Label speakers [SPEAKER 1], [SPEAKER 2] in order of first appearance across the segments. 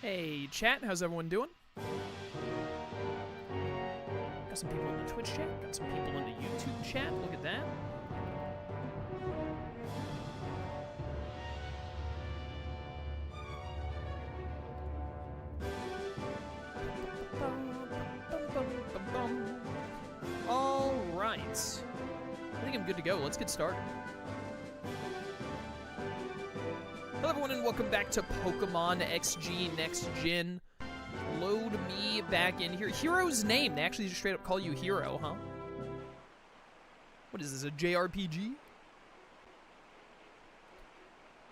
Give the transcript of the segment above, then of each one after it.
[SPEAKER 1] Hey, chat, how's everyone doing? Got some people in the Twitch chat, got some people in the YouTube chat, look at that. All right. I think I'm good to go. Let's get started. Hello everyone and welcome back to Pokemon XG Next Gen. Load me back in here. Hero's name. They actually just straight up call you Hero, huh? What is this, a JRPG?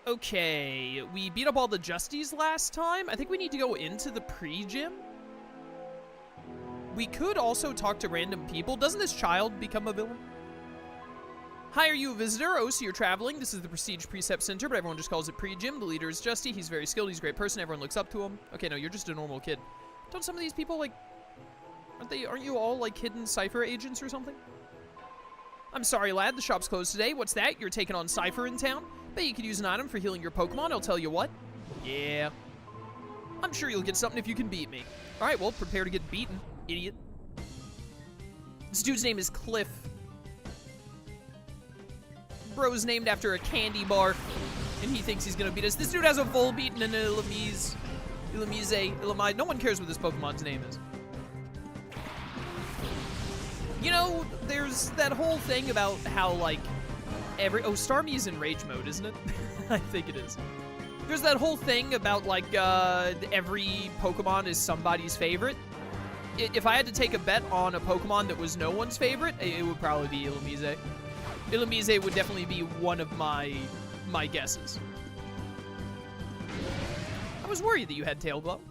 [SPEAKER 1] Okay, we beat up all the Justies last time. I think we need to go into the pre-gym. We could also talk to random people. Doesn't this child become a villain? Hi, are you a visitor? Oh, so you're traveling. This is the Prestige Precept Center, but everyone just calls it Pre-Gym. The leader is Justy. He's very skilled. He's a great person. Everyone looks up to him. Okay, no, you're just a normal kid. Don't some of these people, like... Aren't you all, like, hidden Cipher agents or something? I'm sorry, lad. The shop's closed today. What's that? You're taking on Cipher in town? Bet you could use an item for healing your Pokemon. I'll tell you what. Yeah. I'm sure you'll get something if you can beat me. All right, well, prepare to get beaten, idiot. This dude's name is Cliff. Bro's named after a candy bar, and he thinks he's gonna beat us. This dude has a Volbeat and an Illumise. No one cares what this Pokemon's name is. You know, there's that whole thing about how, like, Starmie's in rage mode, isn't it? I think it is. There's that whole thing about, like, every Pokemon is somebody's favorite. If I had to take a bet on a Pokemon that was no one's favorite, it would probably be Illumise. Illumise would definitely be one of my guesses. I was worried that you had Tail Glow.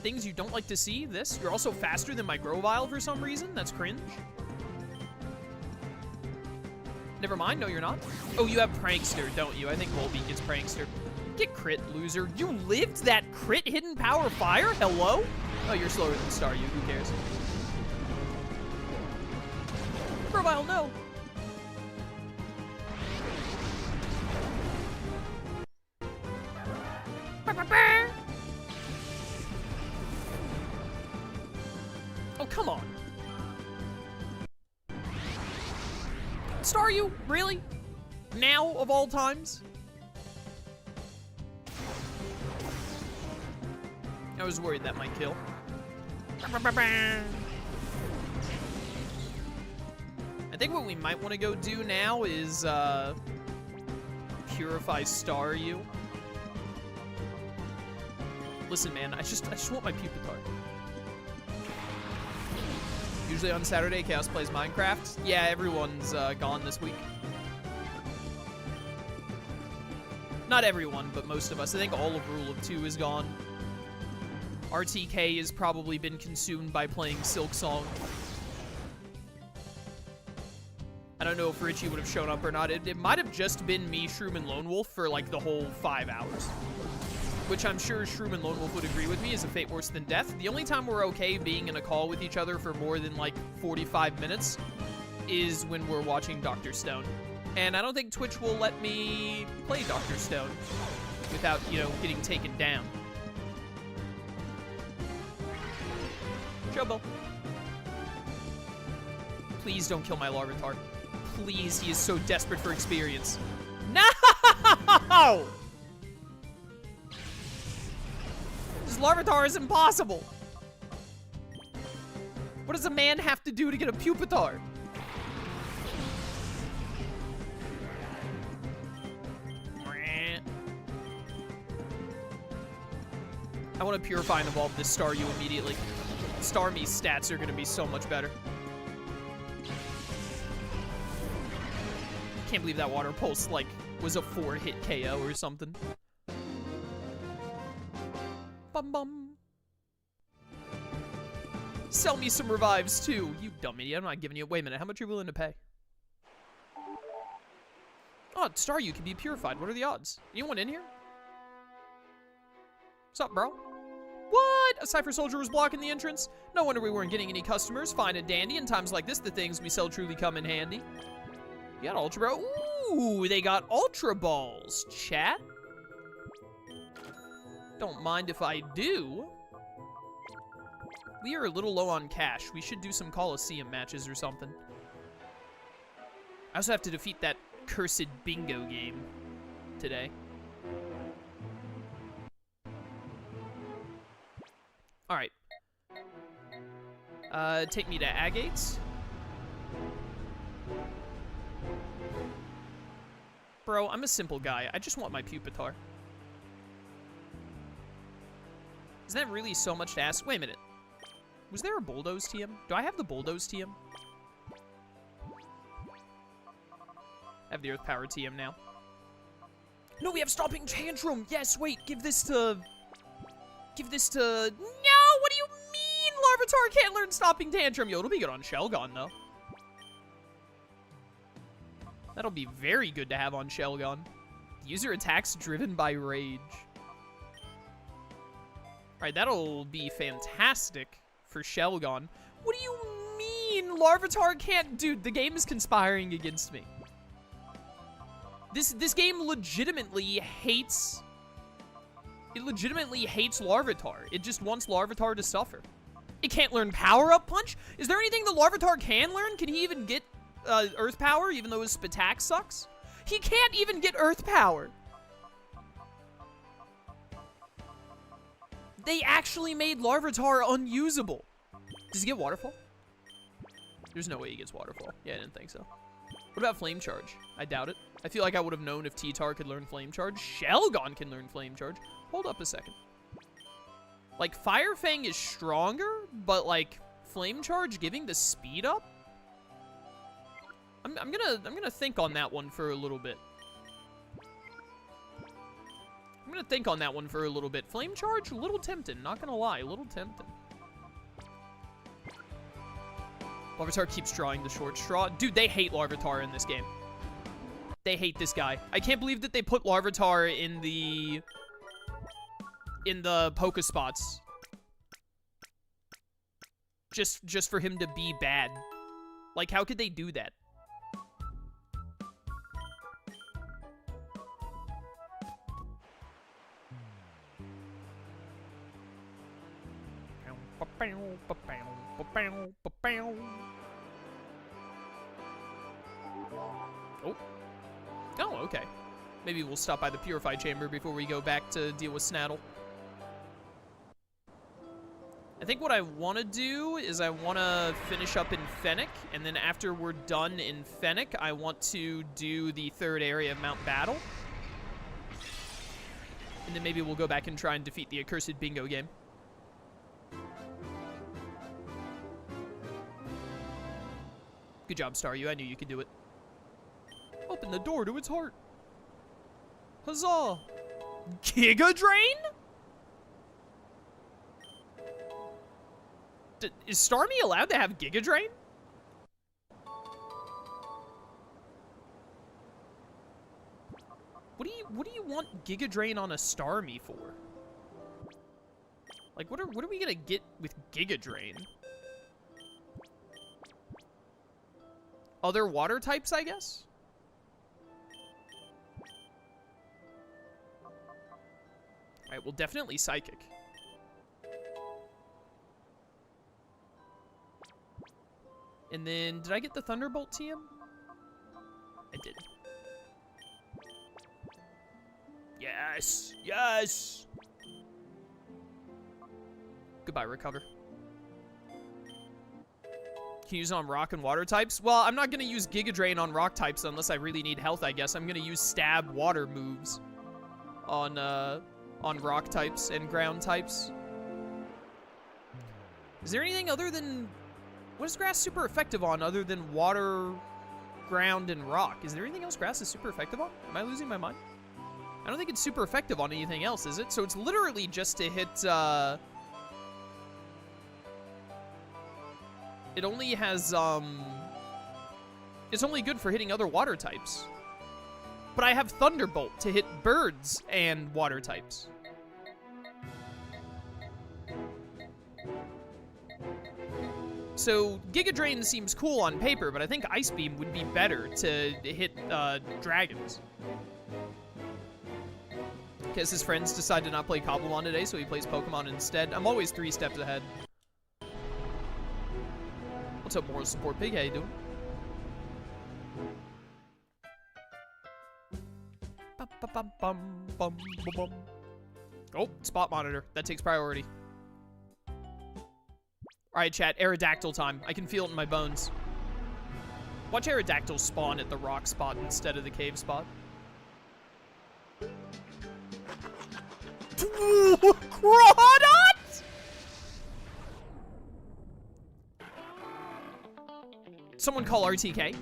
[SPEAKER 1] Things you don't like to see, this. You're also faster than my Grovyle for some reason. That's cringe. Never mind, no you're not. Oh, you have Prankster, don't you? I think Volbeat gets Prankster. Get crit, loser. You lived that crit hidden power fire? Hello? Oh, you're slower than Staryu. Who cares? Grovyle, no. Oh, come on. Staryu? Really? Now, of all times? I was worried that might kill. I think what we might want to go do now is purify Staryu. Listen, man, I just want my Pupitar. Usually on Saturday, Chaos plays Minecraft. Yeah, everyone's gone this week. Not everyone, but most of us. I think all of Rule of 2 is gone. RTK has probably been consumed by playing Silk Song. I don't know if Richie would have shown up or not. It might have just been me, Shroom, and Lone Wolf for like the whole 5 hours. Which I'm sure Shroom and Lone Wolf would agree with me is a fate worse than death. The only time we're okay being in a call with each other for more than like 45 minutes is when we're watching Dr. Stone. And I don't think Twitch will let me play Dr. Stone without, you know, getting taken down. Chobo. Please don't kill my Larvitar. Please, he is so desperate for experience. No! This Larvitar is impossible. What does a man have to do to get a Pupitar? I want to purify and evolve this Staryu immediately. Starmie's stats are going to be so much better. Can't believe that water pulse, like, was a 4-hit KO or something. Bum bum. Sell me some revives, too. You dumb idiot. I'm not giving you... Wait a minute. How much are you willing to pay? Oh, Staryu can be purified. What are the odds? Anyone in here? What's up, bro? What? A Cipher soldier was blocking the entrance? No wonder we weren't getting any customers. Fine and dandy. In times like this, the things we sell truly come in handy. You got Ultra Bro. Ooh, they got Ultra Balls. Chat? Don't mind if I do. We are a little low on cash. We should do some Coliseum matches or something. I also have to defeat that cursed bingo game today. Alright. Take me to Agates. Bro, I'm a simple guy. I just want my Pupitar. Is that really so much to ask? Wait a minute. Was there a Bulldoze TM? Do I have the Bulldoze TM? I have the Earth Power TM now. No, we have Stomping Tantrum! Yes, wait, give this to... No, what do you mean? Larvitar can't learn Stomping Tantrum. Yo, it'll be good on Shelgon, though. That'll be very good to have on Shelgon. User attacks driven by rage. Alright, that'll be fantastic for Shelgon. What do you mean? Larvitar can't... Dude, the game is conspiring against me. This game legitimately hates... It legitimately hates Larvitar. It just wants Larvitar to suffer. It can't learn Power-Up Punch? Is there anything the Larvitar can learn? Can he even get Earth Power, even though his Spatak sucks? He can't even get Earth Power. They actually made Larvitar unusable. Does he get Waterfall? There's no way he gets Waterfall. Yeah, I didn't think so. What about Flame Charge? I doubt it. I feel like I would have known if T-Tar could learn Flame Charge. Shelgon can learn Flame Charge. Hold up a second. Like, Fire Fang is stronger, but, like, Flame Charge giving the speed up? I'm gonna think on that one for a little bit. I'm gonna think on that one for a little bit. Flame Charge, a little tempting. Not gonna lie, a little tempting. Larvitar keeps drawing the short straw. Dude, they hate Larvitar in this game. They hate this guy. I can't believe that they put Larvitar in the Poké Spots. Just for him to be bad. Like, how could they do that? Oh. Oh, okay. Maybe we'll stop by the Purify Chamber before we go back to deal with Snattle. I think what I want to do is I want to finish up in Fennec, and then after we're done in Fennec, I want to do the third area of Mount Battle. And then maybe we'll go back and try and defeat the accursed bingo game. Good job, Staryu. I knew you could do it. Open the door to its heart. Huzzah! Giga Drain? Is Starmie allowed to have Giga Drain? What do you want Giga Drain on a Starmie for? Like, what are we gonna get with Giga Drain? Other water types, I guess? Alright, well, definitely Psychic. And then, did I get the Thunderbolt TM? I did. Yes! Yes! Goodbye, Recover. Can you use it on rock and water types? Well, I'm not going to use Giga Drain on rock types unless I really need health, I guess. I'm going to use stab water moves on rock types and ground types. Is there anything other than... What is grass super effective on other than water, ground, and rock? Is there anything else grass is super effective on? Am I losing my mind? I don't think it's super effective on anything else, is it? So it's literally just to hit, It only has, It's only good for hitting other water types. But I have Thunderbolt to hit birds and water types. So, Giga Drain seems cool on paper, but I think Ice Beam would be better to hit dragons. Because his friends decide to not play Cobblemon today, so he plays Pokemon instead. I'm always 3 steps ahead. What's up, Moral Support Pig? How you doing? Oh, spot monitor. That takes priority. Alright, chat. Aerodactyl time. I can feel it in my bones. Watch Aerodactyl spawn at the rock spot instead of the cave spot. Crawdot! Someone call RTK.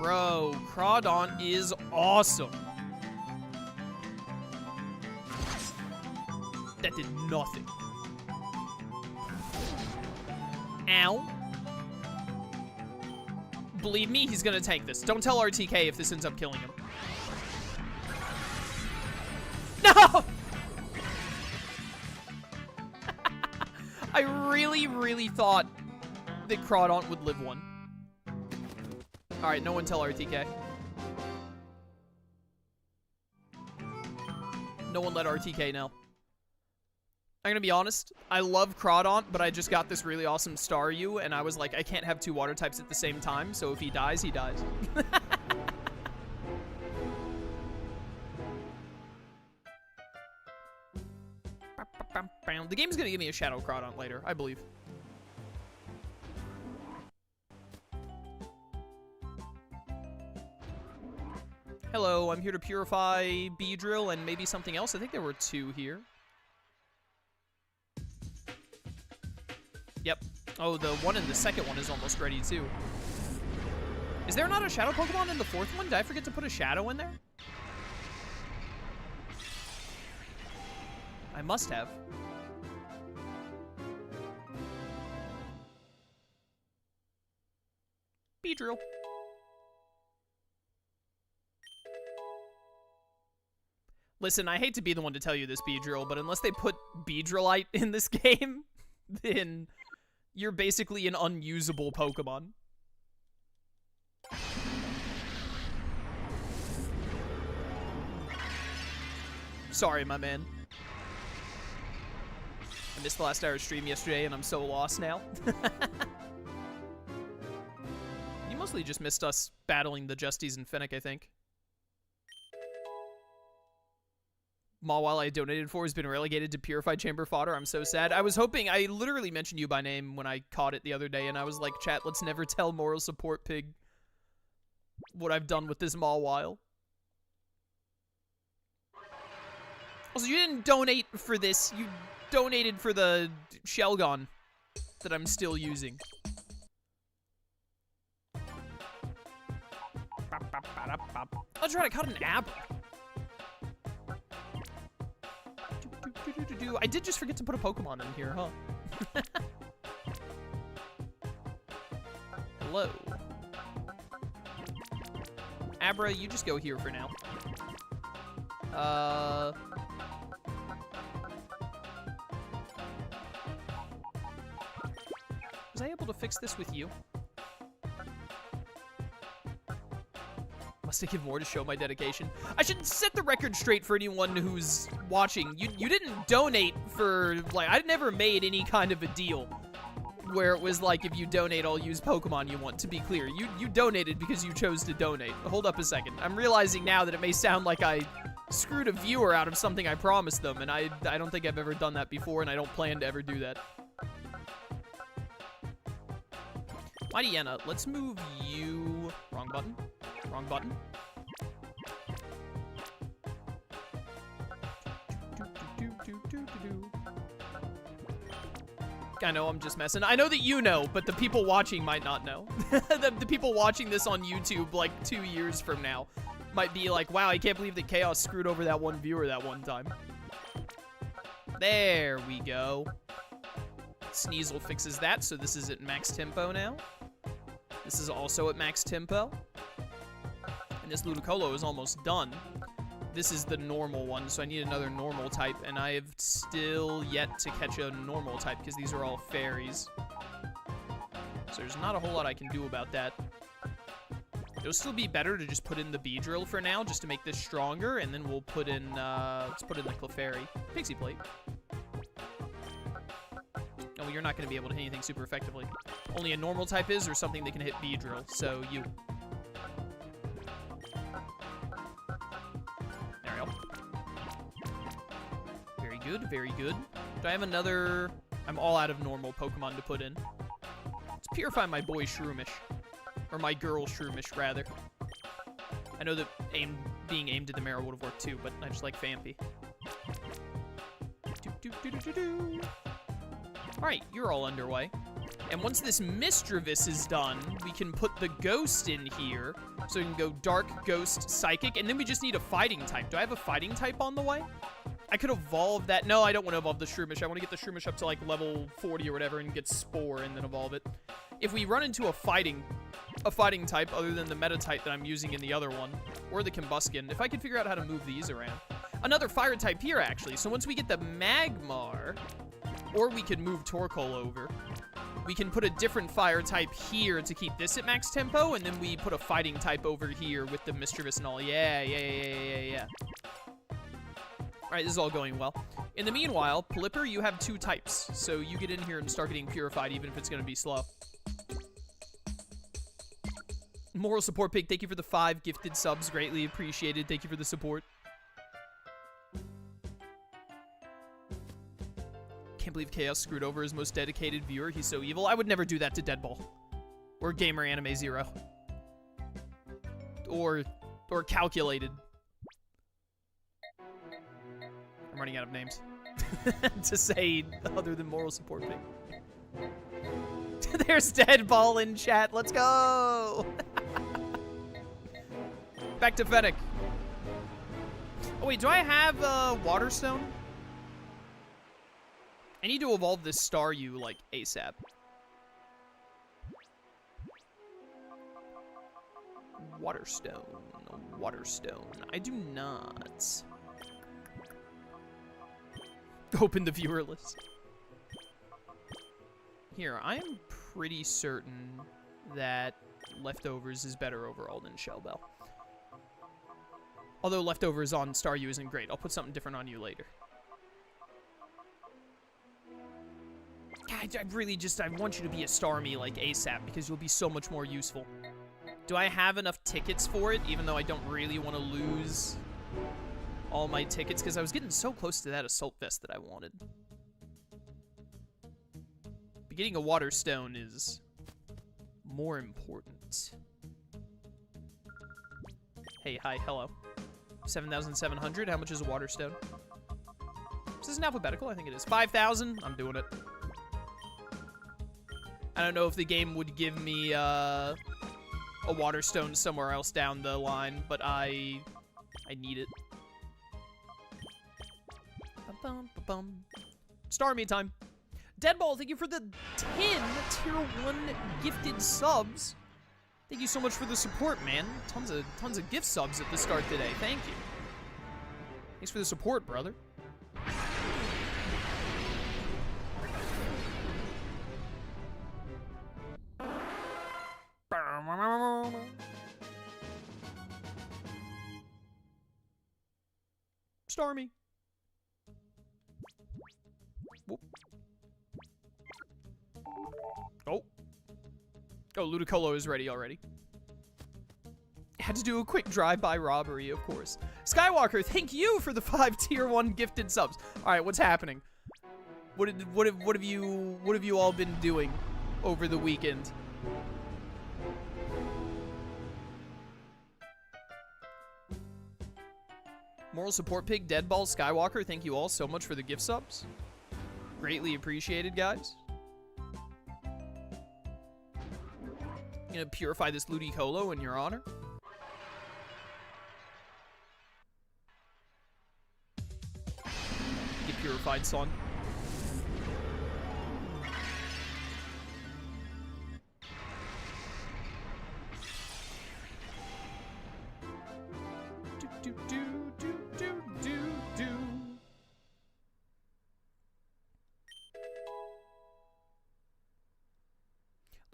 [SPEAKER 1] Bro, Crawdon is awesome. That did nothing. Ow. Believe me, he's gonna tank this. Don't tell RTK if this ends up killing him. No! I really thought that Crawdon would live one. Alright, no one tell RTK. No one let RTK know. I'm gonna be honest, I love Crawdon, but I just got this really awesome Staryu, and I was like, I can't have 2 water types at the same time, so if he dies, he dies. The game's gonna give me a Shadow Crawdon later, I believe. Hello, I'm here to purify Beedrill and maybe something else. I think there were 2 here. Yep. Oh, the one in the second one is almost ready, too. Is there not a Shadow Pokemon in the 4th one? Did I forget to put a Shadow in there? I must have. Beedrill. Listen, I hate to be the one to tell you this, Beedrill, but unless they put Beedrillite in this game, then you're basically an unusable Pokemon. Sorry, my man. I missed the last hour stream yesterday, and I'm so lost now. You mostly just missed us battling the Justies and Fennec, I think. Mawile I donated for has been relegated to Purified Chamber Fodder. I'm so sad. I was hoping, I literally mentioned you by name when I caught it the other day, and I was like, chat, let's never tell Moral Support Pig what I've done with this Mawile. Also, you didn't donate for this. You donated for the Shelgon that I'm still using. That's right, I caught an Abra. I did just forget to put a Pokemon in here, huh? Hello. Abra, you just go here for now. Was I able to fix this with you? Must I give more to show my dedication? I should set the record straight for anyone who's watching. You didn't donate for, like, I never made any kind of a deal where it was like, if you donate, I'll use Pokemon you want. To be clear, you donated because you chose to donate. Hold up a second. I'm realizing now that it may sound like I screwed a viewer out of something I promised them, and I don't think I've ever done that before, and I don't plan to ever do that. Mighty Yenna, let's move you... Wrong button. Wrong button. I know I'm just messing. I know that you know, but the people watching might not know. the people watching this on YouTube like 2 years from now might be like, wow, I can't believe that Chaos screwed over that one viewer that one time. There we go. Sneasel fixes that, so this is at max tempo now. This is also at max tempo. And this Ludicolo is almost done. This is the normal one, so I need another normal type, and I have still yet to catch a normal type, because these are all fairies. So there's not a whole lot I can do about that. It'll still be better to just put in the Beedrill for now, just to make this stronger, and then we'll put in, let's put in the Clefairy. Pixie Plate. Oh, you're not going to be able to hit anything super effectively. Only a normal type is, or something that can hit Beedrill, so you. There we go. Very good, very good. Do I have another... I'm all out of normal Pokemon to put in. Let's purify my boy Shroomish. Or my girl Shroomish, rather. I know that being aimed at the marrow would have worked too, but I just like Phanpy. Alright, you're all underway. And once this Misdreavus is done, we can put the Ghost in here. So we can go Dark, Ghost, Psychic, and then we just need a Fighting type. Do I have a Fighting type on the way? I could evolve that. No, I don't want to evolve the Shroomish. I want to get the Shroomish up to like level 40 or whatever and get Spore and then evolve it. If we run into a fighting type other than the meta type that I'm using in the other one, or the Combuskin, if I could figure out how to move these around. Another fire type here, actually. So once we get the Magmar, or we could move Torkoal over, we can put a different fire type here to keep this at max tempo, and then we put a fighting type over here with the Misdreavus and all. Yeah. Alright, this is all going well. In the meanwhile, Pelipper, you have 2 types, so you get in here and start getting purified, even if it's going to be slow. Moral Support Pig, thank you for the 5 gifted subs. Greatly appreciated. Thank you for the support. Can't believe Chaos screwed over his most dedicated viewer. He's so evil. I would never do that to Deadball. Or Gamer Anime Zero. Or Calculated. I'm running out of names to say other than Moral Support Pig. There's Deadball in chat. Let's go. Back to Fennec. Oh wait, do I have Waterstone? I need to evolve this Staryu like ASAP. Waterstone. I do not. Open the viewer list. Here, I'm pretty certain that Leftovers is better overall than Shellbell. Although Leftovers on Staryu isn't great. I'll put something different on you later. I really just, I want you to be a Starmie like ASAP because you'll be so much more useful. Do I have enough tickets for it, even though I don't really want to lose all my tickets? Because I was getting so close to that Assault Vest that I wanted. But getting a Waterstone is more important. Hey, hi, hello. 7,700, how much is a Waterstone? Is this in alphabetical? I think it is. 5,000? I'm doing it. I don't know if the game would give me a Waterstone somewhere else down the line, but I need it. Starmie time. Deadball, thank you for the 10 tier 1 gifted subs. Thank you so much for the support, man. Tons of gift subs at the start today. Thank you. Thanks for the support, brother. Starmie. Whoop. Oh. Oh, Ludicolo is ready already. Had to do a quick drive-by robbery, of course. Skywalker, thank you for the 5 tier 1 gifted subs. All right, what's happening? What have you all been doing over the weekend? Moral Support Pig, Deadball, Skywalker, thank you all so much for the gift subs. Greatly appreciated, guys. I'm gonna purify this Ludicolo in your honor. Get purified, son.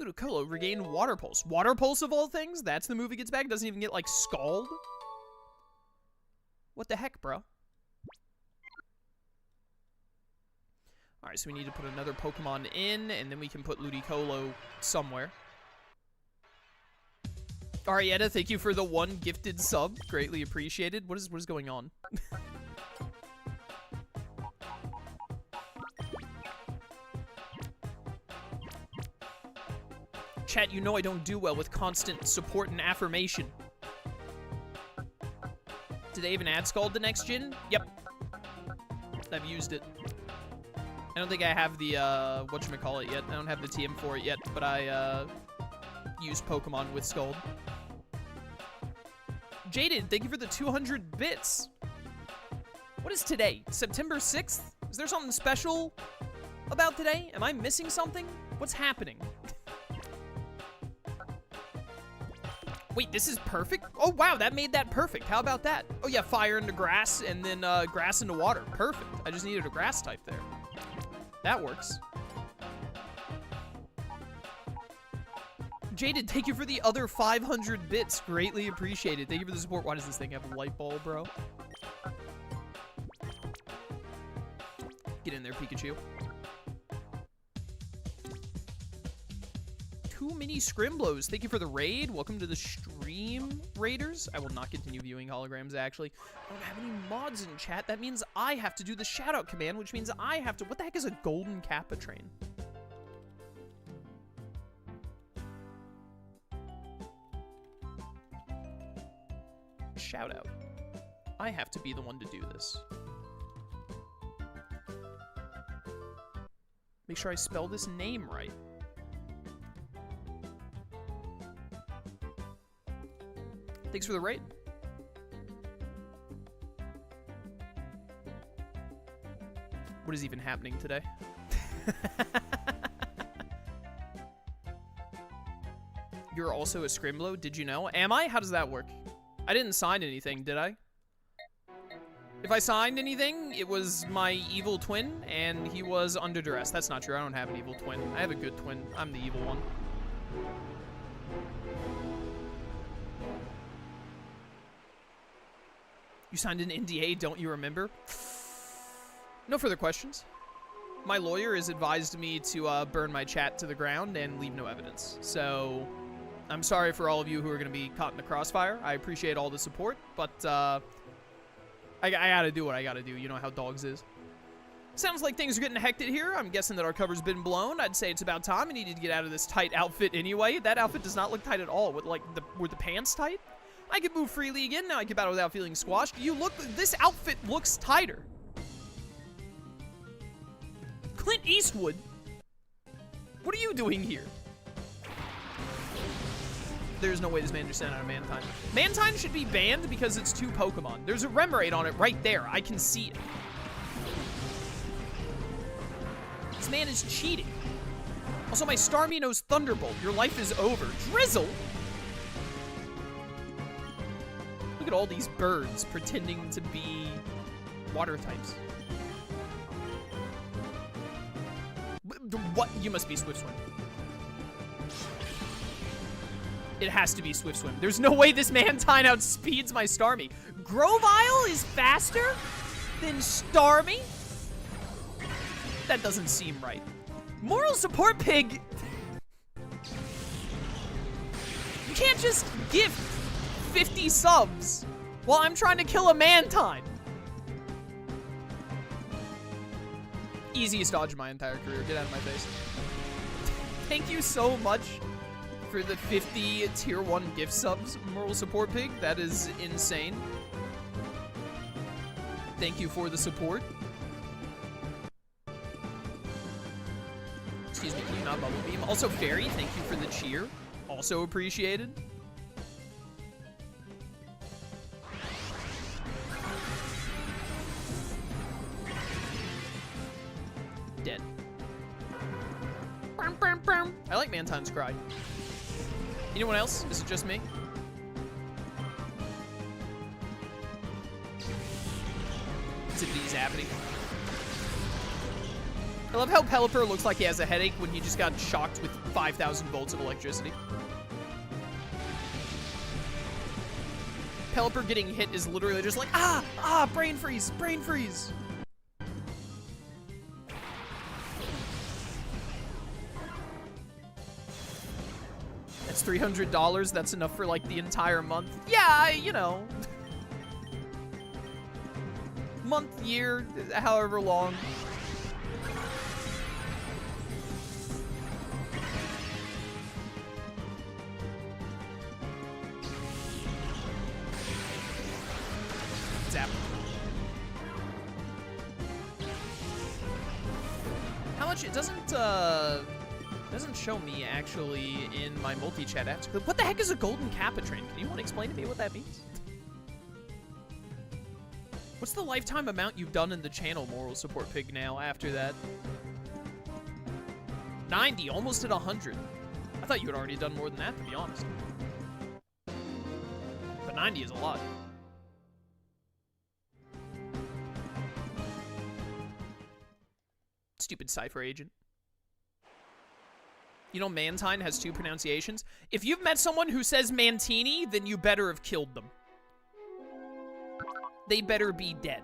[SPEAKER 1] Ludicolo regained Water Pulse. Water Pulse of all things? That's the move he gets back? Doesn't even get, like, Scald? What the heck, bro? Alright, so we need to put another Pokemon in, and then we can put Ludicolo somewhere. Arietta, thank you for the 1 gifted sub. Greatly appreciated. What is going on? Chat, you know I don't do well with constant support and affirmation. Did they even add Scald to next gen? Yep. I've used it. I don't think I have the, whatchamacallit yet. I don't have the TM for it yet, but I, used Pokemon with Scald. Jaded, thank you for the 200 bits. What is today? September 6th? Is there something special about today? Am I missing something? What's happening? Wait, this is perfect? Oh, wow, that made that perfect. How about that? Oh, yeah, fire into grass and then grass into water. Perfect. I just needed a grass type there. That works. Jaded, thank you for the other 500 bits. Greatly appreciated. Thank you for the support. Why does this thing have a light bulb, bro? Get in there, Pikachu. Too many Scrimblows. Thank you for the raid. Welcome to the stream, Raiders. I will not continue viewing holograms, actually. I don't have any mods in chat. That means I have to do the shoutout command, which means I have to... What the heck is a golden Kappa train? Shoutout. I have to be the one to do this. Make sure I spell this name right. Thanks for the raid. What is even happening today? You're also a Scrimblow, did you know? Am I? How does that work? I didn't sign anything, did I? If I signed anything, it was my evil twin, and he was under duress. That's not true. I don't have an evil twin. I have a good twin. I'm the evil one. You signed an NDA, don't you remember? No further questions. My lawyer has advised me to burn my chat to the ground and leave no evidence. So, I'm sorry for all of you who are going to be caught in the crossfire. I appreciate all the support, but I gotta do what I gotta do. You know how dogs is. Sounds like things are getting hectic here. I'm guessing that our cover's been blown. I'd say it's about time. I needed to get out of this tight outfit anyway. That outfit does not look tight at all. Were the pants tight? I can move freely again. Now I can battle without feeling squashed. This outfit looks tighter. Clint Eastwood? What are you doing here? There's no way this man just sent out a Mantine. Mantine should be banned because it's 2 Pokemon. There's a Remoraid on it right there. I can see it. This man is cheating. Also, my Starmie knows Thunderbolt. Your life is over. Drizzle? Look at all these birds pretending to be water types. What? You must be Swift Swim. It has to be Swift Swim. There's no way this Mantine outspeeds my Starmie. Grovyle is faster than Starmie? That doesn't seem right. Moral Support Pig. You can't just give 50 subs while I'm trying to kill a Mantine. Easiest dodge of my entire career. Get out of my face. Thank you so much for the 50 tier 1 gift subs, Moral Support Pig. That is insane. Thank you for the support. Excuse me, can you not Bubble Beam? Also, Fairy, thank you for the cheer. Also appreciated. Dead. I like Mantine's Cry. Anyone else? Is it just me? Activities happening. I love how Pelipper looks like he has a headache when he just got shocked with 5,000 volts of electricity. Pelipper getting hit is literally just like, brain freeze, brain freeze. That's $300. That's enough for like the entire month. Yeah, you know. Month, year, however long. Zap. How much? It doesn't show me actually in my multi-chat apps. What the heck is a golden kappa train? Can you want to explain to me what that means? What's the lifetime amount you've done in the channel, Moral Support Pig, now after that? 90, almost at 100. I thought you had already done more than that, to be honest. But 90 is a lot. Stupid Cipher agent. You know Mantine has 2 pronunciations? If you've met someone who says Mantini, then you better have killed them. They better be dead.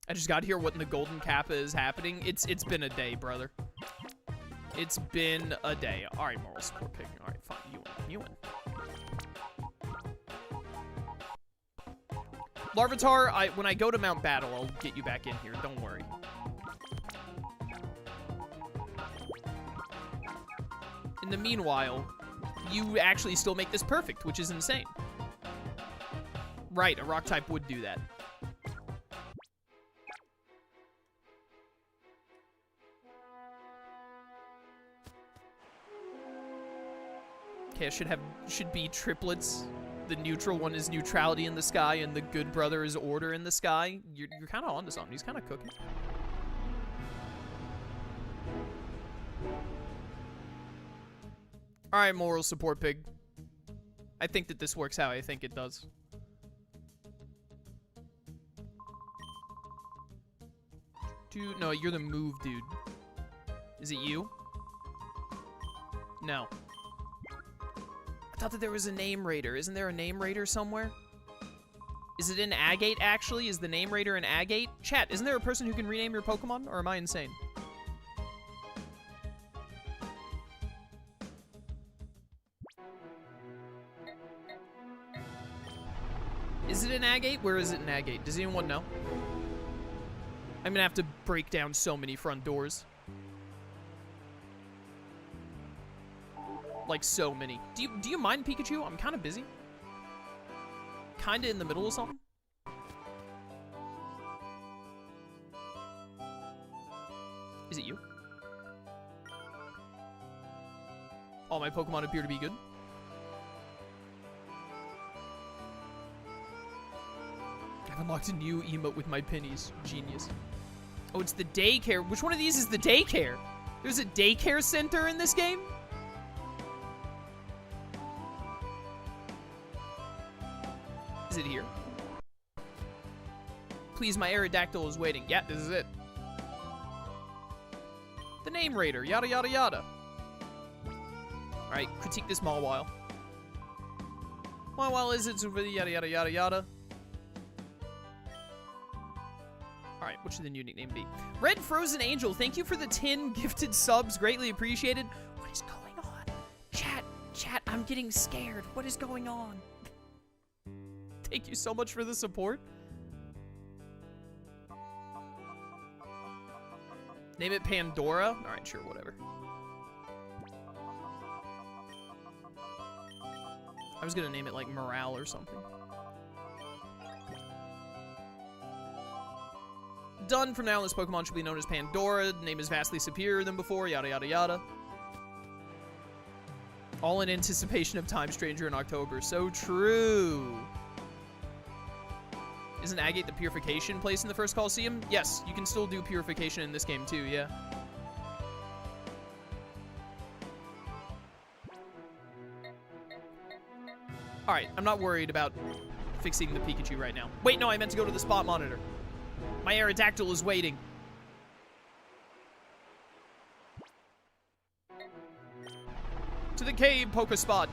[SPEAKER 1] I just got here. What in the golden kappa is happening? It's been a day, brother. It's been a day. All right, Moral Support Pig. All right, fine. You win. Larvitar, when I go to Mount Battle, I'll get you back in here. Don't worry. In the meanwhile, you actually still make this perfect, which is insane. Right, a rock type would do that. Okay, should be triplets. The neutral one is neutrality in the sky, and the good brother is order in the sky. You're kind of onto something. He's kind of cooking. All right, Moral Support Pig. I think that this works how I think it does. Dude, no, you're the move dude. Is it you? No. I thought that there was a name raider. Isn't there a name raider somewhere? Is it in Agate, actually? Is the name raider in Agate? Chat, isn't there a person who can rename your Pokemon? Or am I insane? Is it in Agate? Where is it in Agate? Does anyone know? I'm gonna have to break down so many front doors. Like, so many. Do you mind, Pikachu? I'm kind of busy. Kind of in the middle of something. Is it you? All my Pokemon appear to be good. I've unlocked a new emote with my pennies. Genius. Oh, it's the daycare. Which one of these is the daycare? There's a daycare center in this game? Is it here? Please, my Aerodactyl is waiting. Yeah, this is it. The name raider. Yada, yada, yada. Alright, critique this Mawile. Mawile is it? Yada, yada, yada, yada. Alright, what should the new nickname be? Red Frozen Angel, thank you for the 10 gifted subs. Greatly appreciated. What is going on? Chat, I'm getting scared. What is going on? Thank you so much for the support. Name it Pandora? Alright, sure, whatever. I was gonna name it like Morale or something. Done. From now on, this Pokemon should be known as Pandora. The name is vastly superior than before. Yada, yada, yada. All in anticipation of Time Stranger in October. So true. Isn't Agate the Purification place in the first Coliseum? Yes, you can still do Purification in this game too, yeah. Alright, I'm not worried about fixing the Pikachu right now. Wait, no, I meant to go to the spot monitor. My Aerodactyl is waiting. To the cave, Poké Spot.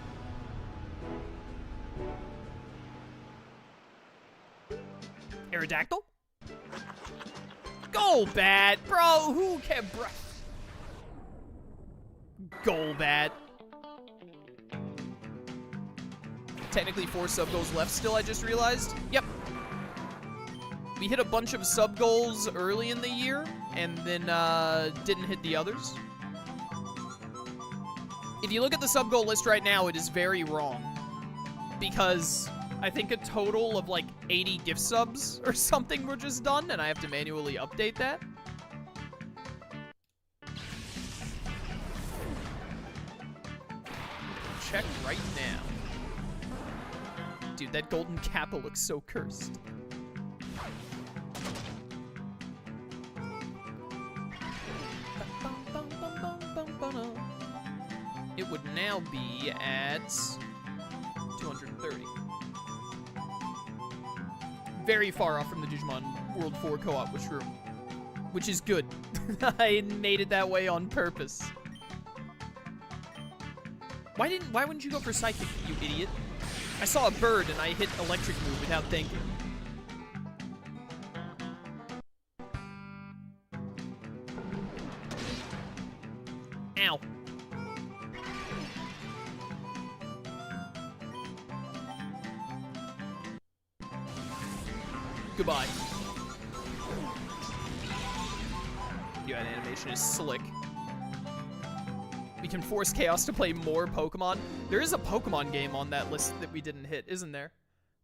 [SPEAKER 1] Aerodactyl? Golbat! Bro, who can... Golbat. Technically 4 sub-goals left still, I just realized. Yep. We hit a bunch of sub-goals early in the year, and then didn't hit the others. If you look at the sub-goal list right now, it is very wrong. Because I think a total of like 80 gift subs or something were just done, and I have to manually update that. Check right now. Dude, that golden Kappa looks so cursed. It would now be at 230. Very far off from the Digimon World 4 co-op, which is good. I made it that way on purpose. Why wouldn't you go for Psychic, you idiot? I saw a bird and I hit Electric move without thinking. Ow. Goodbye. Yeah, that animation is slick. We can force Chaos to play more Pokemon. There is a Pokemon game on that list that we didn't hit, isn't there?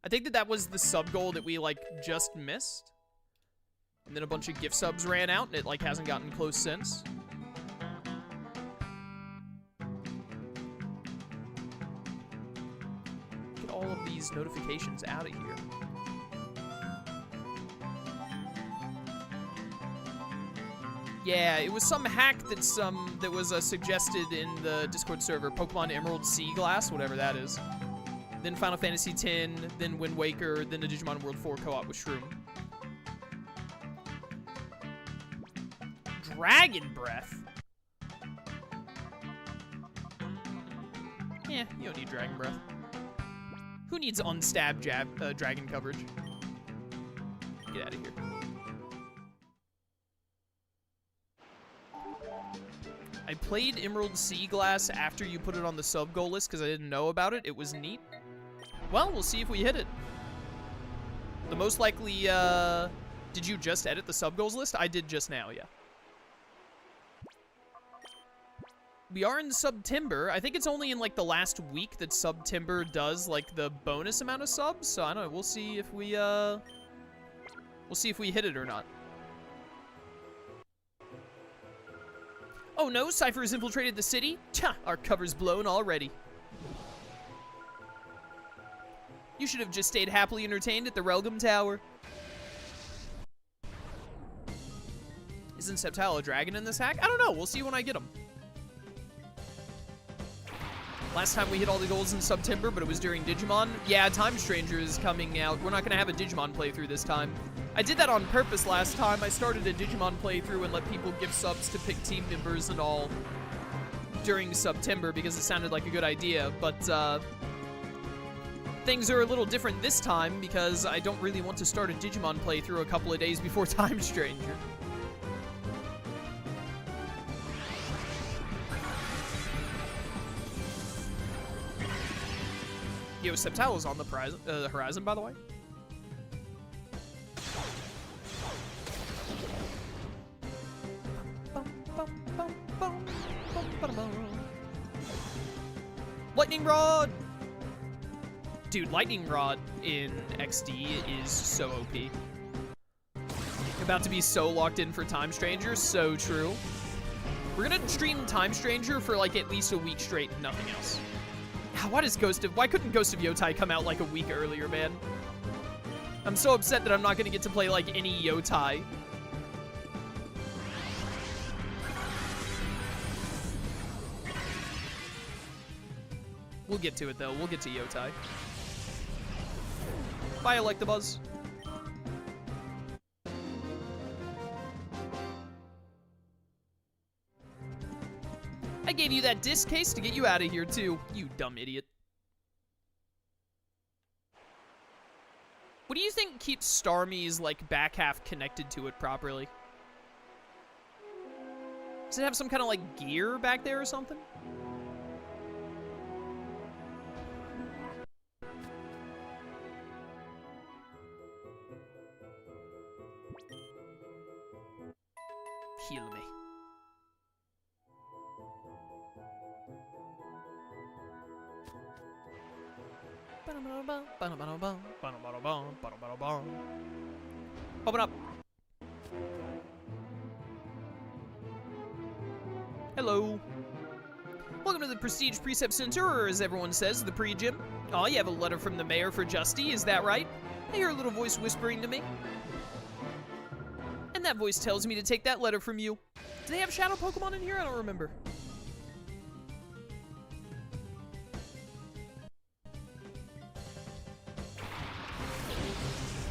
[SPEAKER 1] I think that was the sub goal that we, like, just missed. And then a bunch of gift subs ran out, and it, like, hasn't gotten close since. Get all of these notifications out of here. Yeah, it was some hack that was suggested in the Discord server. Pokemon Emerald Sea Glass, whatever that is. Then Final Fantasy X, then Wind Waker, then the Digimon World 4 co-op with Shroom. Dragon Breath? Yeah, you don't need Dragon Breath. Who needs unstab dragon coverage? Get out of here. I played Emerald Sea Glass after you put it on the sub-goal list because I didn't know about it. It was neat. Well, we'll see if we hit it. The most likely, did you just edit the sub-goals list? I did just now, yeah. We are in September. I think it's only in, like, the last week that September does, like, the bonus amount of subs. So, I don't know. We'll see if we hit it or not. Oh no, Cipher has infiltrated the city? Tcha, our cover's blown already. You should have just stayed happily entertained at the Relgum Tower. Isn't Sceptile a dragon in this hack? I don't know, we'll see when I get him. Last time we hit all the goals in September, but it was during Digimon. Yeah, Time Stranger is coming out. We're not gonna have a Digimon playthrough this time. I did that on purpose last time. I started a Digimon playthrough and let people give subs to pick team members and all during September because it sounded like a good idea, but things are a little different this time because I don't really want to start a Digimon playthrough a couple of days before Time Stranger. Yo, Sceptile is on the horizon, by the way. Lightning Rod! Dude, Lightning Rod in XD is so OP. About to be so locked in for Time Stranger, so true. We're gonna stream Time Stranger for like at least a week straight, nothing else. Why couldn't Ghost of Yotai come out like a week earlier, man? I'm so upset that I'm not gonna get to play like any Yotai. We'll get to it, though. We'll get to Yotai. Bye, Electabuzz. I gave you that disc case to get you out of here, too. You dumb idiot. What do you think keeps Starmie's, like, back half connected to it properly? Does it have some kind of, like, gear back there or something? Heal me. Open up. Hello. Welcome to the Prestige Precept Center, or as everyone says, the pre-gym. Oh, you have a letter from the mayor for Justy, is that right? I hear a little voice whispering to me. And that voice tells me to take that letter from you. Do they have shadow Pokemon in here? I don't remember.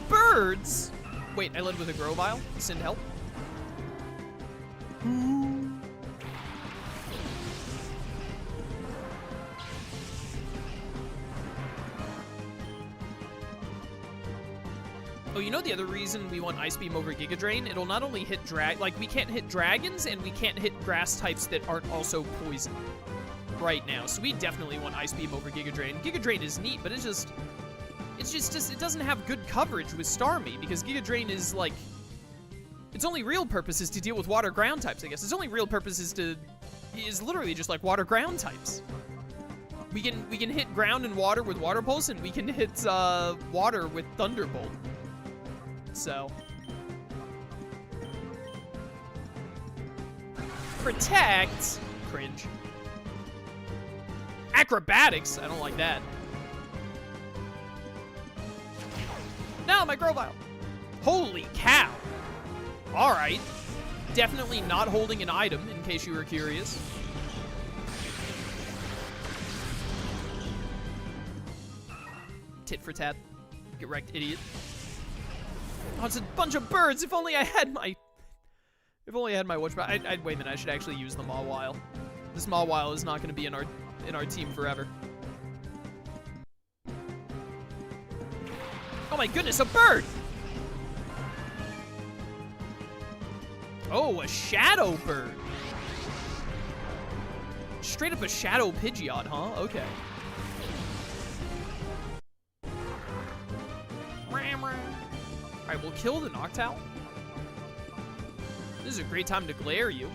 [SPEAKER 1] Birds? Wait, I led with a Grovyle? Send help? Oh, you know the other reason we want Ice Beam over Giga Drain? It'll not only hit we can't hit dragons, and we can't hit grass types that aren't also poison right now. So we definitely want Ice Beam over Giga Drain. Giga Drain is neat, but it doesn't have good coverage with Starmie, because Giga Drain is, like, its only real purpose is to deal with water ground types, I guess. Its only real purpose is literally just, like, water ground types. We can hit ground and water with Water Pulse, and we can hit, water with Thunderbolt. So. Protect. Cringe. Acrobatics. I don't like that. No, my Grovyle. Holy cow. Alright. Definitely not holding an item, in case you were curious. Tit for tat. Get wrecked, idiot. Oh, it's a bunch of birds. If only I had my watch. Wait a minute. I should actually use the Mawile. This Mawile is not going to be in our team forever. Oh my goodness, a bird! Oh, a shadow bird. Straight up a shadow Pidgeot, huh? Okay. Alright, we'll kill the Noctowl. This is a great time to glare you.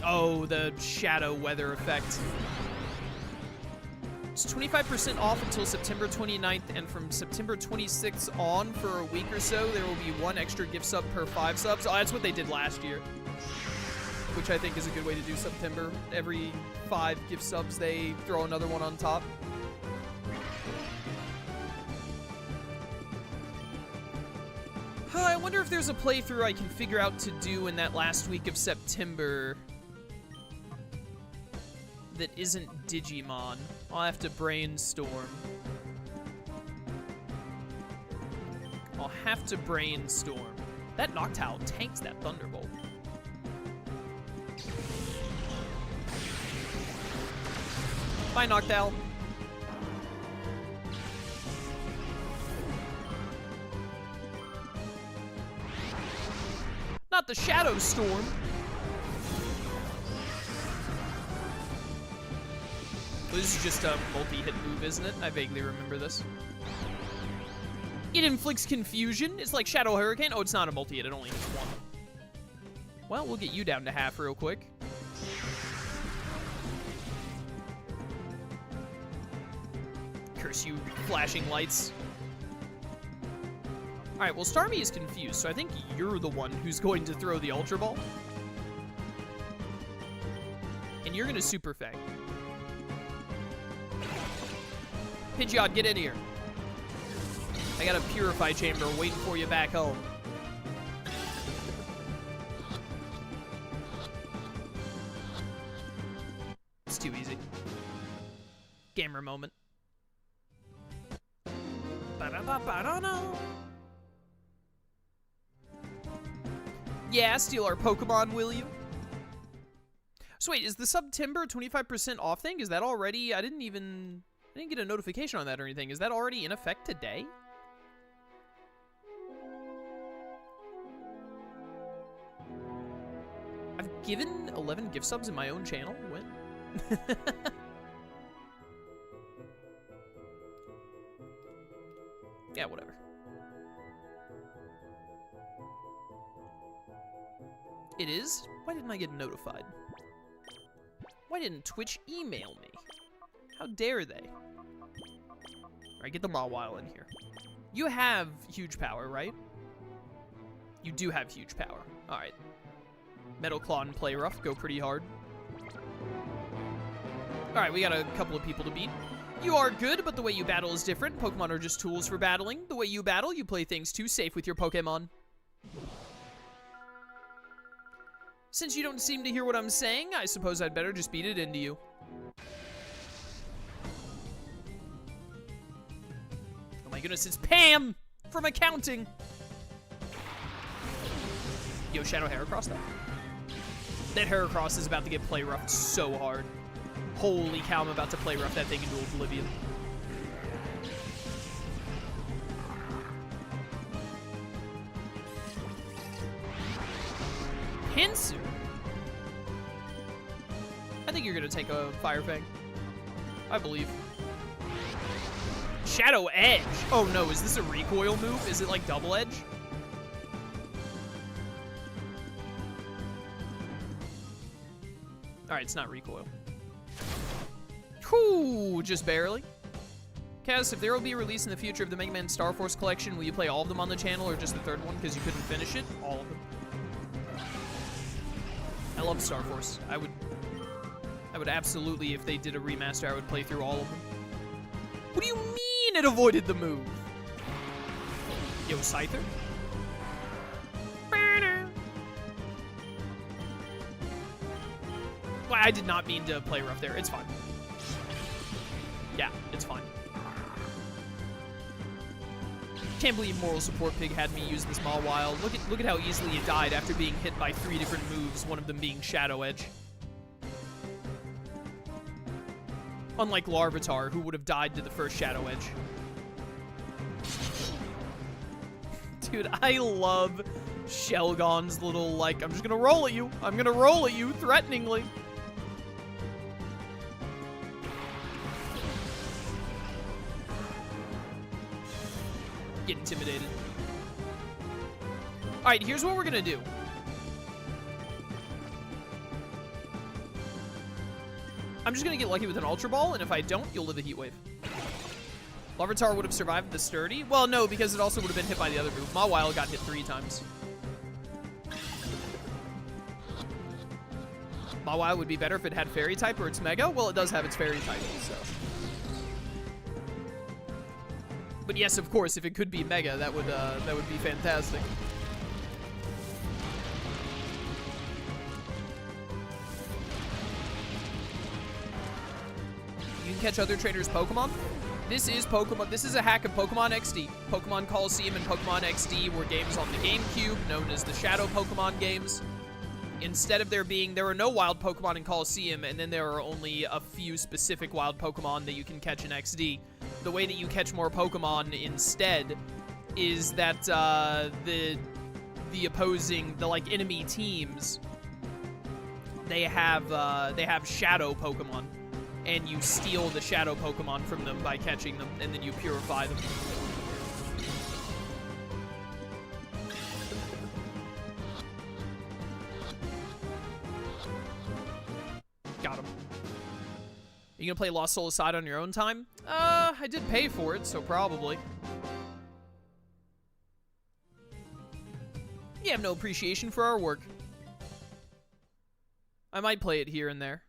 [SPEAKER 1] Oh, the shadow weather effect. It's 25% off until September 29th, and from September 26th on for a week or so, there will be 1 extra gift sub per 5 subs. Oh, that's what they did last year, which I think is a good way to do September. Every 5 gift subs, they throw another one on top. I wonder if there's a playthrough I can figure out to do in that last week of September that isn't Digimon. I'll have to brainstorm. That Noctowl tanks that Thunderbolt. Bye, Noctowl. Not the Shadow Storm. This is just a multi-hit move, isn't it? I vaguely remember this. It inflicts confusion. It's like Shadow Hurricane. Oh, it's not a multi-hit. It only hits 1. Well, we'll get you down to half real quick. Curse you, flashing lights. Alright, well, Starmie is confused, so I think you're the one who's going to throw the Ultra Ball. And you're going to Super Fang. Pidgeot, get in here. I got a Purify chamber waiting for you back home. It's too easy. Gamer moment. Yeah, steal our Pokemon, will you? So wait, is the September 25% off thing, is that already, I didn't get a notification on that or anything. Is that already in effect today? I've given 11 gift subs in my own channel? When? Yeah, whatever. It is? Why didn't I get notified? Why didn't Twitch email me? How dare they? Alright, get the Mawile in here. You have huge power, right? You do have huge power. Alright. Metal Claw and Play Rough go pretty hard. Alright, we got a couple of people to beat. You are good, but the way you battle is different. Pokemon are just tools for battling. The way you battle, you play things too safe with your Pokemon. Since you don't seem to hear what I'm saying, I suppose I'd better just beat it into you. Oh my goodness, it's Pam from accounting. Yo, Shadow Heracross though. That Heracross is about to get play roughed so hard. Holy cow, I'm about to play rough that thing into oblivion. Pinsir? I think you're gonna take a Fire Fang. I believe. Shadow Edge? Oh no, is this a recoil move? Is it like double edge? Alright, it's not recoil. Whew, just barely. Kaz, if there will be a release in the future of the Mega Man Star Force collection, will you play all of them on the channel or just the third one because you couldn't finish it? All of them. I love Star Force. I would absolutely, if they did a remaster, I would play through all of them. What do you mean it avoided the move? Yo, Cipher? Well, I did not mean to play rough there. It's fine. Yeah, it's fine. Can't believe Moral Support Pig had me use this Mawile. Look at how easily it died after being hit by 3 different moves, one of them being Shadow Edge. Unlike Larvitar, who would have died to the first Shadow Edge. Dude, I love Shelgon's little, like, I'm just gonna roll at you. I'm gonna roll at you, threateningly. Get intimidated. Alright, here's what we're gonna do. I'm just gonna get lucky with an Ultra Ball, and if I don't, you'll live a Heat Wave. Larvitar would have survived the Sturdy? Well, no, because it also would have been hit by the other move. Mawile got hit 3 times. Mawile would be better if it had Fairy type or its Mega. Well, it does have its Fairy type, so. But yes, of course, if it could be Mega, that would be fantastic. You can catch other trainers' Pokemon. This is Pokemon. This is a hack of Pokemon XD. Pokemon Coliseum and Pokemon XD were games on the GameCube, known as the Shadow Pokemon games. Instead of there were no wild Pokemon in Coliseum, and then there are only a few specific wild Pokemon that you can catch in XD. The way that you catch more Pokemon instead is that the opposing, like enemy teams, they have Shadow Pokemon, and you steal the Shadow Pokemon from them by catching them, and then you purify them. Got him. Are you gonna play Lost Soul Aside on your own time? I did pay for it, so probably. You have no appreciation for our work. I might play it here and there.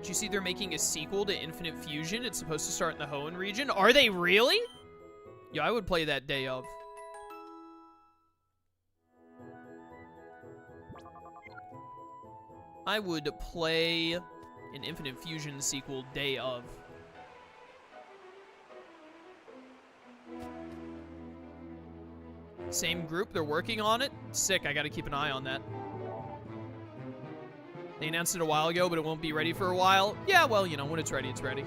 [SPEAKER 1] Did you see they're making a sequel to Infinite Fusion? It's supposed to start in the Hoenn region. Are they really? Yeah, I would play that day of. I would play an Infinite Fusion sequel day of. Same group, they're working on it. Sick, I gotta keep an eye on that. They announced it a while ago, but it won't be ready for a while. Yeah, well, you know, when it's ready, it's ready.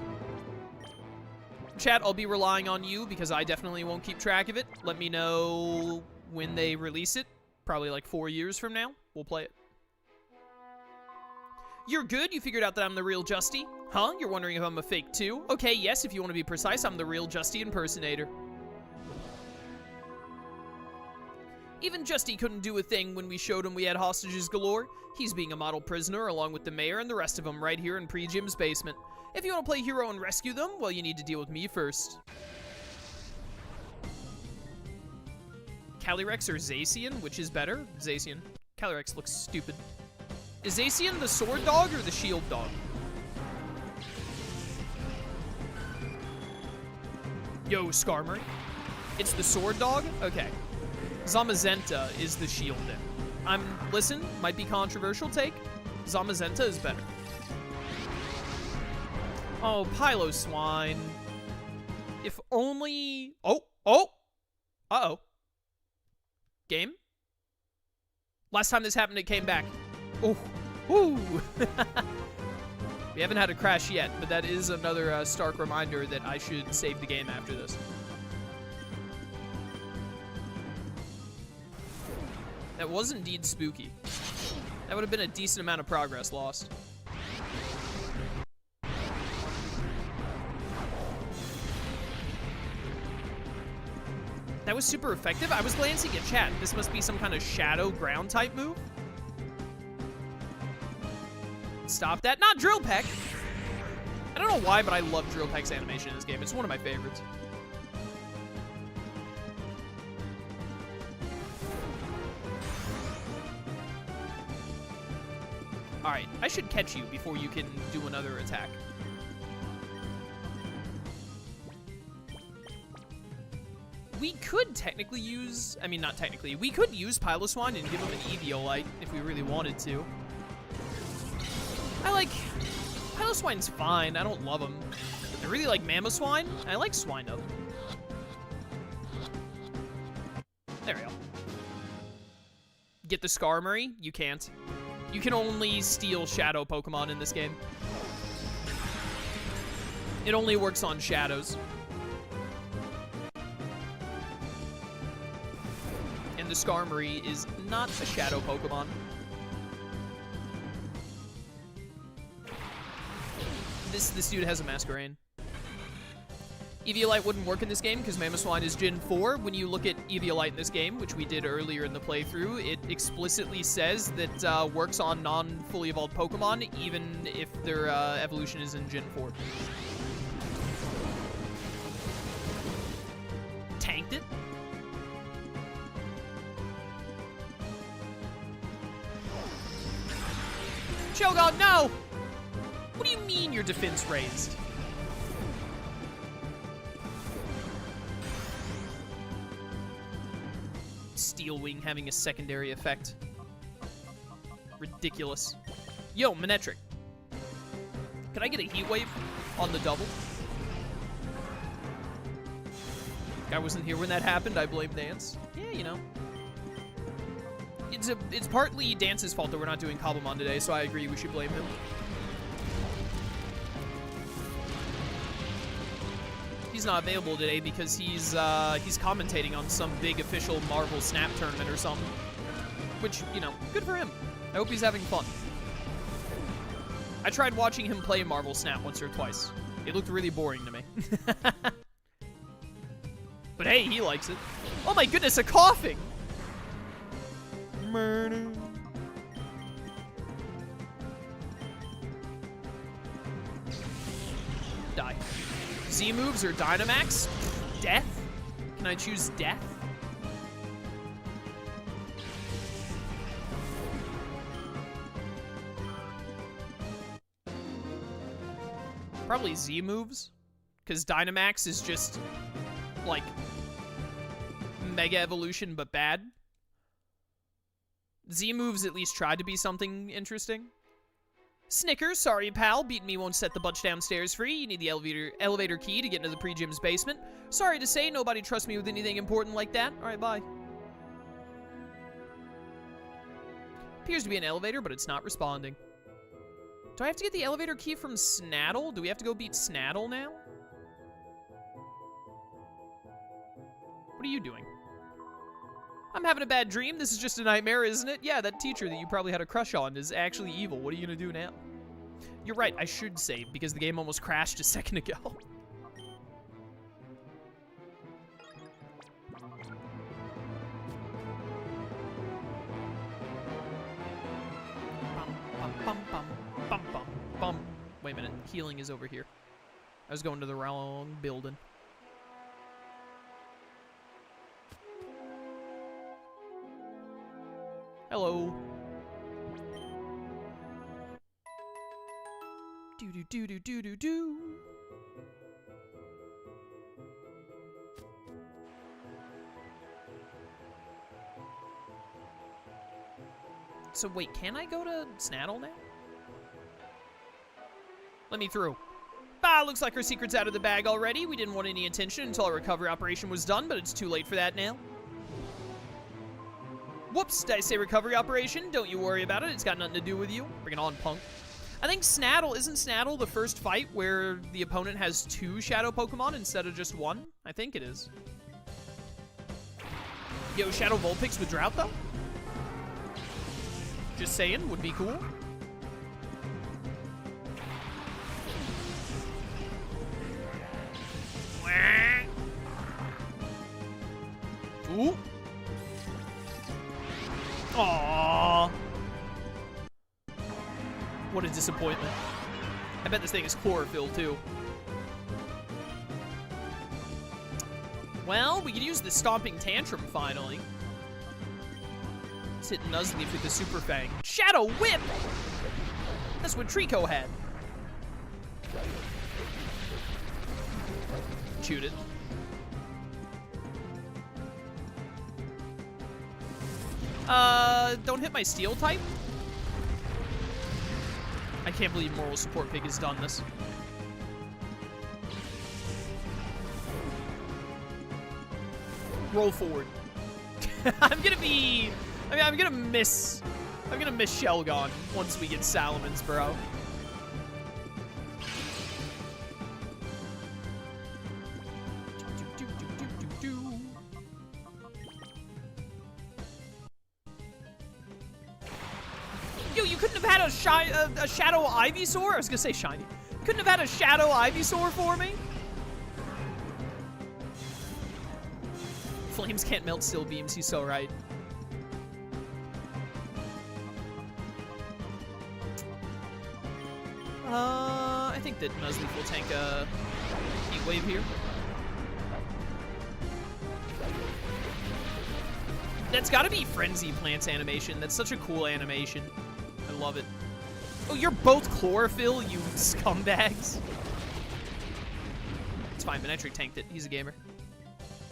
[SPEAKER 1] Chat, I'll be relying on you because I definitely won't keep track of it. Let me know when they release it. Probably like 4 years from now. We'll play it. You're good? You figured out that I'm the real Justy? Huh? You're wondering if I'm a fake too? Okay, yes, if you want to be precise, I'm the real Justy impersonator. Even Justy couldn't do a thing when we showed him we had hostages galore. He's being a model prisoner along with the mayor and the rest of them right here in Pre-Gym's basement. If you want to play hero and rescue them, well, you need to deal with me first. Calyrex or Zacian? Which is better? Zacian. Calyrex looks stupid. Is Zacian the sword dog or the shield dog? Yo, Skarmory. It's the sword dog? Okay. Zamazenta is the shield then. Listen, might be controversial take. Zamazenta is better. Oh, Piloswine. If only... Oh! Uh-oh. Game? Last time this happened, it came back. Oh. Ooh. We haven't had a crash yet, but that is another stark reminder that I should save the game after this. That was indeed spooky. That would have been a decent amount of progress lost. That was super effective. I was glancing at chat. This must be some kind of shadow ground type move. Stop that. Not Drill Peck. I don't know why, but I love Drill Peck's animation in this game. It's one of my favorites. Alright, I should catch you before you can do another attack. We could technically use... I mean, not technically. We could use Piloswine and give him an Eviolite if we really wanted to. Piloswine's fine. I don't love him. I really like Mamoswine. I like Swinub. There we go. Get the Skarmory? You can't. You can only steal Shadow Pokemon in this game. It only works on Shadows. And the Skarmory is not a Shadow Pokemon. This dude has a Masquerain. Eviolite wouldn't work in this game because Mamoswine is Gen 4. When you look at Eviolite in this game, which we did earlier in the playthrough, it explicitly says that works on non-fully evolved Pokemon, even if their evolution is in Gen 4. Tanked it. Cho'Gath, no! What do you mean your defense raised? Steel Wing having a secondary effect. Ridiculous. Yo, Manectric. Can I get a Heat Wave on the double? I wasn't here when that happened. I blame Dance. Yeah, you know. It's partly Dance's fault that we're not doing Cobblemon today, so I agree we should blame him. He's not available today because he's commentating on some big official Marvel Snap tournament or something. Which, you know, good for him. I hope he's having fun. I tried watching him play Marvel Snap once or twice. It looked really boring to me. But hey, he likes it. Oh my goodness, a coughing! Murder. Die. Z moves or Dynamax? Death? Can I choose death? Probably Z moves, because Dynamax is just, like, Mega Evolution, but bad. Z moves at least tried to be something interesting. Snickers, sorry pal, beating me won't set the butch downstairs free. You need the elevator key to get into the pre-gym's basement. Sorry to say, nobody trusts me with anything important like that. Alright, bye. Appears to be an elevator, but it's not responding. Do I have to get the elevator key from Snattle? Do we have to go beat Snattle now? What are you doing? I'm having a bad dream. This is just a nightmare, isn't it? Yeah, that teacher that you probably had a crush on is actually evil. What are you gonna do now? You're right, I should save, because the game almost crashed a second ago. Wait a minute, healing is over here. I was going to the wrong building. Hello. Do do do do do do do. So wait, can I go to Snattle now? Let me through. Ah, looks like our secret's out of the bag already. We didn't want any attention until our recovery operation was done, but it's too late for that now. Whoops, did I say recovery operation? Don't you worry about it. It's got nothing to do with you. Bring it on, punk. I think Snattle, isn't Snattle the first fight where the opponent has 2 Shadow Pokemon instead of just 1? I think it is. Yo, Shadow Vulpix with Drought, though? Just saying, would be cool. Ooh. Aww. What a disappointment. I bet this thing is chlorophyll, too. Well, we could use the Stomping Tantrum, finally. Let's hit Nuzleaf with the Super Fang. Shadow Whip! That's what Trico had. Shoot it. Don't hit my Steel type? I can't believe Moral Support Pig has done this. Roll forward. I'm gonna miss Shelgon once we get Salamence, bro. Yo, you couldn't have had a Shadow Ivysaur? I was gonna say shiny. Couldn't have had a Shadow Ivysaur for me? Flames can't melt Steel Beams, he's so right. I think that Nuzleaf will tank a Heat Wave here. That's gotta be Frenzy Plant's animation. That's such a cool animation. I love it. Oh, you're both Chlorophyll, you scumbags. It's fine, Manectric tanked it. He's a gamer.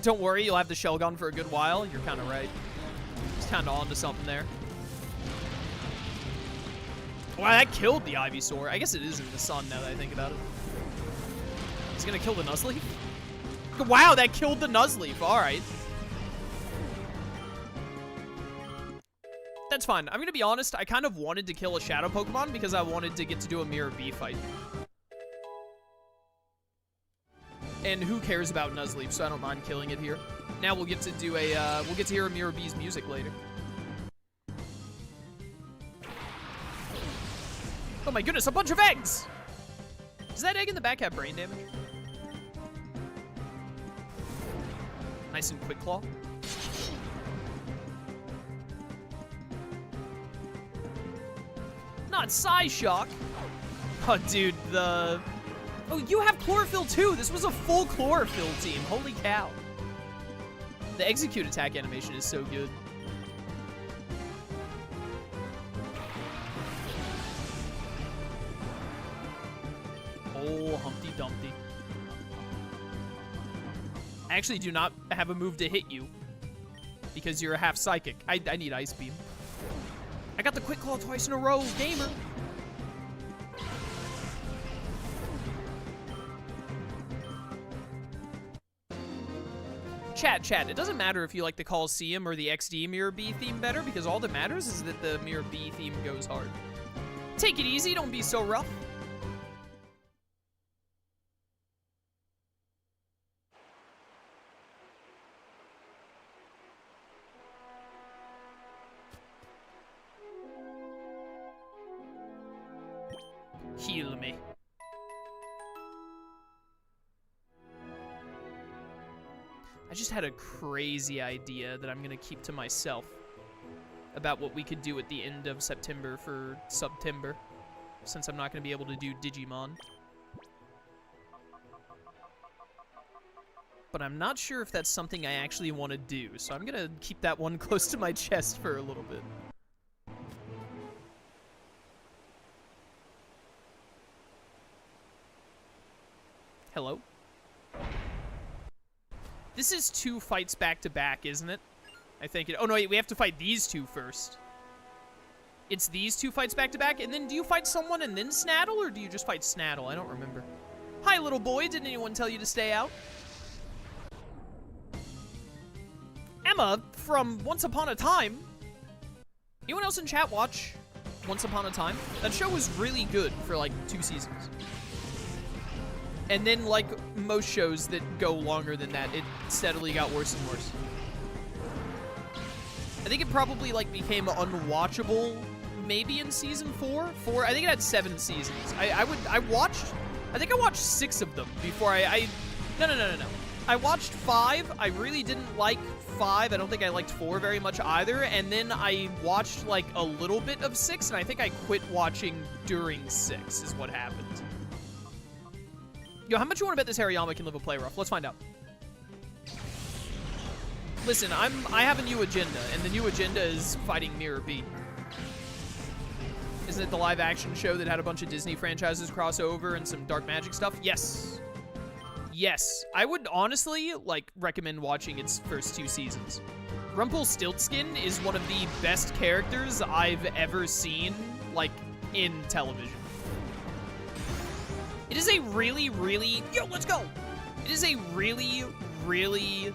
[SPEAKER 1] Don't worry, you'll have the Shelgon for a good while. You're kind of right. He's kind of onto something there. Wow, that killed the Ivysaur. I guess it is in the sun now that I think about it. He's gonna kill the Nuzleaf? Wow, that killed the Nuzleaf. Alright. That's fine. I'm gonna be honest, I kind of wanted to kill a Shadow Pokemon because I wanted to get to do a Mirror B fight. And who cares about Nuzleaf, so I don't mind killing it here. Now we'll get to do a, we'll get to hear Mirror B's music later. Oh my goodness, a bunch of eggs! Does that egg in the back have brain damage? Nice and Quick Claw. Not Psyshock. Oh, dude, the... Oh, you have Chlorophyll too! This was a full Chlorophyll team. Holy cow. The Execute attack animation is so good. ol' Humpty Dumpty. I actually do not have a move to hit you because you're a half psychic. I need Ice Beam. I got the Quick Claw twice in a row, gamer. Chat, it doesn't matter if you like the Coliseum or the XD Mirror B theme better, because all that matters is that the Mirror B theme goes hard. Take it easy, don't be so rough. Heal me. I just had a crazy idea that I'm gonna keep to myself about what we could do at the end of September for September, since I'm not gonna be able to do Digimon. But I'm not sure if that's something I actually want to do, so I'm gonna keep that one close to my chest for a little bit. Hello? This is 2 fights back to back, isn't it? I think it. Oh no, wait, we have to fight these 2 first. It's these 2 fights back to back, and then do you fight someone and then Snattle, or do you just fight Snattle? I don't remember. Hi, little boy. Didn't anyone tell you to stay out? Emma from Once Upon a Time. Anyone else in chat watch Once Upon a Time? That show was really good for like 2 seasons. And then, like most shows that go longer than that, it steadily got worse and worse. I think it probably, like, became unwatchable maybe in season 4? I think it had 7 seasons. I think I watched 6 of them before No. I watched 5. I really didn't like 5. I don't think I liked 4 very much either. And then I watched, like, a little bit of 6, and I think I quit watching during 6 is what happened. Yo, how much you want to bet this Hariyama can live a play rough? Let's find out. Listen, I have a new agenda, and the new agenda is fighting Mirror B. Isn't it the live-action show that had a bunch of Disney franchises cross over and some dark magic stuff? Yes. Yes. I would honestly, like, recommend watching its first 2 seasons. Rumpelstiltskin is one of the best characters I've ever seen, like, in television. It is a really, really... Yo, let's go! It is a really, really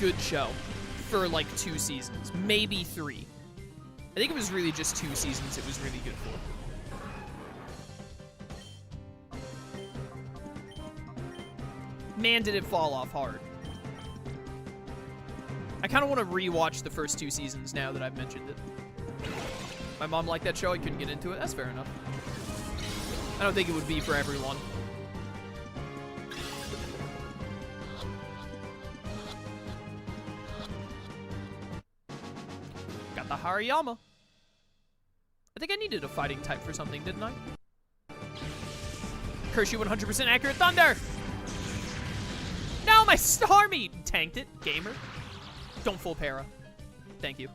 [SPEAKER 1] good show for, like, 2 seasons. Maybe 3. I think it was really just 2 seasons it was really good for. Man, did it fall off hard. I kind of want to rewatch the first 2 seasons now that I've mentioned it. My mom liked that show. I couldn't get into it. That's fair enough. I don't think it would be for everyone. Got the Hariyama. I think I needed a fighting type for something, didn't I? Curse you 100% accurate thunder! No, my Starmie! Tanked it, gamer. Don't full para. Thank you.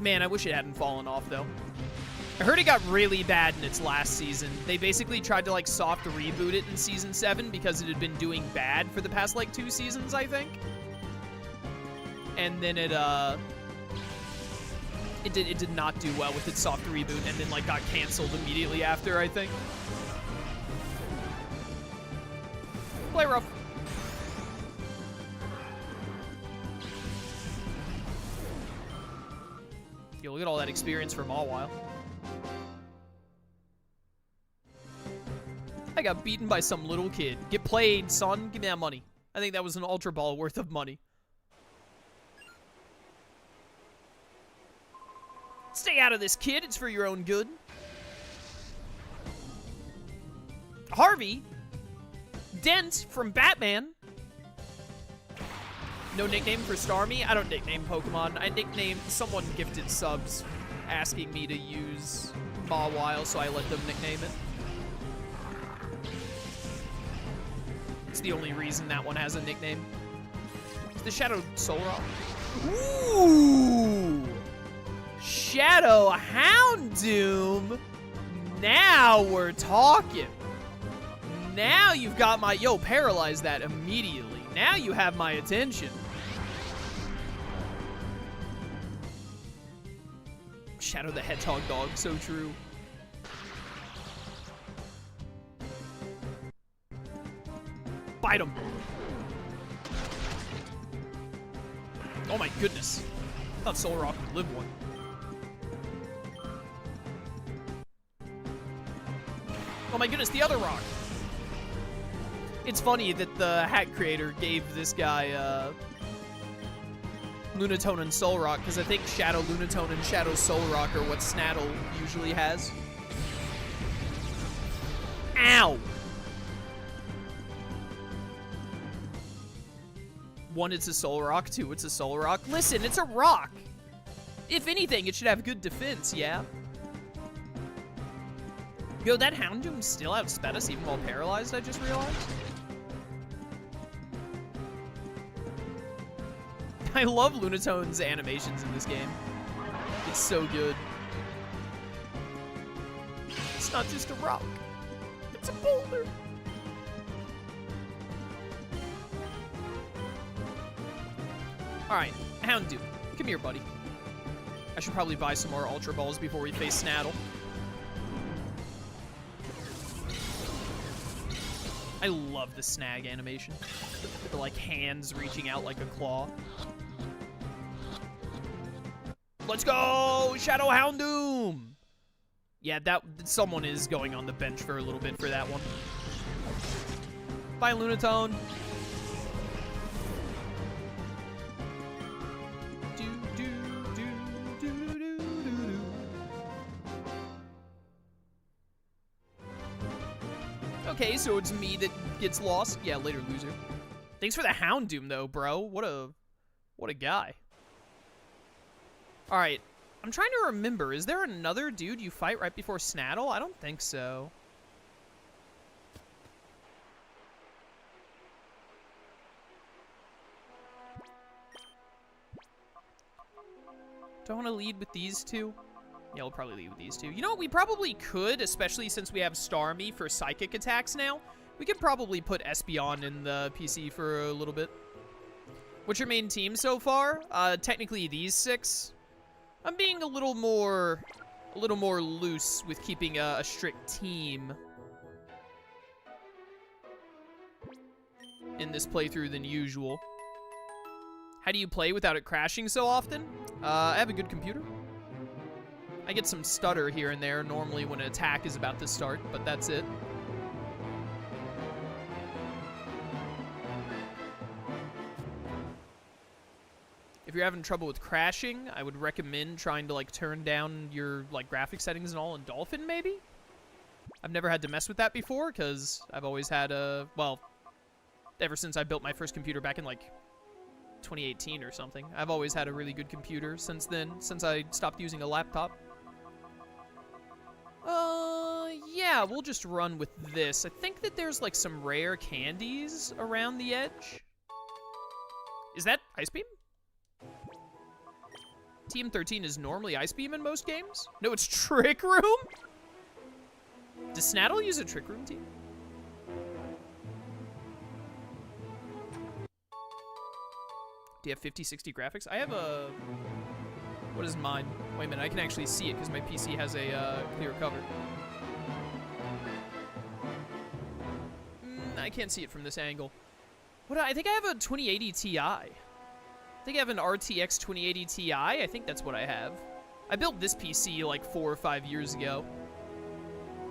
[SPEAKER 1] Man, I wish it hadn't fallen off, though. I heard it got really bad in its last season. They basically tried to, like, soft reboot it in Season 7 because it had been doing bad for the past, like, 2 seasons, I think. And then it did not do well with its soft reboot and then, like, got canceled immediately after, I think. Play rough. Yo, look at all that experience for Mawile. I got beaten by some little kid. Get played, son. Give me that money. I think that was an Ultra Ball worth of money. Stay out of this, kid. It's for your own good. Harvey Dent from Batman. No nickname for Starmie? I don't nickname Pokemon. I nickname... Someone gifted subs asking me to use Mawile, so I let them nickname it. It's the only reason that one has a nickname. It's the Shadow Soul Rock. Ooh! Shadow Houndoom. Now we're talking. Now you've got my... Yo, paralyze that immediately. Now you have my attention. Shadow the Hedgehog dog, so true. Bite him. Oh my goodness. I thought Solrock would live one. Oh my goodness, the other rock. It's funny that the hack creator gave this guy Lunatone and Solrock, because I think Shadow Lunatone and Shadow Solrock are what Snattle usually has. Ow! One, it's a Solrock. Two, it's a Solrock. Listen, it's a rock. If anything, it should have good defense, yeah? Yo, that Houndoom still outsped us even while paralyzed, I just realized. I love Lunatone's animations in this game. It's so good. It's not just a rock. It's a boulder. Alright, Houndoom. Come here, buddy. I should probably buy some more Ultra Balls before we face Snattle. I love the snag animation. The, like, hands reaching out like a claw. Let's go! Shadow Houndoom! Yeah, someone is going on the bench for a little bit for that one. Bye, Lunatone. Okay, so it's me that gets lost. Yeah, later, loser. Thanks for the Houndoom, though, bro. What a guy. All right, I'm trying to remember. Is there another dude you fight right before Snattle? I don't think so. Do I want to lead with these two? Yeah, we'll probably lead with these two. You know what? We probably could, especially since we have Starmie for psychic attacks now. We could probably put Espeon in the PC for a little bit. What's your main team so far? Technically these 6. I'm being a little more loose with keeping a strict team in this playthrough than usual. How do you play without it crashing so often? I have a good computer. I get some stutter here and there normally when an attack is about to start, but that's it. If you're having trouble with crashing, I would recommend trying to like turn down your like graphic settings and all in Dolphin maybe. I've never had to mess with that before because I've always had well, ever since I built my first computer back in like 2018 or something. I've always had a really good computer since then, since I stopped using a laptop. Yeah, we'll just run with this. I think that there's like some rare candies around the edge. Is that Ice Beam? Team 13 is normally Ice Beam in most games? No, it's Trick Room? Does Snattle use a Trick Room team? Do you have 5060 graphics? I have a... What is mine? Wait a minute, I can actually see it because my PC has a clear cover. I can't see it from this angle. What? I think I have a 2080 Ti. I think I have an RTX 2080 Ti. I think that's what I have. I built this PC like 4 or 5 years ago.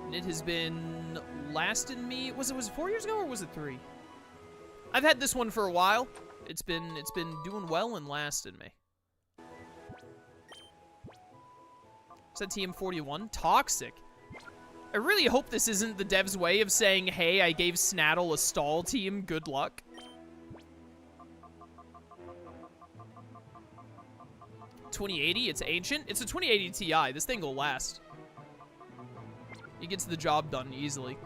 [SPEAKER 1] And it has been lasting me... Was it 4 years ago or was it 3? I've had this one for a while. It's been doing well and lasted me. Is that TM41? Toxic. I really hope this isn't the dev's way of saying, hey, I gave Snattle a stall team, good luck. $2080, it's ancient. It's a 2080 Ti. This thing will last. It gets the job done easily.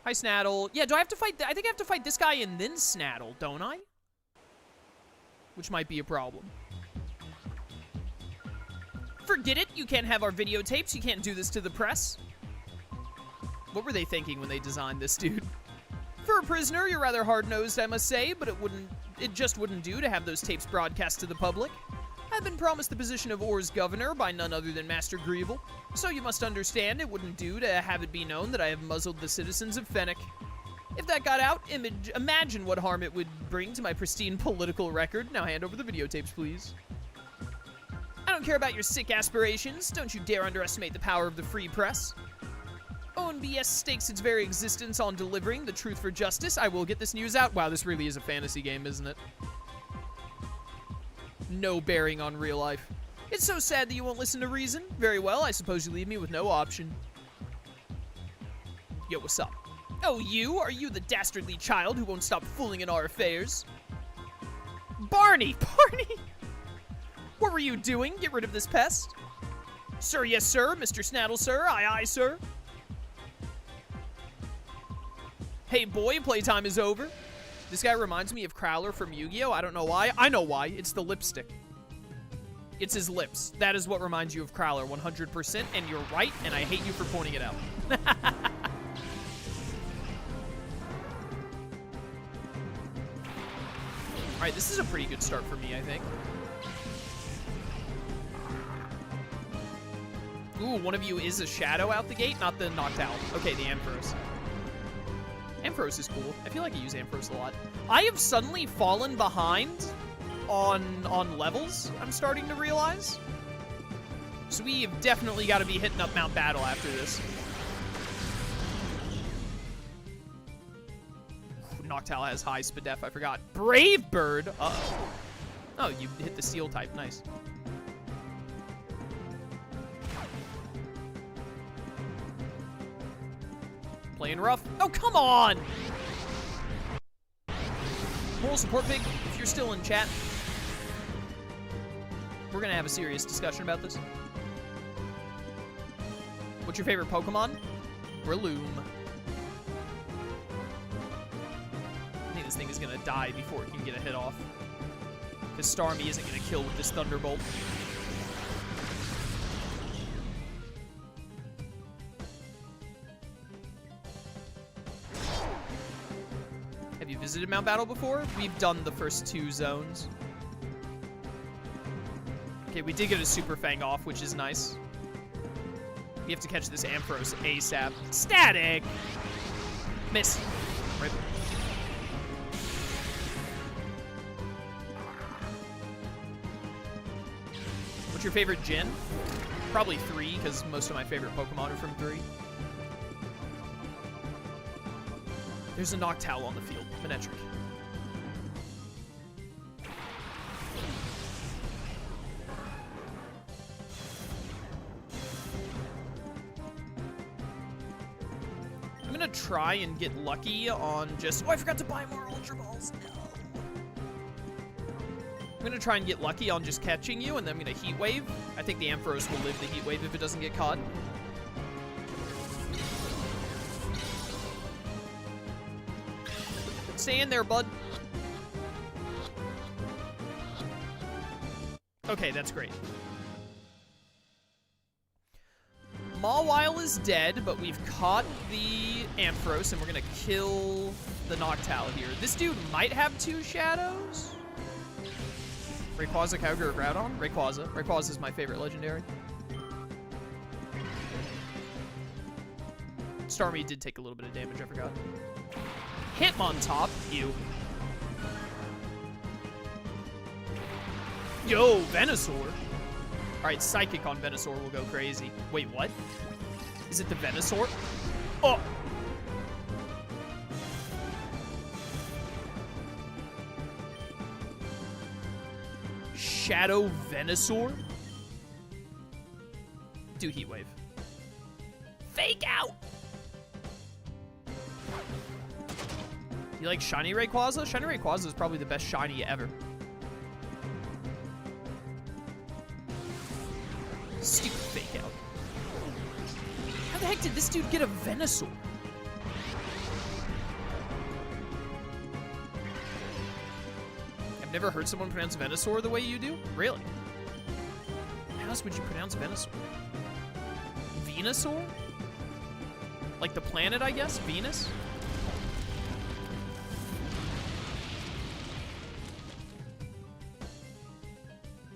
[SPEAKER 1] Hi, Snattle. Yeah, do I have to fight? I think I have to fight this guy and then Snattle, don't I? Which might be a problem. Forget it. You can't have our videotapes. You can't do this to the press. What were they thinking when they designed this, dude? For a prisoner, you're rather hard-nosed, I must say, but it just wouldn't do to have those tapes broadcast to the public. I've been promised the position of Or's governor by none other than Master Greevil, so you must understand it wouldn't do to have it be known that I have muzzled the citizens of Fennec. If that got out, imagine what harm it would bring to my pristine political record. Now hand over the videotapes, please. I don't care about your sick aspirations. Don't you dare underestimate the power of the free press. ONBS stakes its very existence on delivering the truth for justice. I will get this news out. Wow, this really is a fantasy game, isn't it? No bearing on real life. It's so sad that you won't listen to reason. Very well, I suppose you leave me with no option. Yo, what's up? Oh, you? Are you the dastardly child who won't stop fooling in our affairs? Barney! Barney! What were you doing? Get rid of this pest. Sir, yes, sir. Mr. Snattle, sir. Aye, aye, sir. Hey, boy, playtime is over. This guy reminds me of Crowler from Yu-Gi-Oh! I don't know why. I know why. It's the lipstick. It's his lips. That is what reminds you of Crowler, 100%, and you're right, and I hate you for pointing it out. Alright, this is a pretty good start for me, I think. Ooh, one of you is a shadow out the gate, not the Noctowl. Okay, the Ampharos. Ampharos is cool. I feel like I use Ampharos a lot. I have suddenly fallen behind on levels, I'm starting to realize. So we have definitely got to be hitting up Mount Battle after this. Noctowl has high Spadef, I forgot. Brave Bird! Uh-oh. Oh, you hit the Steel type, nice. Playing rough. Oh, come on! Moral support pig, if you're still in chat, we're gonna have a serious discussion about this. What's your favorite Pokemon? Breloom. I think this thing is gonna die before it can get a hit off. Because Starmie isn't gonna kill with this Thunderbolt. Have you visited Mount Battle before? We've done the first 2 zones. Okay, we did get a Super Fang off, which is nice. We have to catch this Ampharos ASAP. Static! Miss. Rip. What's your favorite Gen? Probably 3, because most of my favorite Pokemon are from 3. There's a Noctowl on the field. Manectric. I'm gonna try and get lucky on just... Oh, I forgot to buy more Ultra Balls. No. I'm gonna try and get lucky on just catching you, and then I'm gonna Heat Wave. I think the Ampharos will live the Heat Wave if it doesn't get caught. Stay in there, bud. Okay, that's great. Mawile is dead, but we've caught the Ampharos, and we're gonna kill the Noctowl here. This dude might have 2 shadows. Rayquaza, Kyogre, or Groudon? Rayquaza. Rayquaza is my favorite legendary. Starmie did take a little bit of damage, I forgot. Hitmontop, you. Yo, Venusaur. All right, Psychic on Venusaur will go crazy. Wait, what? Is it the Venusaur? Oh! Shadow Venusaur? Do Heat Wave. Fake out! You like Shiny Rayquaza? Shiny Rayquaza is probably the best shiny ever. Stupid fake out. How the heck did this dude get a Venusaur? I've never heard someone pronounce Venusaur the way you do. Really? How else would you pronounce Venusaur? Venusaur? Like the planet, I guess? Venus?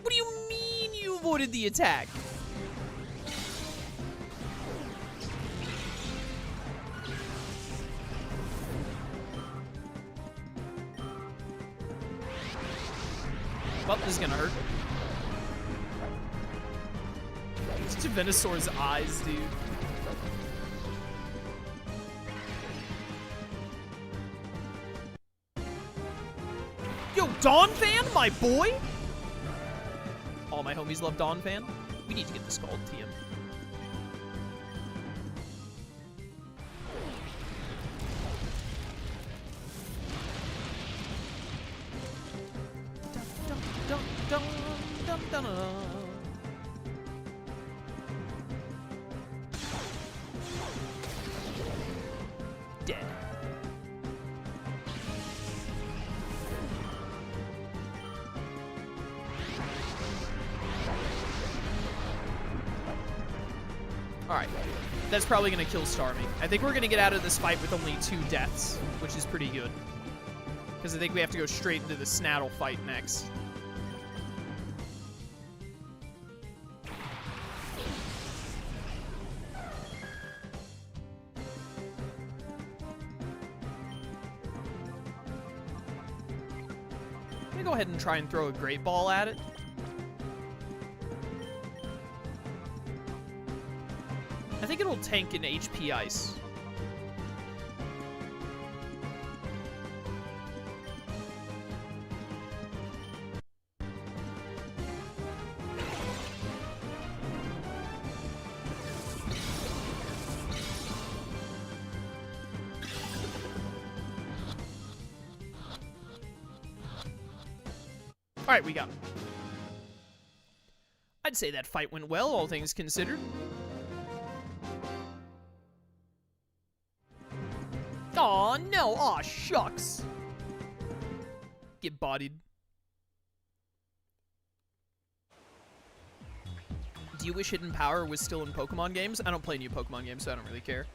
[SPEAKER 1] What do you mean you avoided the attack? Well, this is gonna hurt. Such a Venusaur's eyes, dude. Yo, Dawn Fan, my boy! All my homies love Dawn Fan. We need to get the Scald TM. Dead. Alright. That's probably going to kill Starmie. I think we're going to get out of this fight with only 2 deaths, which is pretty good. Because I think we have to go straight into the Snattle fight next. I'm going to go ahead and try and throw a Great Ball at it. I think it'll tank an HP Ice. All right, we got him. I'd say that fight went well, all things considered. Aw, no. Aw, shucks. Get bodied. Do you wish Hidden Power was still in Pokemon games? I don't play new Pokemon games, so I don't really care.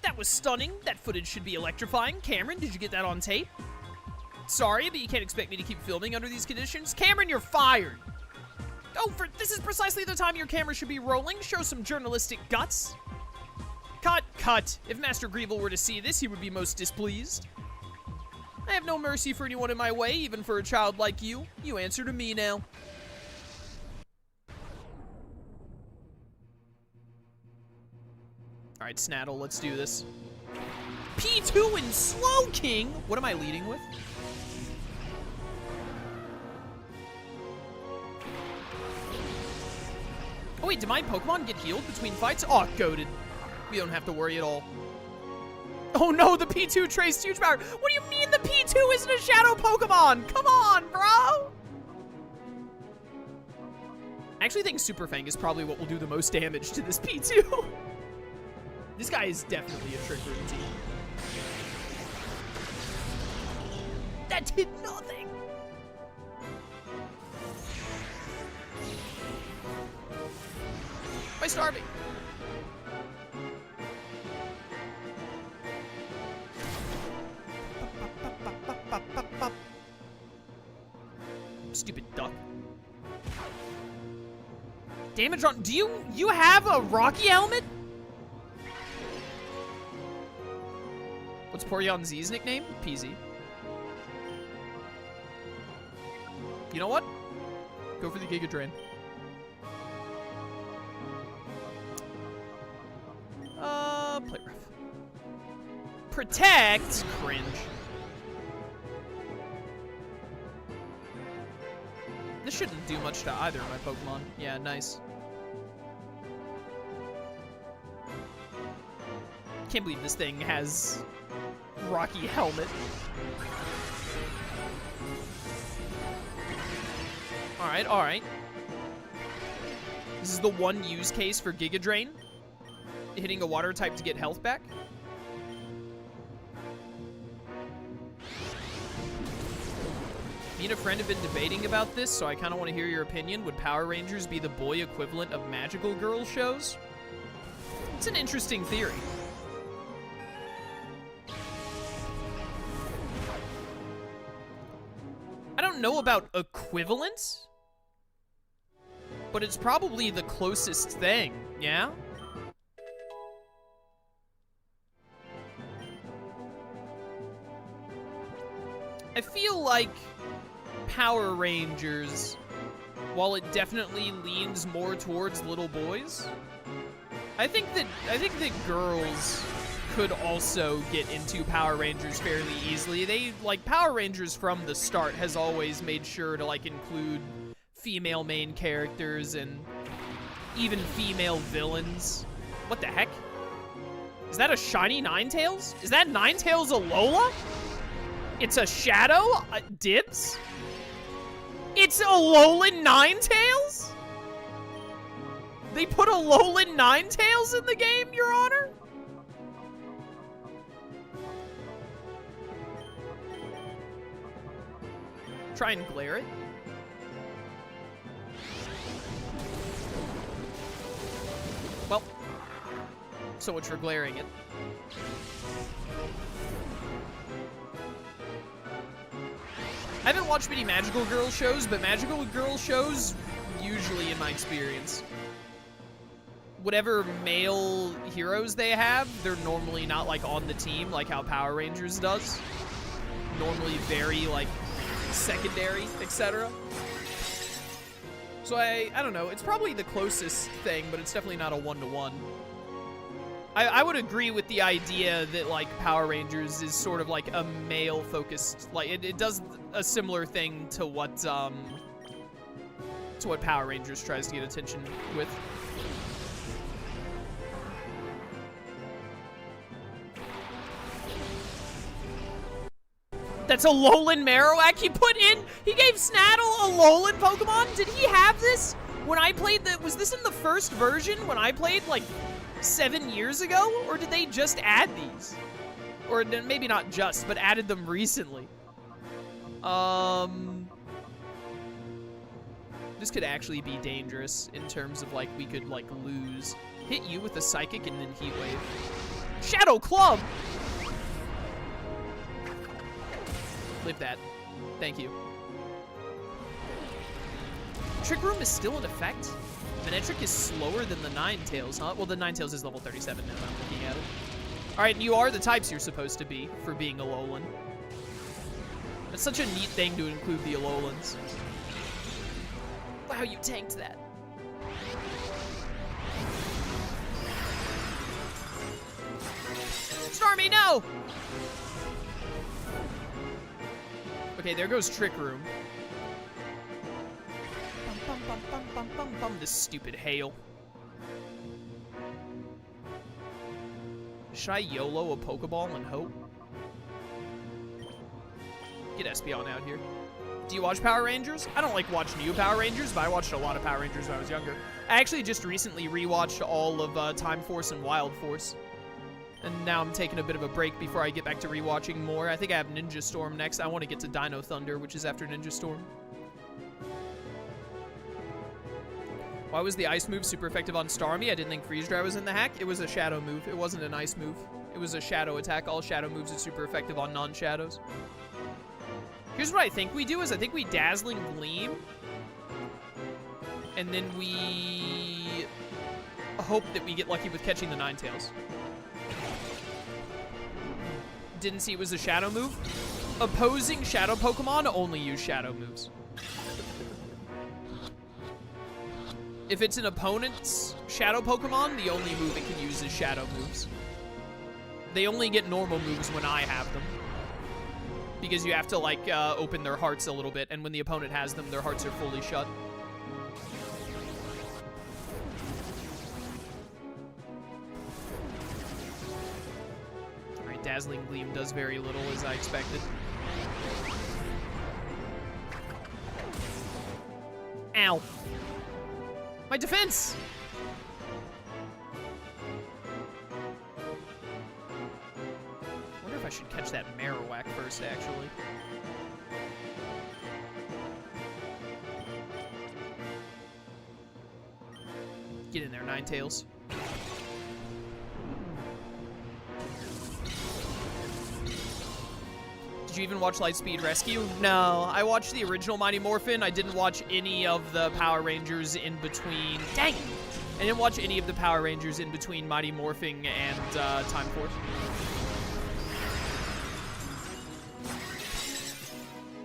[SPEAKER 1] That was stunning. That footage should be electrifying. Cameron, did you get that on tape? Sorry, but you can't expect me to keep filming under these conditions. Cameron, you're fired. Oh, this is precisely the time your camera should be rolling. Show some journalistic guts. Cut, cut. If Master Greevil were to see this, he would be most displeased. I have no mercy for anyone in my way, even for a child like you. You answer to me now. Alright, Snattle, let's do this. P2 and Slow King? What am I leading with? Oh wait, did my Pokemon get healed between fights? Oh, goated. We don't have to worry at all. Oh no, the P2 traced huge power. What do you mean the P2 isn't a shadow Pokemon? Come on, bro. I actually think Super Fang is probably what will do the most damage to this P2. This guy is definitely a Trick Room team. That did nothing. By starving. Stupid duck. Damage on. Do you have a Rocky helmet? What's Porygon Z's nickname? PZ. You know what? Go for the Giga Drain. Play rough. Protect. Cringe. This shouldn't do much to either of my Pokemon. Yeah, nice. Can't believe this thing has Rocky helmet. Alright, alright. This is the one use case for Giga Drain. Hitting a water type to get health back. Me and a friend have been debating about this, so I kind of want to hear your opinion. Would Power Rangers be the boy equivalent of magical girl shows? It's an interesting theory. I don't know about equivalent, but it's probably the closest thing, yeah? I feel like Power Rangers, while it definitely leans more towards little boys, I think that girls could also get into Power Rangers fairly easily. They, like, Power Rangers from the start has always made sure to, like, include female main characters and even female villains. What the heck? Is that a shiny Ninetales? Is that Ninetales a Lola? It's a Shadow? Dibs? It's a Alolan Ninetales? They put a Alolan Ninetales in the game, Your Honor? Try and glare it. Well, so much for glaring it. I haven't watched many Magical Girl shows, but Magical Girl shows, usually in my experience, whatever male heroes they have, they're normally not, like, on the team, like how Power Rangers does. Normally very, like, secondary, etc. So I don't know, it's probably the closest thing, but it's definitely not a one-to-one. I would agree with the idea that, like, Power Rangers is sort of like a male-focused, like, it does a similar thing to what Power Rangers tries to get attention with. That's a Alolan Marowak he put in. He gave Snattle a Alolan Pokemon. Did he have this when I played was this in the first version when I played, like, 7 years ago? Or did they just add these? Or maybe not just, but added them recently. This could actually be dangerous in terms of, like, we could, like, lose. Hit you with a Psychic and then Heat Wave. Shadow Club! Live that. Thank you. Trick Room is still in effect? Venetric is slower than the Ninetales, huh? Well, the Ninetales is level 37 now, I'm looking at it. Alright, and you are the types you're supposed to be for being a Alolan. That's such a neat thing to include the Alolans. Wow, you tanked that. Stormy, no! Okay, there goes Trick Room. Bum, bum, bum, bum, bum, bum, this stupid hail. Should I YOLO a Pokeball and hope? Get Espeon out here. Do you watch Power Rangers? I don't, like, watch new Power Rangers, but I watched a lot of Power Rangers when I was younger. I actually just recently rewatched all of Time Force and Wild Force. And now I'm taking a bit of a break before I get back to rewatching more. I think I have Ninja Storm next. I want to get to Dino Thunder, which is after Ninja Storm. Why was the ice move super effective on Starmie? I didn't think Freeze Dry was in the hack. It was a shadow move. It wasn't an ice move. It was a shadow attack. All shadow moves are super effective on non-shadows. Here's what I think we do is I think we Dazzling Gleam. And then we hope that we get lucky with catching the Ninetales. Didn't see it was a shadow move. Opposing shadow Pokemon only use shadow moves. If it's an opponent's shadow Pokemon, the only move it can use is shadow moves. They only get normal moves when I have them. Because you have to, like, open their hearts a little bit, and when the opponent has them, their hearts are fully shut. Dazzling Gleam does very little, as I expected. Ow. My defense! I wonder if I should catch that Marowak first, actually. Get in there, Ninetales. Did you even watch Lightspeed Rescue? No, I watched the original Mighty Morphin. I didn't watch any of the Power Rangers in between. Dang it! I didn't watch any of the Power Rangers in between Mighty Morphing and Time Force.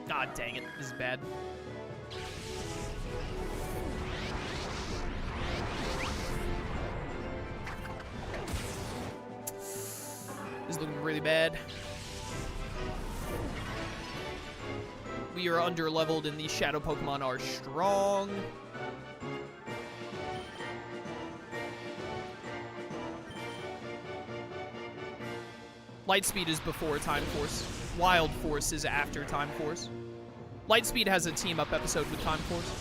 [SPEAKER 1] God dang it, this is bad. This is looking really bad. We are under-leveled and these shadow Pokemon are strong. Lightspeed is before Time Force. Wild Force is after Time Force. Lightspeed has a team-up episode with Time Force.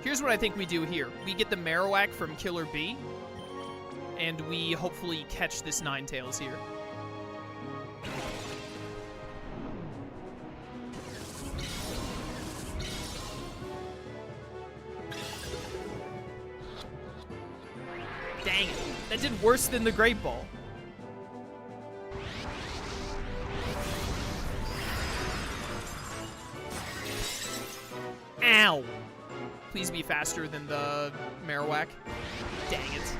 [SPEAKER 1] Here's what I think we do here. We get the Marowak from Killer B, and we hopefully catch this Ninetales here. Dang it. That did worse than the Great Ball. Ow! Please be faster than the Marowak. Dang it.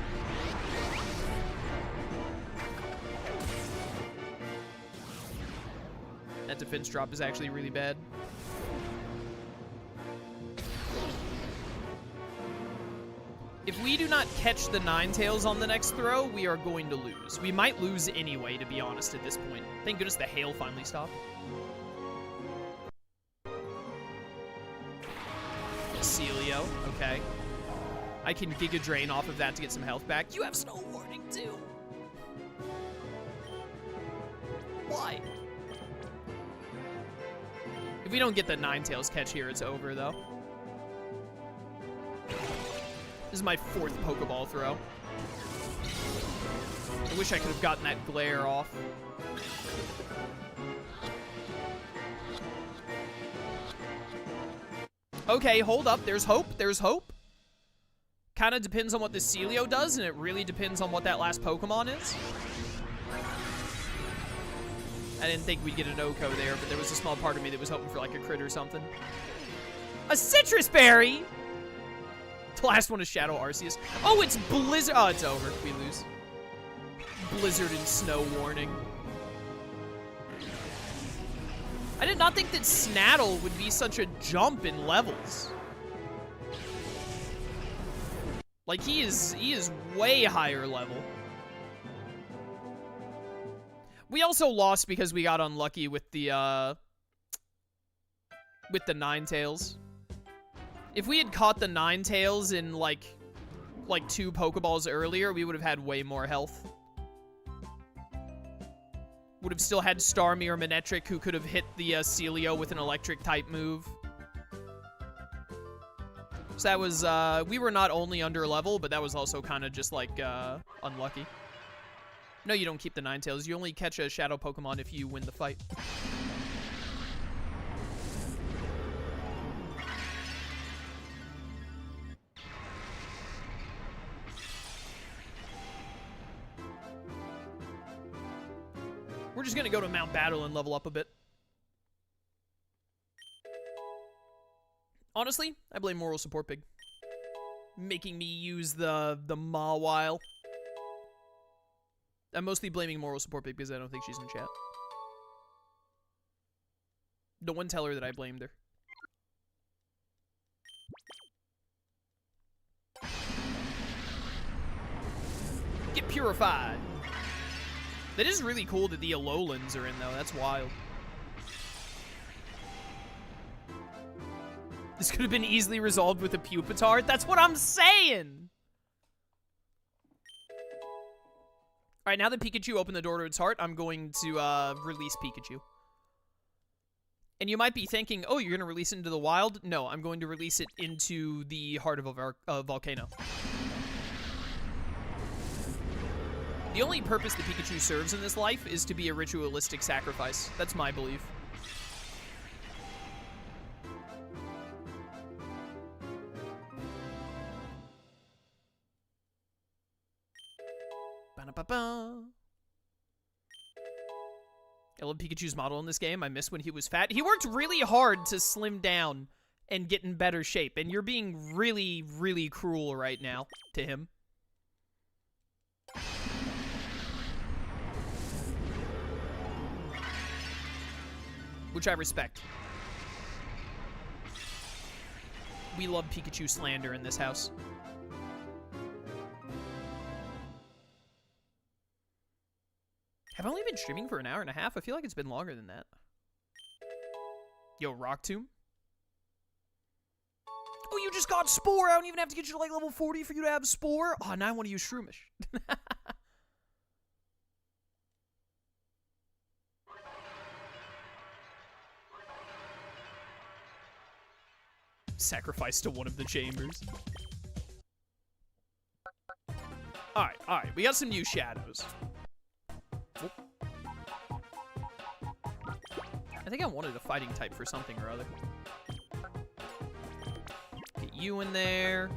[SPEAKER 1] That defense drop is actually really bad. If we do not catch the Ninetales on the next throw, we are going to lose. We might lose anyway, to be honest, at this point. Thank goodness the hail finally stopped. Celio, okay. I can Giga Drain off of that to get some health back. You have Snow Warning, too. Why? If we don't get the Ninetales catch here, it's over, though. This is my 4th Pokeball throw. I wish I could have gotten that glare off. Okay, hold up. There's hope. There's hope. Kind of depends on what the Celio does, and it really depends on what that last Pokemon is. I didn't think we'd get an Oko there, but there was a small part of me that was hoping for like a crit or something. A Citrus Berry! The last one is Shadow Arceus. Oh, it's Blizzard. Oh, it's over. We lose. Blizzard and Snow Warning. I did not think that Snattle would be such a jump in levels. Like, he is way higher level. We also lost because we got unlucky with the Ninetales. If we had caught the Ninetales in, like 2 Pokeballs earlier, we would have had way more health. Would have still had Starmie or Manectric, who could have hit the Celio with an electric-type move. So that was, we were not only under level, but that was also kind of just, like, unlucky. No, you don't keep the Ninetales. You only catch a Shadow Pokemon if you win the fight. We're just gonna go to Mount Battle and level up a bit. Honestly, I blame Moral Support Pig. Making me use the Mawile. I'm mostly blaming Moral Support Pig because I don't think she's in chat. No one tell her that I blamed her. Get purified. That is really cool that the Alolans are in, though. That's wild. This could have been easily resolved with a Pupitar. That's what I'm saying! Alright, now that Pikachu opened the door to its heart, I'm going to release Pikachu. And you might be thinking, oh, you're going to release it into the wild? No, I'm going to release it into the heart of a volcano. The only purpose that Pikachu serves in this life is to be a ritualistic sacrifice. That's my belief. Ba-da-ba-ba. I love Pikachu's model in this game. I miss when he was fat. He worked really hard to slim down and get in better shape, and you're being really, really cruel right now to him. Which I respect. We love Pikachu slander in this house. Have I only been streaming for an hour and a half? I feel like it's been longer than that. Yo, Rock Tomb. Oh, you just got Spore! I don't even have to get you to, like, level 40 for you to have Spore? Oh, now I want to use Shroomish. Sacrifice to one of the chambers. Alright. We got some new shadows. Whoop. I think I wanted a fighting type for something or other. Get you in there.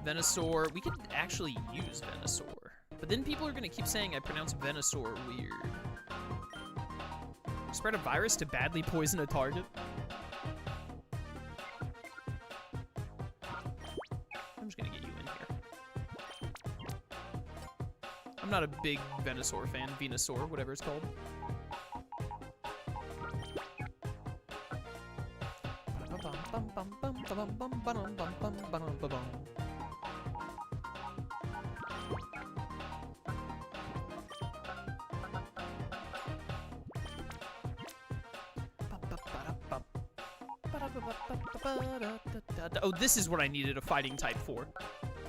[SPEAKER 1] Venusaur. We could actually use Venusaur. But then people are going to keep saying I pronounce Venusaur weird. Spread a virus to badly poison a target. I'm just going to get you in here. I'm not a big Venusaur fan. Venusaur, whatever it's called. Oh, this is what I needed a fighting type for.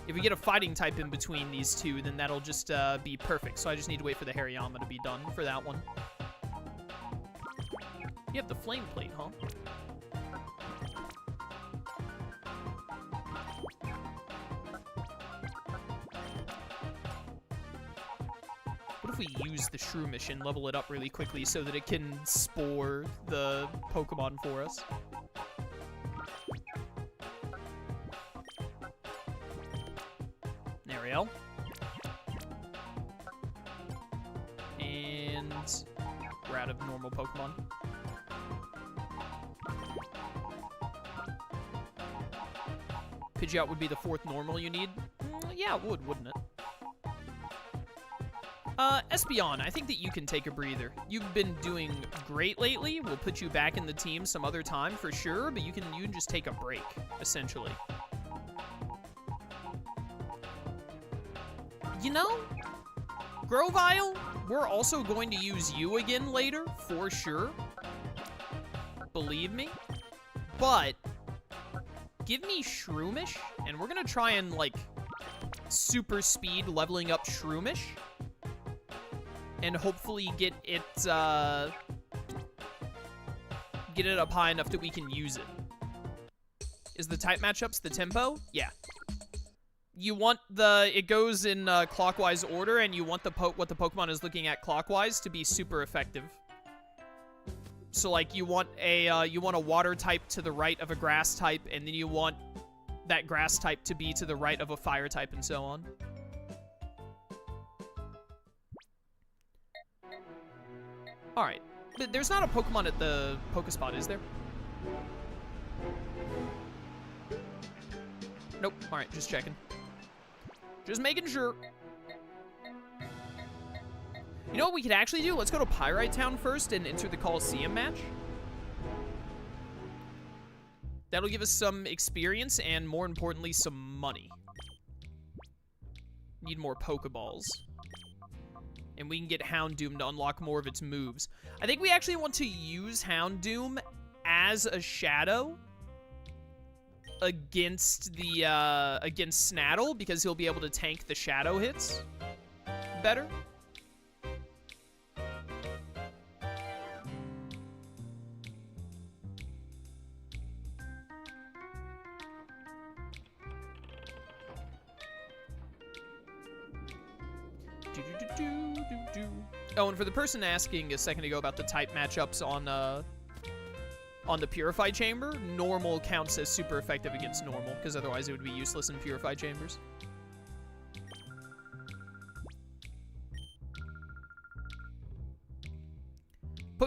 [SPEAKER 1] If we get a fighting type in between these two, then that'll just be perfect. So I just need to wait for the Hariyama to be done for that one. You have the flame plate, huh? What if we use the Shroomish and level it up really quickly so that it can spore the Pokemon for us? Ariel. And we're out of normal Pokemon. Pidgeot would be the 4th normal you need? Yeah, it would, wouldn't it? Espeon, I think that you can take a breather. You've been doing great lately. We'll put you back in the team some other time for sure, but you can just take a break, essentially. You know, Grovyle, we're also going to use you again later, for sure. Believe me. But, give me Shroomish, and we're going to try and, like, super speed leveling up Shroomish. And hopefully get it up high enough that we can use it. Is the type matchups the tempo? Yeah. You want it goes in clockwise order, and you want what the Pokemon is looking at clockwise to be super effective. So like you want a water type to the right of a grass type, and then you want that grass type to be to the right of a fire type, and so on. All right, there's not a Pokemon at the Poké Spot, is there? Nope. All right, just checking. Just making sure. You know what we could actually do? Let's go to Pyrite Town first and enter the Coliseum match. That'll give us some experience and, more importantly, some money. Need more Pokeballs. And we can get Houndoom to unlock more of its moves. I think we actually want to use Houndoom as a shadow against the against Snattle, because he'll be able to tank the shadow hits better. Oh, and for the person asking a second ago about the type matchups on the Purified Chamber, normal counts as super effective against normal, because otherwise it would be useless in Purified Chambers.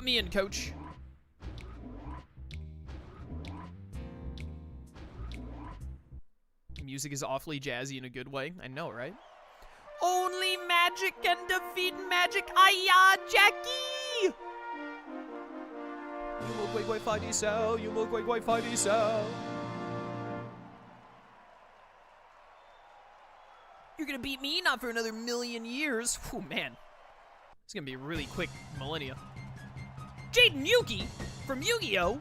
[SPEAKER 1] Put me in, coach. Music is awfully jazzy in a good way. I know, right? Only magic can defeat magic. Aya, Jackie! You mo quay quay phải đi sao? You mo quay quay phải đi sao? You're gonna beat me? Not for another million years. Whew, man. It's gonna be a really quick millennia. Jaden Yuki from Yu-Gi-Oh!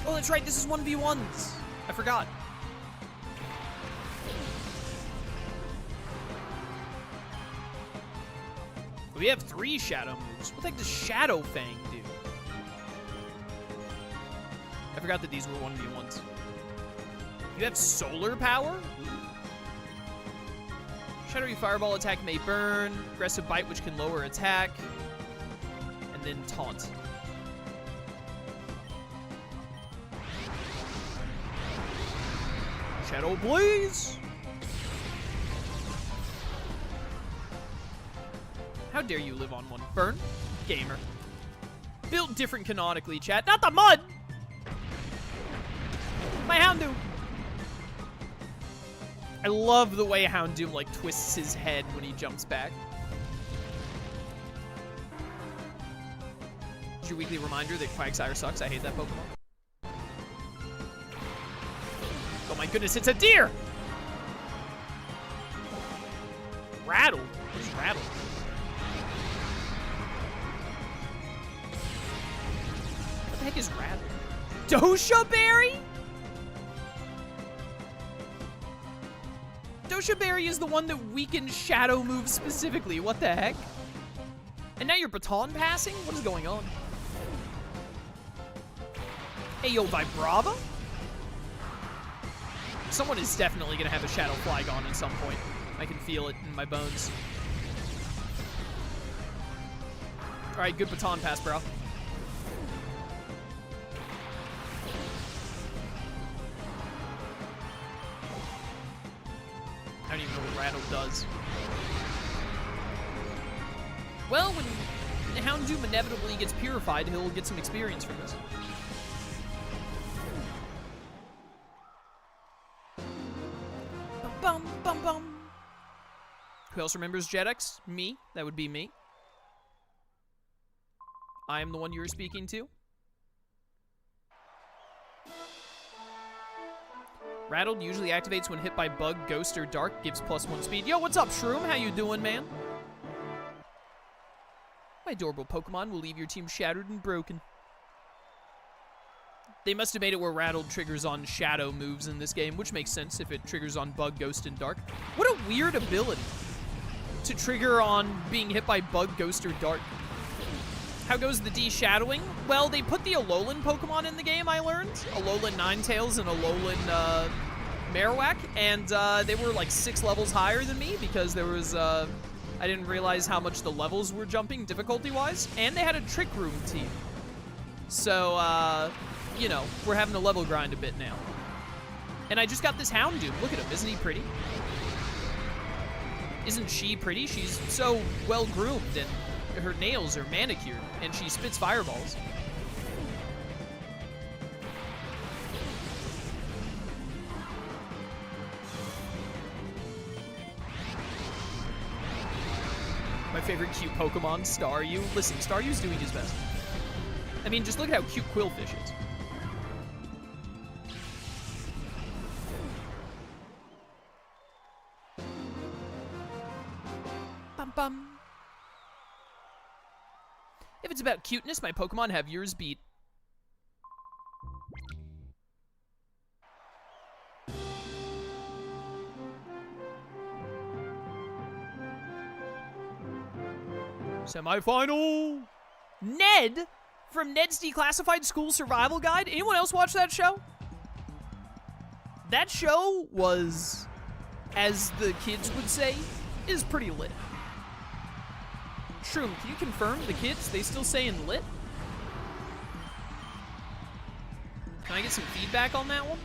[SPEAKER 1] Oh, that's right, this is 1v1s. I forgot. We have 3 shadow moves. What the heck does Shadow Fang do? I forgot that these were 1v1s. You have solar power? Shadowy Fireball attack may burn. Aggressive Bite, which can lower attack. And then Taunt. Shadow Blaze! How dare you live on one? Burn? Gamer. Built different canonically, chat. Not the mud! My Houndoom! I love the way Houndoom, like, twists his head when he jumps back. It's your weekly reminder that Quagsire sucks. I hate that Pokemon. Oh my goodness, it's a deer! Rattled? What is rattled? What the heck is rattled? Dosha Berry? Dosha Berry is the one that weakens shadow moves specifically. What the heck? And now you're baton passing? What is going on? Hey, yo, Vibrava? Someone is definitely going to have a Shadow Flygon at some point. I can feel it in my bones. Alright, good baton pass, bro. I don't even know what Rattle does. Well, when the Houndoom inevitably gets purified, he'll get some experience from this. Bum, bum, bum. Who else remembers Jetix? Me. That would be me. I am the one you were speaking to. Rattled usually activates when hit by Bug, Ghost, or Dark. Gives +1 speed. Yo, what's up, Shroom? How you doing, man? My adorable Pokemon will leave your team shattered and broken. They must have made it where Rattled triggers on Shadow moves in this game, which makes sense if it triggers on Bug, Ghost, and Dark. What a weird ability to trigger on being hit by Bug, Ghost, or Dark. How goes the de-shadowing? Well, they put the Alolan Pokemon in the game, I learned. Alolan Ninetales and Alolan Marowak, and they were like 6 levels higher than me because there was, I didn't realize how much the levels were jumping difficulty-wise, and they had a Trick Room team. So, you know, we're having to level grind a bit now. And I just got this Houndoom. Look at him, isn't he pretty? Isn't she pretty? She's so well-groomed, and her nails are manicured, and she spits fireballs. My favorite cute Pokemon, Staryu. Listen, Staryu's doing his best. I mean, just look at how cute Quillfish is. Bum bum. If it's about cuteness, my Pokemon have yours beat. Semi-final! Ned from Ned's Declassified School Survival Guide. Anyone else watch that show? That show was, as the kids would say, is pretty lit. Shroom, can you confirm the kids, they still saying lit? Can I get some feedback on that one?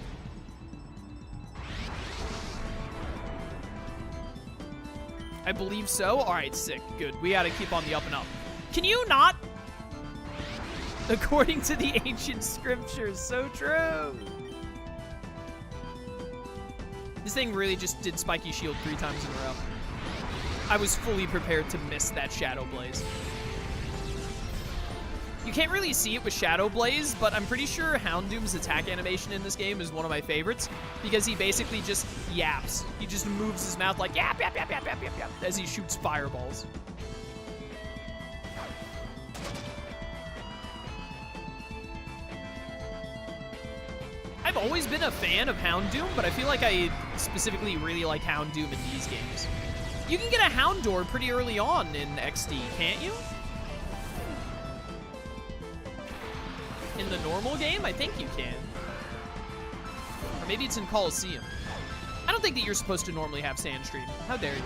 [SPEAKER 1] I believe so. All right, sick. Good. We gotta keep on the up and up. Can you not? According to the ancient scriptures. So true. This thing really just did spiky shield 3 times in a row. I was fully prepared to miss that Shadow Blaze. You can't really see it with Shadow Blaze, but I'm pretty sure Houndoom's attack animation in this game is one of my favorites because he basically just yaps. He just moves his mouth like yap, yap, yap, yap, yap, yap, yap, as he shoots fireballs. I've always been a fan of Houndoom, but I feel like I specifically really like Houndoom in these games. You can get a Houndour pretty early on in XD, can't you? In the normal game? I think you can. Or maybe it's in Coliseum. I don't think that you're supposed to normally have Sandstream. How dare you?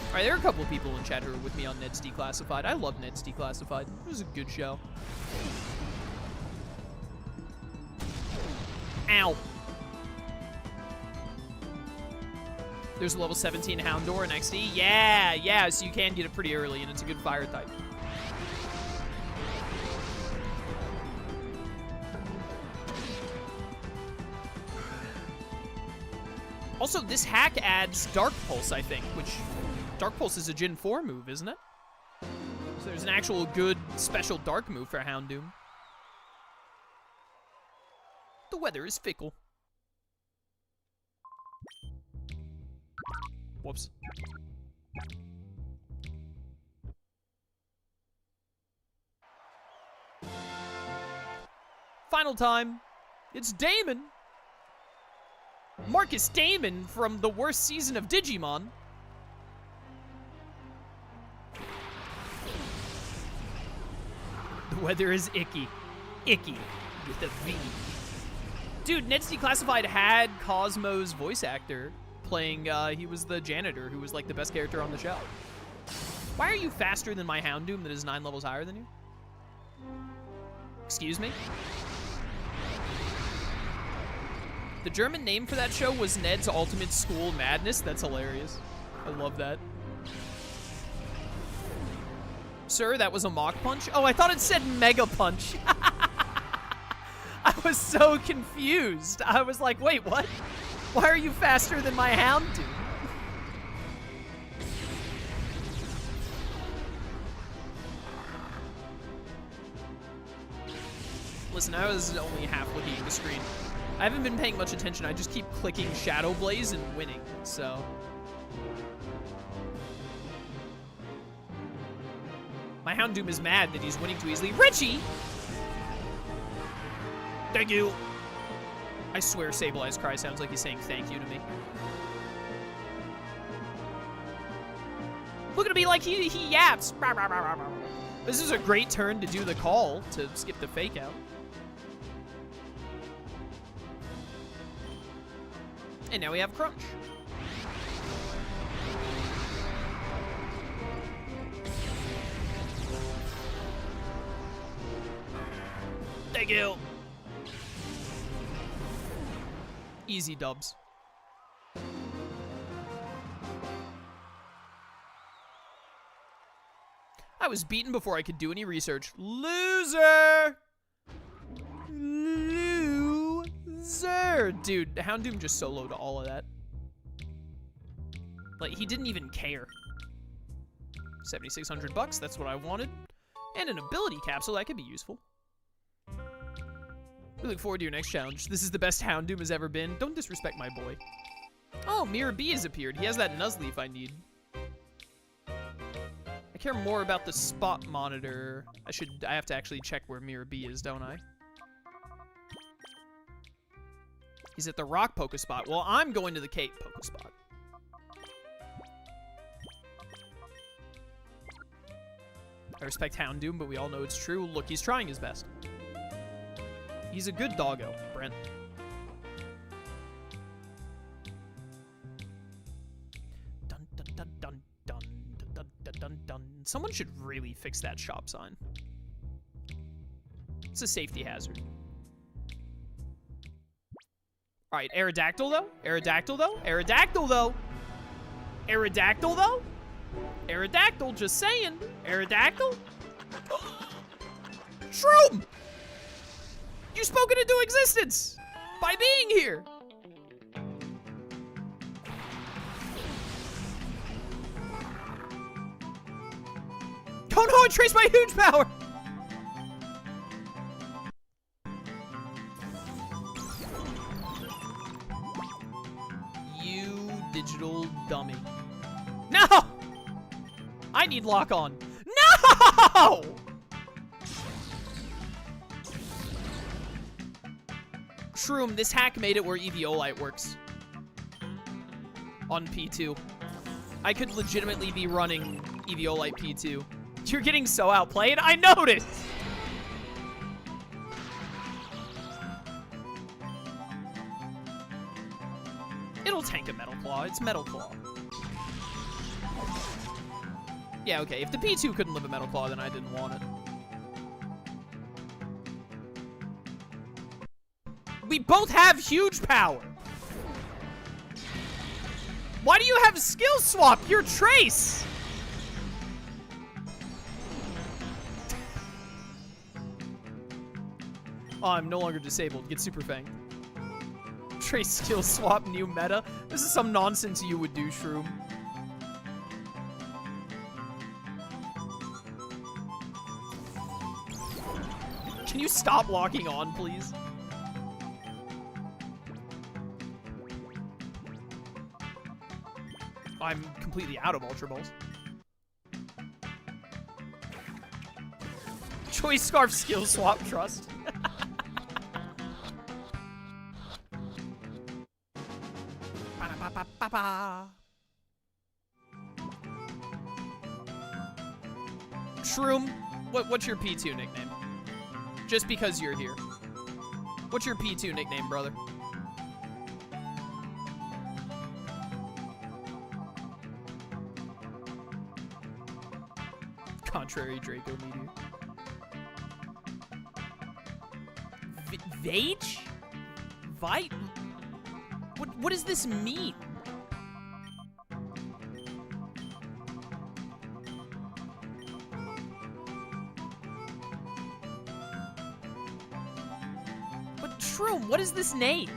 [SPEAKER 1] Alright, there are a couple of people in chat who are with me on Ned's Declassified. I love Ned's Declassified. It was a good show. Ow. There's a level 17 Houndour in XD. Yeah, so you can get it pretty early, and it's a good fire type. Also, this hack adds Dark Pulse, I think, which Dark Pulse is a Gen 4 move, isn't it? So there's an actual good special Dark move for Houndoom. The weather is fickle. Whoops. Final time. It's Damon. Marcus Damon from the worst season of Digimon. The weather is icky. Icky with a V. Dude, Ned's Declassified had Cosmo's voice actor playing, he was the janitor who was like the best character on the show. Why are you faster than my Houndoom that is 9 levels higher than you? Excuse me? The German name for that show was Ned's Ultimate School Madness. That's hilarious. I love that. Sir, that was a Mach Punch? Oh, I thought it said Mega Punch. I was so confused. I was like, wait, what? Why are you faster than my Houndoom? Listen, I was only half looking at the screen. I haven't been paying much attention. I just keep clicking Shadow Blaze and winning, so. My Houndoom is mad that he's winning too easily. Richie! Thank you. I swear Sableye's cry sounds like he's saying thank you to me. Look at me like he yaps. This is a great turn to do the call to skip the fake out. And now we have Crunch. Thank you. Easy dubs. I was beaten before I could do any research. Loser! Loser! Dude, Houndoom just soloed all of that. Like, he didn't even care. 7,600 bucks, that's what I wanted. And an ability capsule, that could be useful. We look forward to your next challenge. This is the best Houndoom has ever been. Don't disrespect my boy. Oh, Mirror B has appeared. He has that Nuzleaf I need. I care more about the spot monitor. I have to actually check where Mirror B is, don't I? He's at the rock Poké Spot. Well, I'm going to the Cape Poké Spot. I respect Houndoom, but we all know it's true. Look, he's trying his best. He's a good doggo, Brent. Dun dun dun dun dun dun dun dun dun. Someone should really fix that shop sign. It's a safety hazard. All right, Aerodactyl though. Aerodactyl though. Aerodactyl though. Aerodactyl though. Aerodactyl, just saying. Aerodactyl. Shroom! You spoke it into existence by being here. Oh no, I traced my huge power! You digital dummy. No! I need lock on. No! Shroom, this hack made it where Eviolite works. On P2. I could legitimately be running Eviolite P2. You're getting so outplayed. I noticed. It'll tank a Metal Claw. It's Metal Claw. Yeah, okay. If the P2 couldn't live a Metal Claw, then I didn't want it. We both have huge power. Why do you have skill swap? You're Trace. Oh, I'm no longer disabled. Get Super Fang. Trace skill swap new meta. This is some nonsense you would do, Shroom. Can you stop locking on, please? I'm completely out of Ultra Balls. Choice Scarf skill swap trust. Shroom, what's your P2 nickname? Just because you're here. What's your P2 nickname, brother? Contrary Draco Meteor. Vage? Vite? What does this mean? But Shroom, what is this name?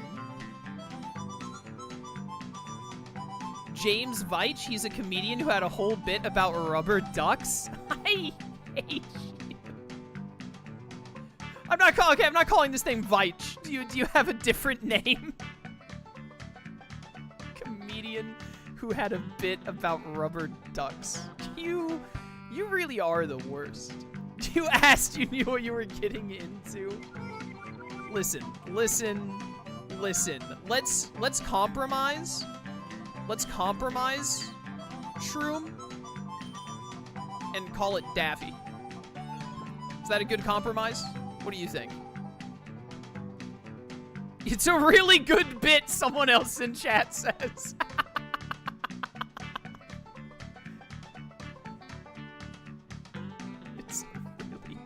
[SPEAKER 1] James Veitch, he's a comedian who had a whole bit about rubber ducks. I hate you. I'm not calling this thing Veitch. Do you have a different name? Comedian who had a bit about rubber ducks. You really are the worst. You asked, you knew what you were getting into. Listen. Let's compromise. Let's compromise, Shroom, and call it Daffy. Is that a good compromise? What do you think? It's a really good bit, someone else in chat says. It's really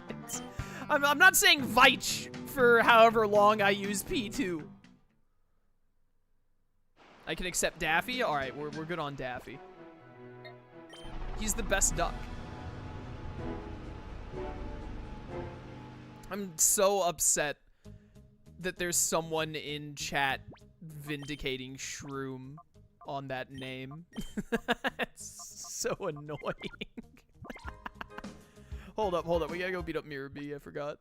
[SPEAKER 1] good. I'm not saying Veitch for however long I use P2. I can accept Daffy. All right, we're good on Daffy. He's the best duck. I'm so upset that there's someone in chat vindicating Shroom on that name. It's so annoying. Hold up. We gotta go beat up Mirror B. I forgot.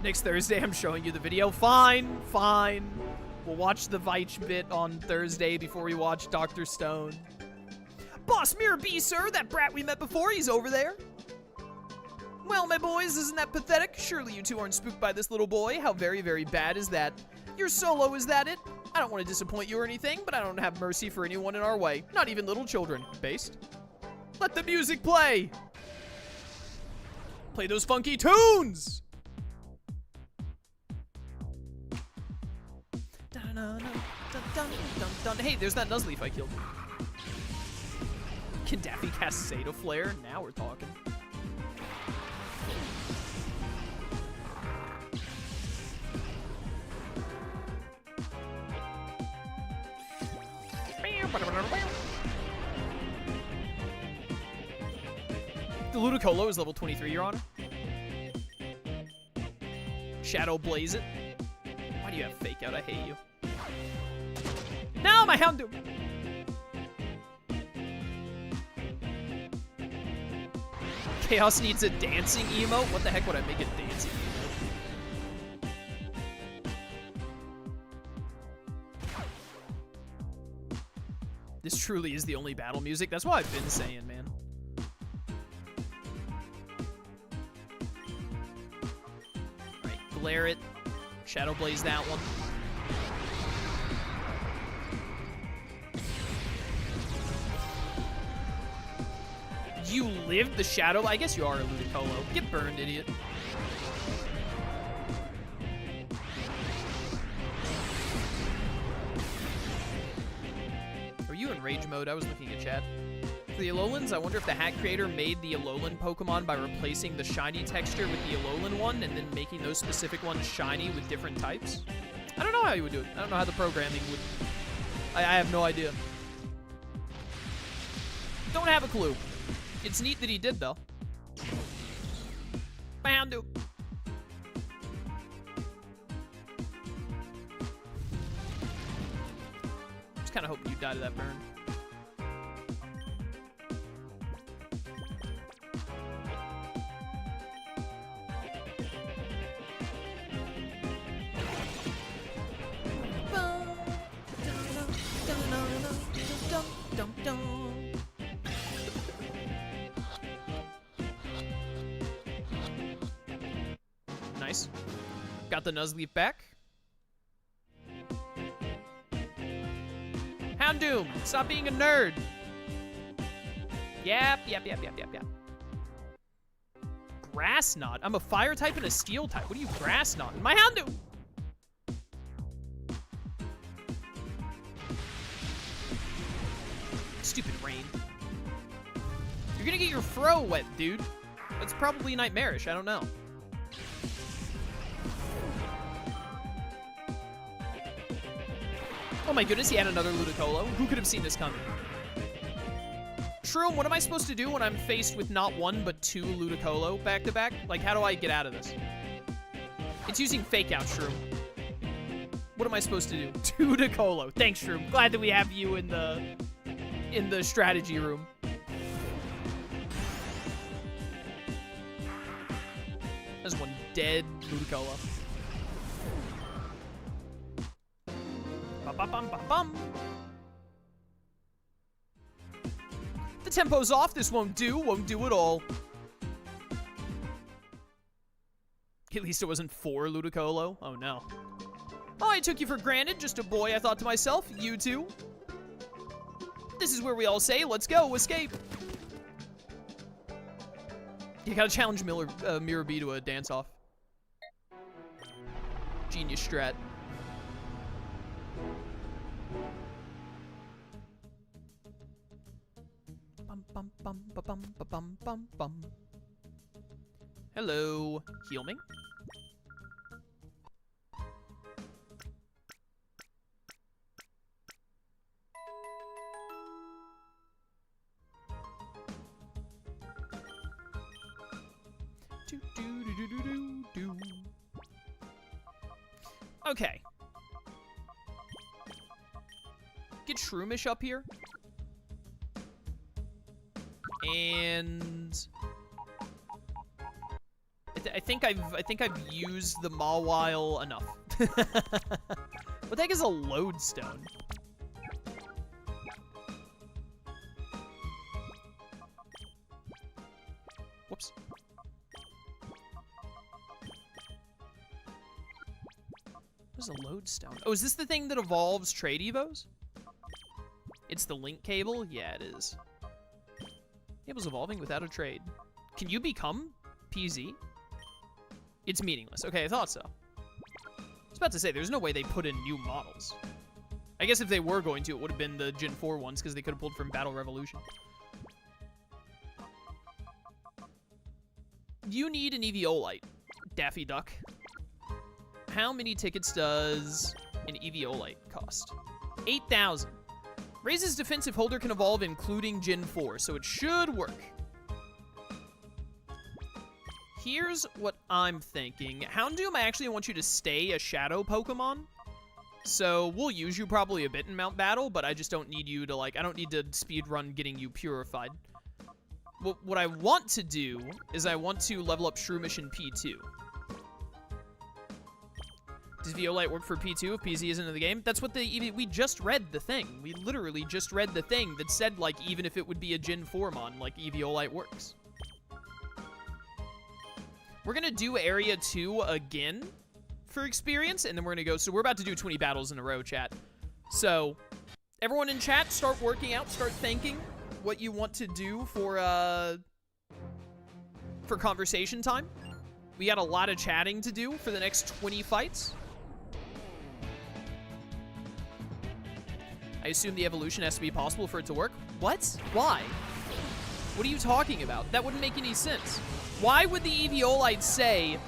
[SPEAKER 1] Next Thursday, I'm showing you the video. Fine. We'll watch the Veitch bit on Thursday before we watch Dr. Stone. Boss Mirror B, sir, that brat we met before, he's over there. Well, my boys, isn't that pathetic? Surely you two aren't spooked by this little boy. How very, very bad is that? You're solo, is that it? I don't want to disappoint you or anything, but I don't have mercy for anyone in our way. Not even little children. Based. Let the music play! Play those funky tunes! Hey, there's that Nuzleaf I killed. Can Daffy cast Zeta Flare? Now we're talking. The Ludicolo is level 23, Your Honor. Shadow Blaze it. Why do you have Fake Out? I hate you. No, my Houndoom! Chaos needs a dancing emote? What the heck would I make a dancing emote? This truly is the only battle music. That's what I've been saying, man. Alright, Glare it. Shadow Blaze that one. You lived the Shadow? I guess you are a Ludicolo. Get burned, idiot. Are you in rage mode? I was looking at chat. For the Alolans, I wonder if the hack creator made the Alolan Pokemon by replacing the shiny texture with the Alolan one and then making those specific ones shiny with different types. I don't know how you would do it. I don't know how the programming would... I have no idea. Don't have a clue. It's neat that he did, though. My Houndoom. Just kind of hoping you die to that burn. Nice. Got the Nuzleaf back. Houndoom, stop being a nerd. Yep. Grass Knot. I'm a fire type and a steel type. What are you Grass Knot? My Houndoom. Stupid rain. You're gonna get your fro wet, dude. That's probably nightmarish. I don't know. Oh my goodness, he had another Ludicolo. Who could have seen this coming? Shroom, what am I supposed to do when I'm faced with not one, but two Ludicolo back-to-back? Like, how do I get out of this? It's using Fake Out, Shroom. What am I supposed to do? Two Ludicolo. Thanks, Shroom. Glad that we have you in the strategy room. There's one dead Ludicolo. Ba-bum-bum-bum. The tempo's off. This won't do at all. At least it wasn't 4 Ludicolo. Oh, no. Oh, I took you for granted. Just a boy, I thought to myself. You too. This is where we all say, let's go, escape. You gotta challenge Mirror B to a dance-off. Genius strat. Bum, bum, bum, bum, bum, bum, bum. Hello. Heal me. Do, do, do, do, do, do. Okay. Get Shroomish up here. And I think I've used the Mawile enough. What the heck is a lodestone? Whoops. What's a lodestone? Oh, is this the thing that evolves trade evos? It's the link cable? Yeah, it is. Cable's evolving without a trade. Can you become PZ? It's meaningless. Okay, I thought so. I was about to say, there's no way they put in new models. I guess if they were going to, it would have been the Gen 4 ones, because they could have pulled from Battle Revolution. You need an Eviolite, Daffy Duck. How many tickets does an Eviolite cost? 8,000. Raises defensive holder can evolve including Gen 4, so it should work. here's what I'm thinking. Houndoom, I actually want you to stay a shadow Pokemon. So we'll use you probably a bit in Mount Battle, but I just don't need you to, like, I don't need to speedrun getting you purified. What I want to do is I want to level up Shroomish in P2. Does Violite work for P2 if PZ isn't in the game? That's what we just read the thing. We literally just read the thing that said, like, even if it would be a Gen 4 mon, like, Eviolite works. We're gonna do Area 2 again for experience, and then we're gonna go, so we're about to do 20 battles in a row, chat. So, everyone in chat, start working out, start thinking what you want to do for conversation time. We got a lot of chatting to do for the next 20 fights. I assume the evolution has to be possible for it to work. What? Why? What are you talking about? That wouldn't make any sense. Why would the Eviolite say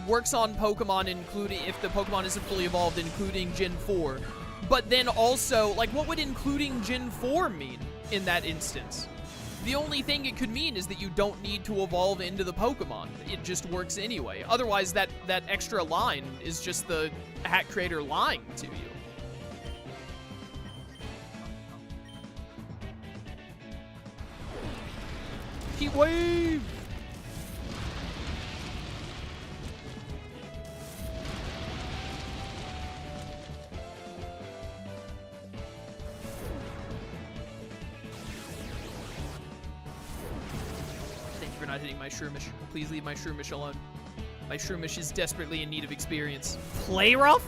[SPEAKER 1] works on Pokemon including if the Pokemon isn't fully evolved, including Gen 4? But then also, like, what would including Gen 4 mean in that instance? The only thing it could mean is that you don't need to evolve into the Pokemon. It just works anyway. Otherwise, that extra line is just the hack creator lying to you. Heat Wave! For not hitting my Shroomish. Please leave my Shroomish alone. My Shroomish is desperately in need of experience. Play rough?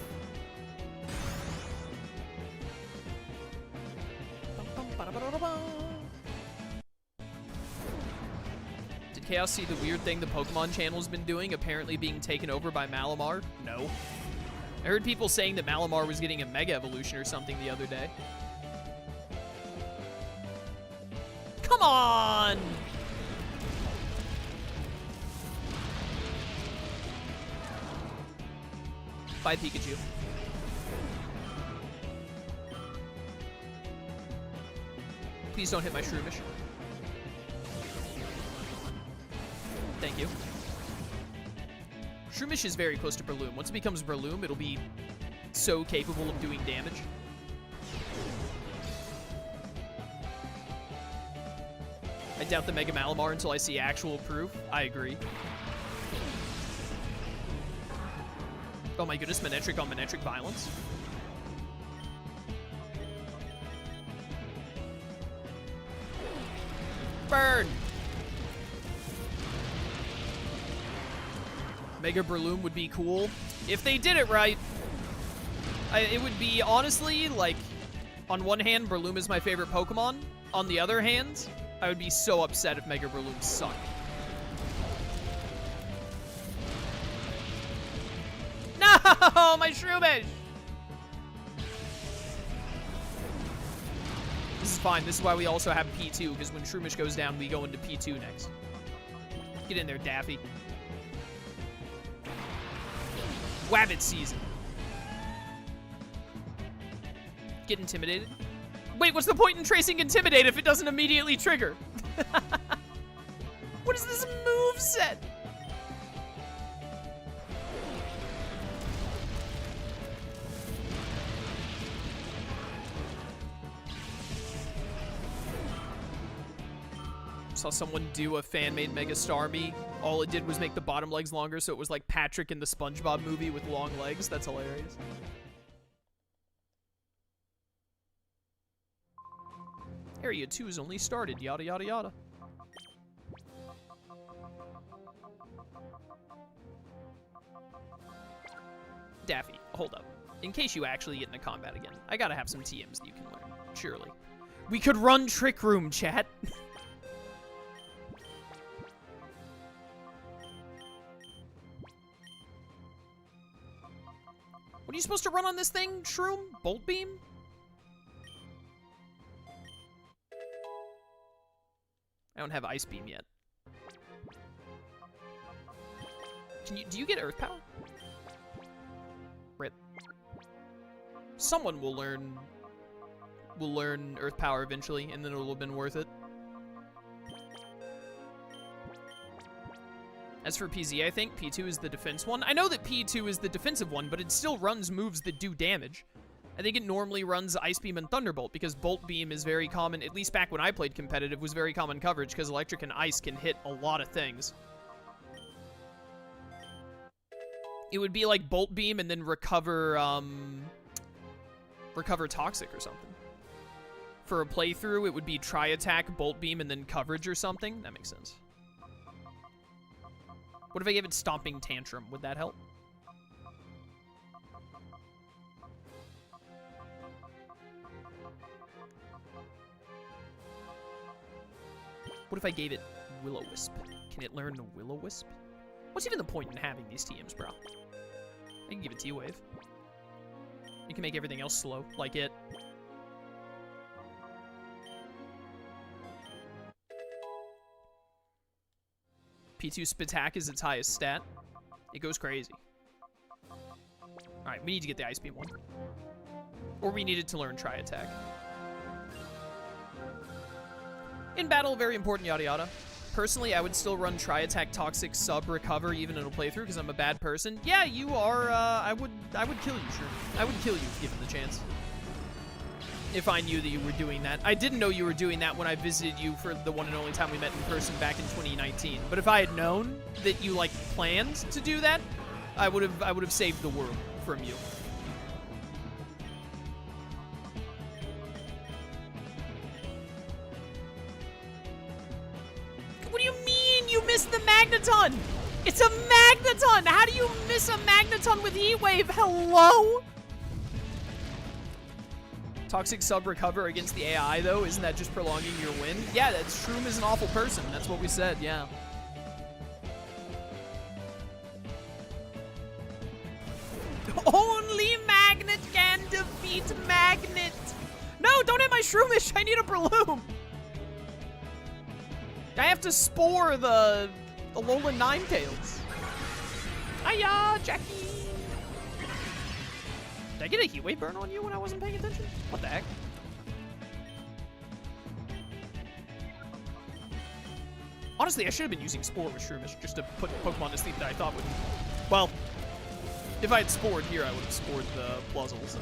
[SPEAKER 1] Did Chaos see the weird thing the Pokemon channel's been doing, apparently being taken over by Malamar? No. I heard people saying that Malamar was getting a Mega Evolution or something the other day. Come on! Bye, Pikachu. Please don't hit my Shroomish. Thank you. Shroomish is very close to Breloom. Once it becomes Breloom, it'll be so capable of doing damage. I doubt the Mega Malamar until I see actual proof. I agree. Oh my goodness, Manectric on Manectric violence. Burn! Mega Breloom would be cool. If they did it right, it would be, honestly, like, on one hand, Breloom is my favorite Pokemon. On the other hand, I would be so upset if Mega Breloom sucked. No, my Shroomish! This is fine. This is why we also have P2, because when Shroomish goes down, we go into P2 next. Get in there, Daffy. Wabbit season. Get intimidated. Wait, what's the point in tracing Intimidate if it doesn't immediately trigger? What is this moveset? Saw someone do a fan-made Mega Starmie. All it did was make the bottom legs longer, so it was like Patrick in the SpongeBob movie with long legs. That's hilarious. Area 2 has only started, yada yada yada. Daffy, hold up. In case you actually get into combat again, I gotta have some TMs that you can learn, surely. We could run Trick Room, chat. What are you supposed to run on this thing, Shroom? Bolt Beam? I don't have Ice Beam yet. Do you get Earth Power? Rip. Someone will learn Earth Power eventually, and then it'll have been worth it. As for PZ, I think P2 is the defense one. I know that P2 is the defensive one, but it still runs moves that do damage. I think it normally runs Ice Beam and Thunderbolt because Bolt Beam is very common, at least back when I played competitive, was very common coverage because Electric and Ice can hit a lot of things. It would be like Bolt Beam and then recover Toxic or something. For a playthrough, it would be Tri-Attack, Bolt Beam, and then coverage or something. That makes sense. What if I gave it Stomping Tantrum? Would that help? What if I gave it Will-O-Wisp? Can it learn the Will-O-Wisp? What's even the point in having these TMs, bro? I can give it T-Wave. You can make everything else slow, like it. P2 Spatak is its highest stat. It goes crazy. Alright, we need to get the Ice Beam one. Or we needed to learn Tri-Attack. In battle, very important, yada yada. Personally, I would still run Tri-Attack, Toxic, Sub, Recover, even in a playthrough, because I'm a bad person. Yeah, you are, I would kill you, sure. I would kill you, given the chance. If I knew that you were doing that. I didn't know you were doing that when I visited you for the one and only time we met in person back in 2019. But if I had known that you, like, planned to do that, I would have saved the world from you. What do you mean you missed the Magneton? It's a Magneton! How do you miss a Magneton with Heat Wave? Hello? Toxic Sub Recover against the AI, though? Isn't that just prolonging your win? Yeah, that's Shroom is an awful person. That's what we said, yeah. Only Magnet can defeat Magnet! No, don't hit my Shroomish! I need a Breloom! I have to spore the Alolan Ninetales. Hiya, Jackie! Did I get a Heat Wave burn on you when I wasn't paying attention? What the heck? Honestly, I should have been using Spore with Shroomish just to put Pokemon to sleep that I thought would... Well, if I had Spored here, I would have Spored the Pluzzle, so...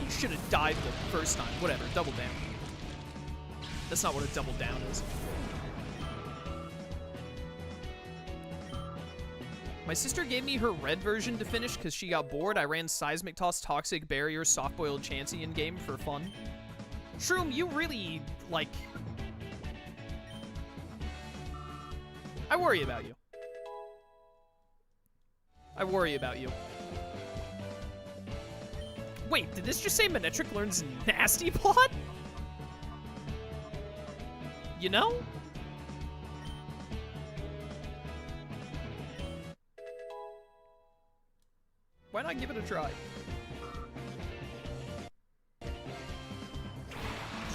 [SPEAKER 1] You should have died the first time. Whatever, double down. That's not what a double down is. My sister gave me her red version to finish because she got bored. I ran Seismic Toss, Toxic, Barrier, Soft-Boiled Chansey in game for fun. Shroom, you really, like... I worry about you. I worry about you. Wait, did this just say Manectric learns Nasty Plot? You know? Why not give it a try? Did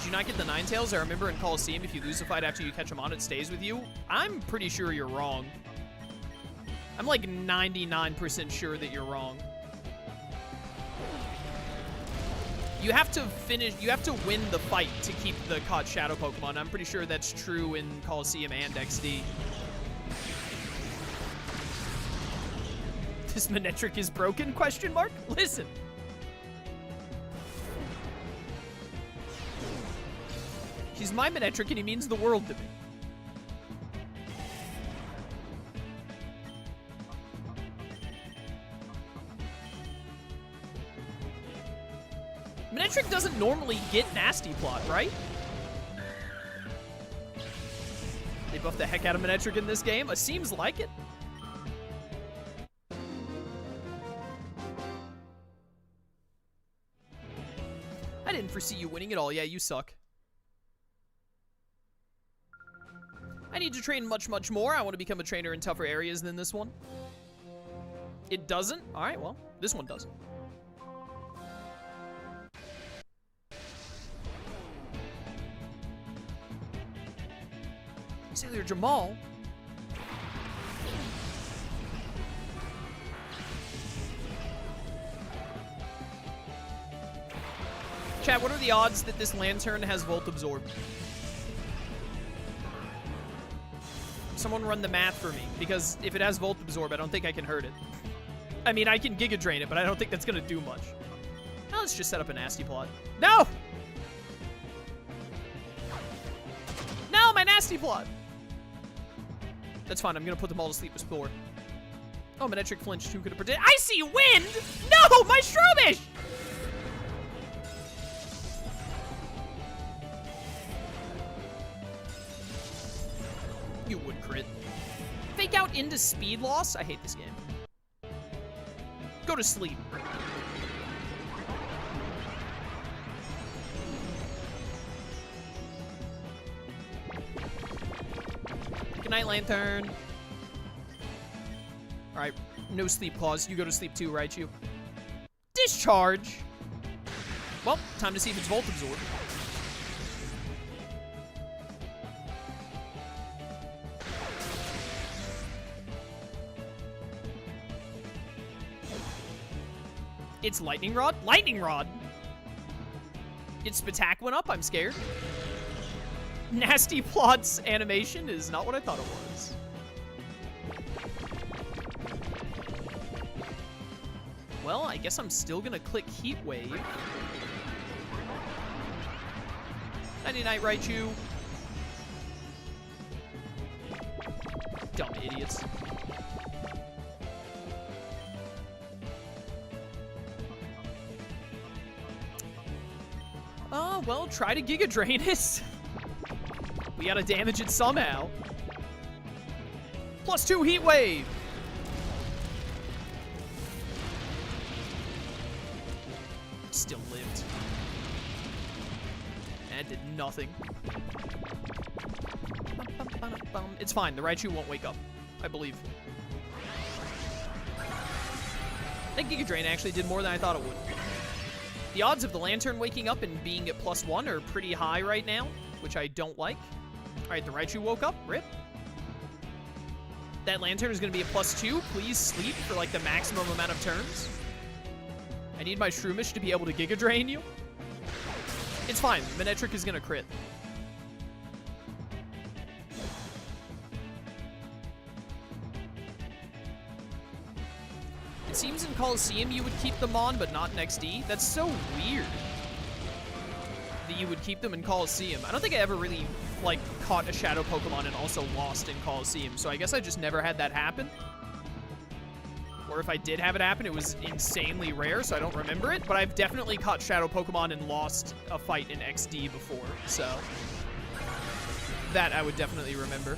[SPEAKER 1] you not get the Ninetales? I remember in Coliseum, if you lose a fight after you catch them on, it stays with you. I'm pretty sure you're wrong. I'm like 99% sure that you're wrong. You have to win the fight to keep the caught Shadow Pokemon. I'm pretty sure that's true in Coliseum and XD. This Manectric is broken, question mark? Listen. He's my Manectric and he means the world to me. Manectric doesn't normally get Nasty Plot, right? They buffed the heck out of Manectric in this game? It seems like it. I didn't foresee you winning at all. Yeah, you suck. I need to train much, much more. I want to become a trainer in tougher areas than this one. It doesn't? Alright, well, this one doesn't. Sailor Jamal? Chat, what are the odds that this Lantern has Volt Absorb? someone run the math for me, because if it has Volt Absorb, I don't think I can hurt it. I mean, I can Giga Drain it, but I don't think that's gonna do much. Now let's just set up a nasty plot. No! No, my nasty plot! That's fine, I'm gonna put them all to sleep with Spore. Oh, Manectric flinched. Who could have predicted? I see wind! No, my Shroomish! You would crit. Fake out into speed loss? I hate this game. Go to sleep. Good night, Lantern. Alright, no sleep clause. You go to sleep too, right, you? Discharge! Well, time to see if it's Volt Absorb. It's Lightning Rod? Lightning Rod! Its Spatak went up, I'm scared. Nasty Plot's animation is not what I thought it was. Well, I guess I'm still gonna click Heat Wave. Nighty night, Raichu. Dumb idiots. Oh, well, try to Giga Drain it. We gotta damage it somehow. +2 Heat Wave. Still lived. That did nothing. It's fine. The Raichu won't wake up. I believe. I think Giga Drain actually did more than I thought it would. The odds of the Lantern waking up and being at +1 are pretty high right now, which I don't like. Alright, the Raichu woke up. Rip. That Lantern is going to be a +2. Please sleep for, like, the maximum amount of turns. I need my Shroomish to be able to Giga Drain you. It's fine. Manectric is going to crit. It seems in Coliseum you would keep them on, but not in XD. That's so weird that you would keep them in Coliseum. I don't think I ever really, like, caught a Shadow Pokemon and also lost in Coliseum, so I guess I just never had that happen. Or if I did have it happen, it was insanely rare, so I don't remember it, but I've definitely caught Shadow Pokemon and lost a fight in XD before, so that I would definitely remember.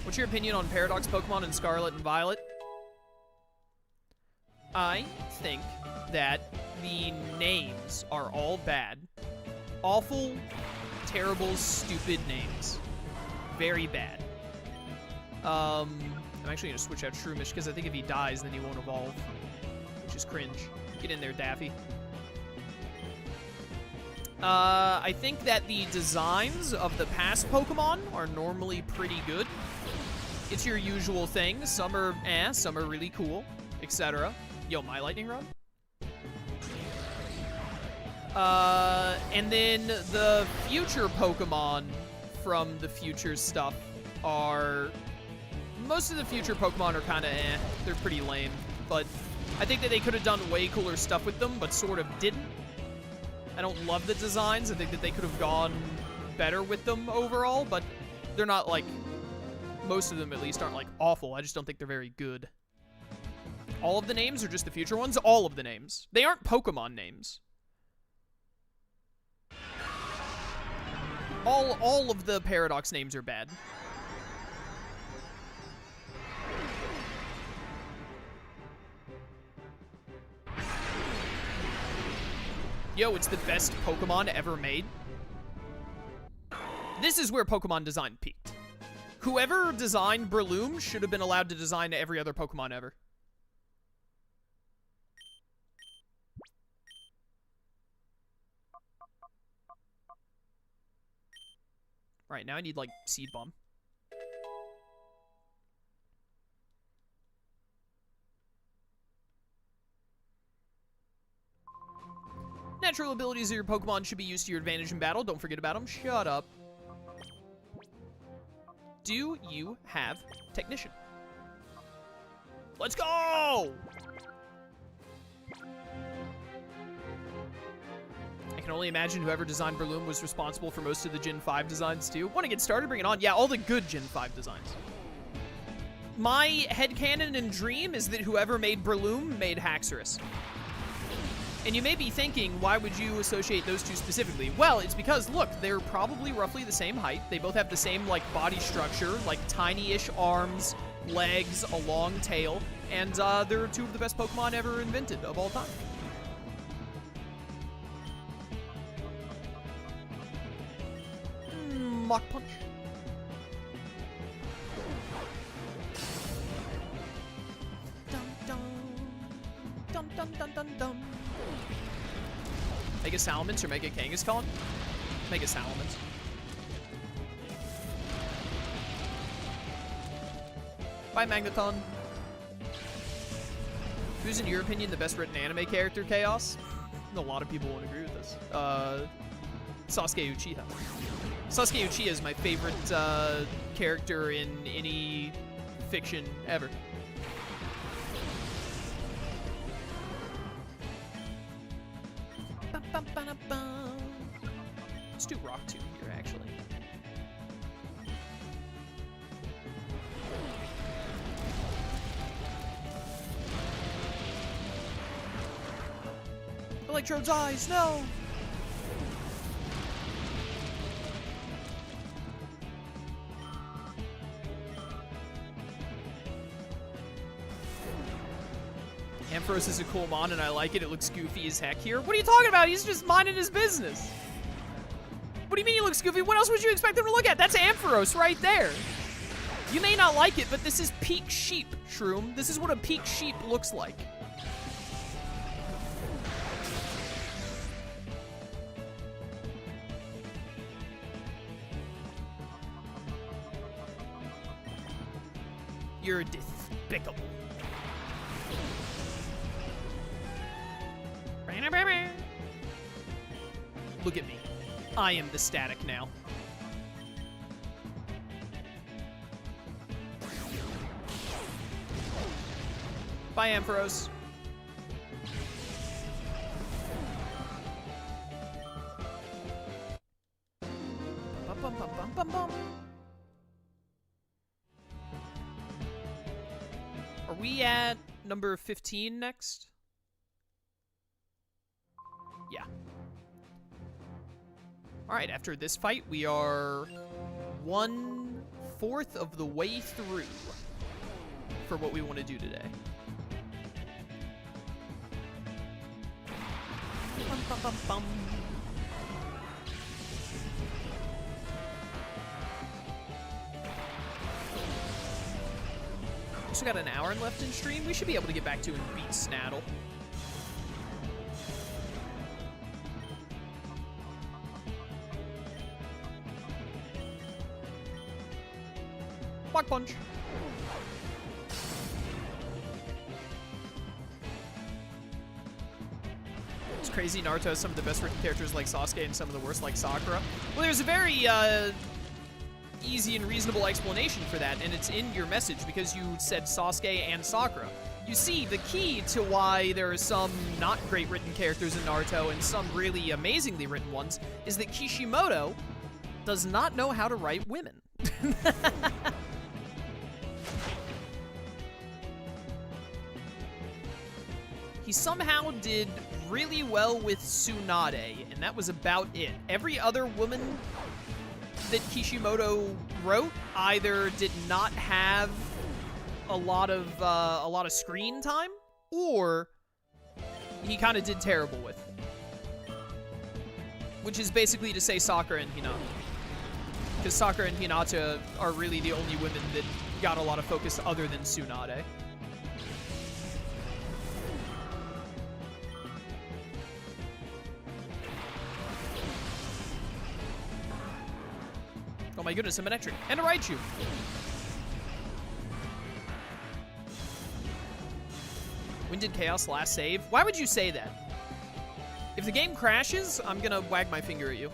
[SPEAKER 1] What's your opinion on Paradox Pokemon in Scarlet and Violet? I think that the names are all bad. Awful, terrible, stupid names. Very bad. I'm actually going to switch out Shroomish, because I think if he dies, then he won't evolve. Which is cringe. Get in there, Daffy. I think that the designs of the past Pokemon are normally pretty good. It's your usual thing. Some are some are really cool, etc. Yo, my Lightning Rod? And then the future Pokemon from the future stuff are... Most of the future Pokemon are kind of They're pretty lame. But I think that they could have done way cooler stuff with them, but sort of didn't. I don't love the designs. I think that they could have gone better with them overall, but they're not, like... Most of them, at least, aren't, like, awful. I just don't think they're very good. All of the names are just the future ones? All of the names. They aren't Pokemon names. All of the Paradox names are bad. Yo, it's the best Pokemon ever made. This is where Pokemon design peaked. Whoever designed Breloom should have been allowed to design every other Pokemon ever. Right, now I need, like, Seed Bomb. Natural abilities of your Pokemon should be used to your advantage in battle. Don't forget about them. Shut up. Do you have Technician? Let's go! I can only imagine whoever designed Breloom was responsible for most of the Gen 5 designs too. Want to get started? Bring it on. Yeah, all the good Gen 5 designs. My headcanon and dream is that whoever made Breloom made Haxorus. And you may be thinking, why would you associate those two specifically? Well, it's because, look, they're probably roughly the same height. They both have the same, like, body structure, like tiny-ish arms, legs, a long tail, and they're two of the best Pokemon ever invented of all time. Mach Punch. Dum dum. Dum dum dum dum dum. Mega Salamence or Mega Kangaskhan? Mega Salamence. Bye, Magneton. Who's, in your opinion, the best written anime character, Chaos? A lot of people won't agree with this. Sasuke Uchiha. Sasuke Uchiha is my favorite character in any fiction ever. Let's do Rock Tomb here, actually. Electrode's eyes, no! Ampharos is a cool mon and I like it. It looks goofy as heck here. What are you talking about? He's just minding his business. What do you mean he looks goofy? What else would you expect him to look at? That's Ampharos right there. You may not like it, but this is peak sheep, Shroom. This is what a peak sheep looks like. You're despicable. Look at me. I am the static now. Bye, Ampharos. Bum, bum, bum, bum, bum, bum. Are we at number 15 next? Yeah. Alright, after this fight, we are 1/4 of the way through for what we want to do today. Bum, bum, bum, bum. Also got an hour left in stream. We should be able to get back to and beat Snattle. Mach Punch. It's crazy. Naruto has some of the best written characters like Sasuke and some of the worst like Sakura. Well, there's a very easy and reasonable explanation for that, and it's in your message because you said Sasuke and Sakura. You see, the key to why there are some not great written characters in Naruto and some really amazingly written ones is that Kishimoto does not know how to write women. He somehow did really well with Tsunade, and that was about it. Every other woman that Kishimoto wrote either did not have a lot of screen time, or he kind of did terrible with. Which is basically to say Sakura and Hinata. Because Sakura and Hinata are really the only women that got a lot of focus other than Tsunade. Oh my goodness, a Manectric. And a Raichu. When did Chaos last save? Why would you say that? If the game crashes, I'm gonna wag my finger at you.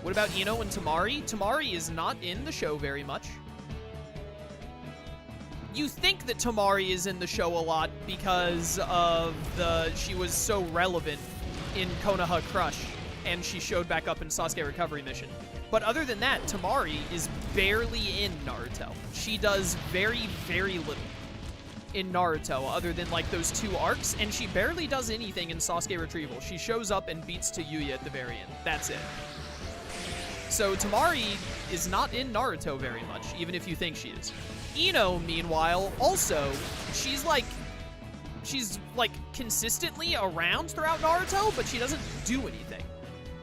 [SPEAKER 1] What about Ino and Tamari? Tamari is not in the show very much. You think that Tamari is in the show a lot because of she was so relevant in Konoha Crush, and she showed back up in Sasuke Recovery Mission. But other than that, Tamari is barely in Naruto. She does very, very little in Naruto, other than like those 2 arcs, and she barely does anything in Sasuke Retrieval. She shows up and beats Tayuya at the very end. That's it. So Tamari is not in Naruto very much, even if you think she is. Ino, meanwhile, also, she's like consistently around throughout Naruto, but she doesn't do anything.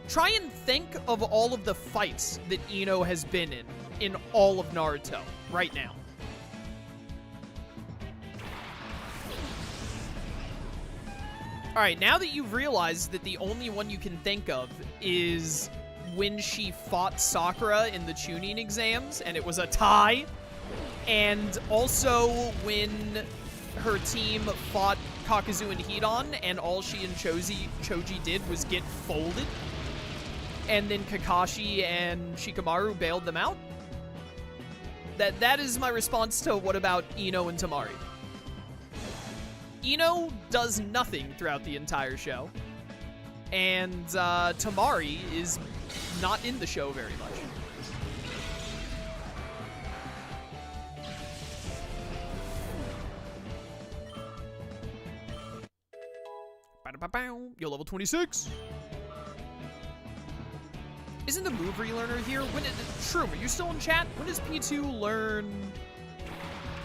[SPEAKER 1] Try and think of all of the fights that Ino has been in all of Naruto right now. All right, now that you've realized that the only one you can think of is when she fought Sakura in the Chunin exams, and it was a tie, and also when her team fought Kakuzu and Hidan, and all she and Choji did was get folded, and then Kakashi and Shikamaru bailed them out. That is my response to what about Ino and Tamari. Ino does nothing throughout the entire show, and Tamari is not in the show very much. Yo, level 26. Isn't the move relearner here? Shroom, are you still in chat? When does P2 learn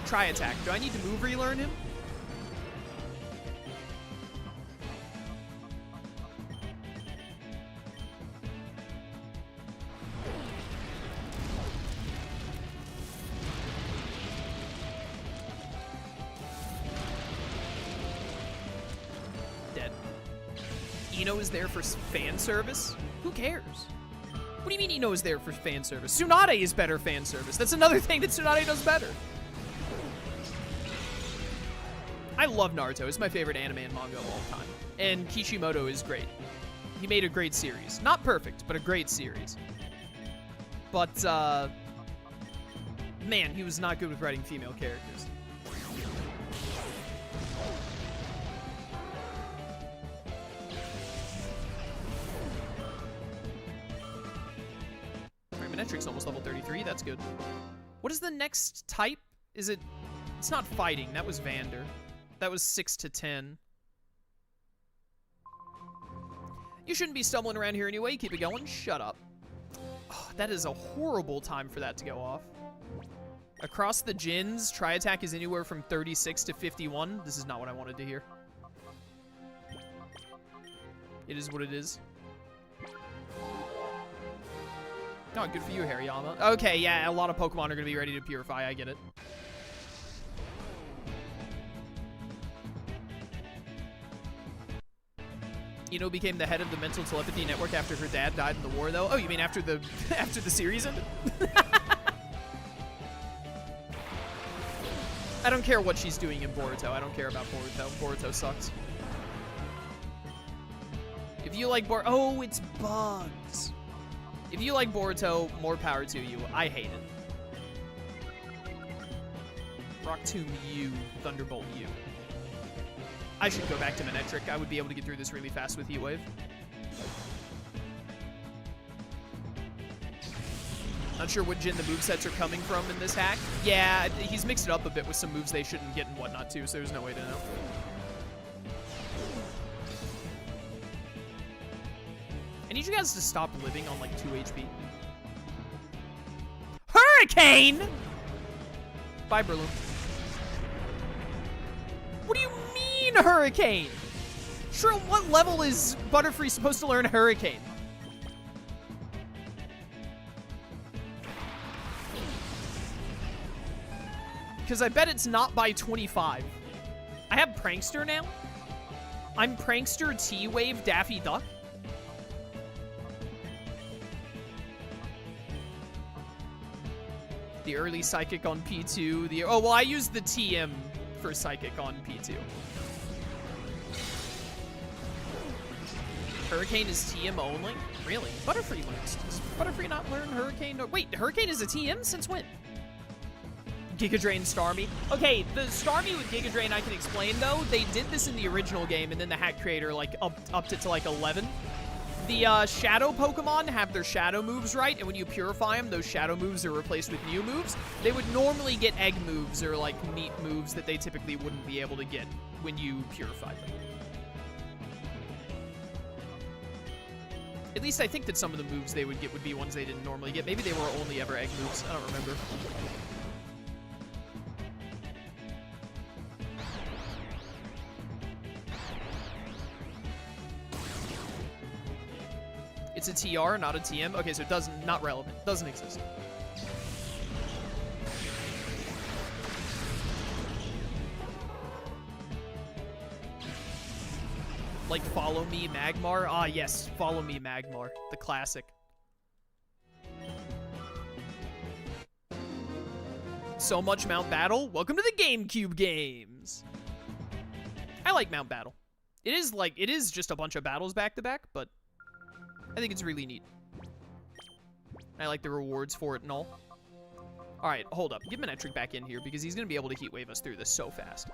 [SPEAKER 1] Tri-Attack? Do I need to move relearn him? Ino is there for fan service? Who cares? What do you mean Ino is there for fan service? Tsunade is better fan service. That's another thing that Tsunade does better. I love Naruto. It's my favorite anime and manga of all time. And Kishimoto is great. He made a great series. Not perfect, but a great series. But, man, he was not good with writing female characters. Metric's almost level 33, that's good. What is the next type? It's not fighting, that was Vander. That was 6 to 10. You shouldn't be stumbling around here anyway, keep it going, shut up. Oh, that is a horrible time for that to go off. Across the gens, Tri-Attack is anywhere from 36 to 51. This is not what I wanted to hear. It is what it is. Oh, good for you, Hariyama. Okay, yeah, a lot of Pokemon are going to be ready to purify. I get it. Ino became the head of the mental telepathy network after her dad died in the war, though. Oh, you mean after the series ended? I don't care what she's doing in Boruto. I don't care about Boruto. Boruto sucks. If you like oh, it's bugs. If you like Boruto, more power to you. I hate it. Rock Tomb you, Thunderbolt you. I should go back to Manectric. I would be able to get through this really fast with Heat Wave. Not sure what gen the movesets are coming from in this hack. Yeah, he's mixed it up a bit with some moves they shouldn't get and whatnot too, so there's no way to know. I need you guys to stop living on like 2 HP. Hurricane! Bye, Breloom. What do you mean, Hurricane? Sure, what level is Butterfree supposed to learn Hurricane? Because I bet it's not by 25. I have Prankster now? I'm Prankster, T-Wave, Daffy Duck? The early Psychic on P2. Oh, well, I used the TM for Psychic on P2. Hurricane is TM only? Really? Butterfree learns. Does Butterfree not learn Hurricane? No, wait, Hurricane is a TM? Since when? Giga Drain Starmie. Okay, the Starmie with Giga Drain I can explain, though. They did this in the original game, and then the hack creator, like, upped it to, like, 11. The Shadow Pokemon have their Shadow moves right, and when you purify them, those Shadow moves are replaced with new moves. They would normally get Egg moves or, like, Meat moves that they typically wouldn't be able to get when you purify them. At least I think that some of the moves they would get would be ones they didn't normally get. Maybe they were only ever Egg moves. I don't remember. It's a TR, not a TM. Okay, so it doesn't, not relevant. Doesn't exist. Like Follow Me Magmar? Ah, yes, Follow Me Magmar. The classic. So much Mount Battle. Welcome to the GameCube games. I like Mount Battle. It is just a bunch of battles back to back, but I think it's really neat. I like the rewards for it and all. All right, hold up. Get Manectric back in here because he's going to be able to Heat Wave us through this so fast.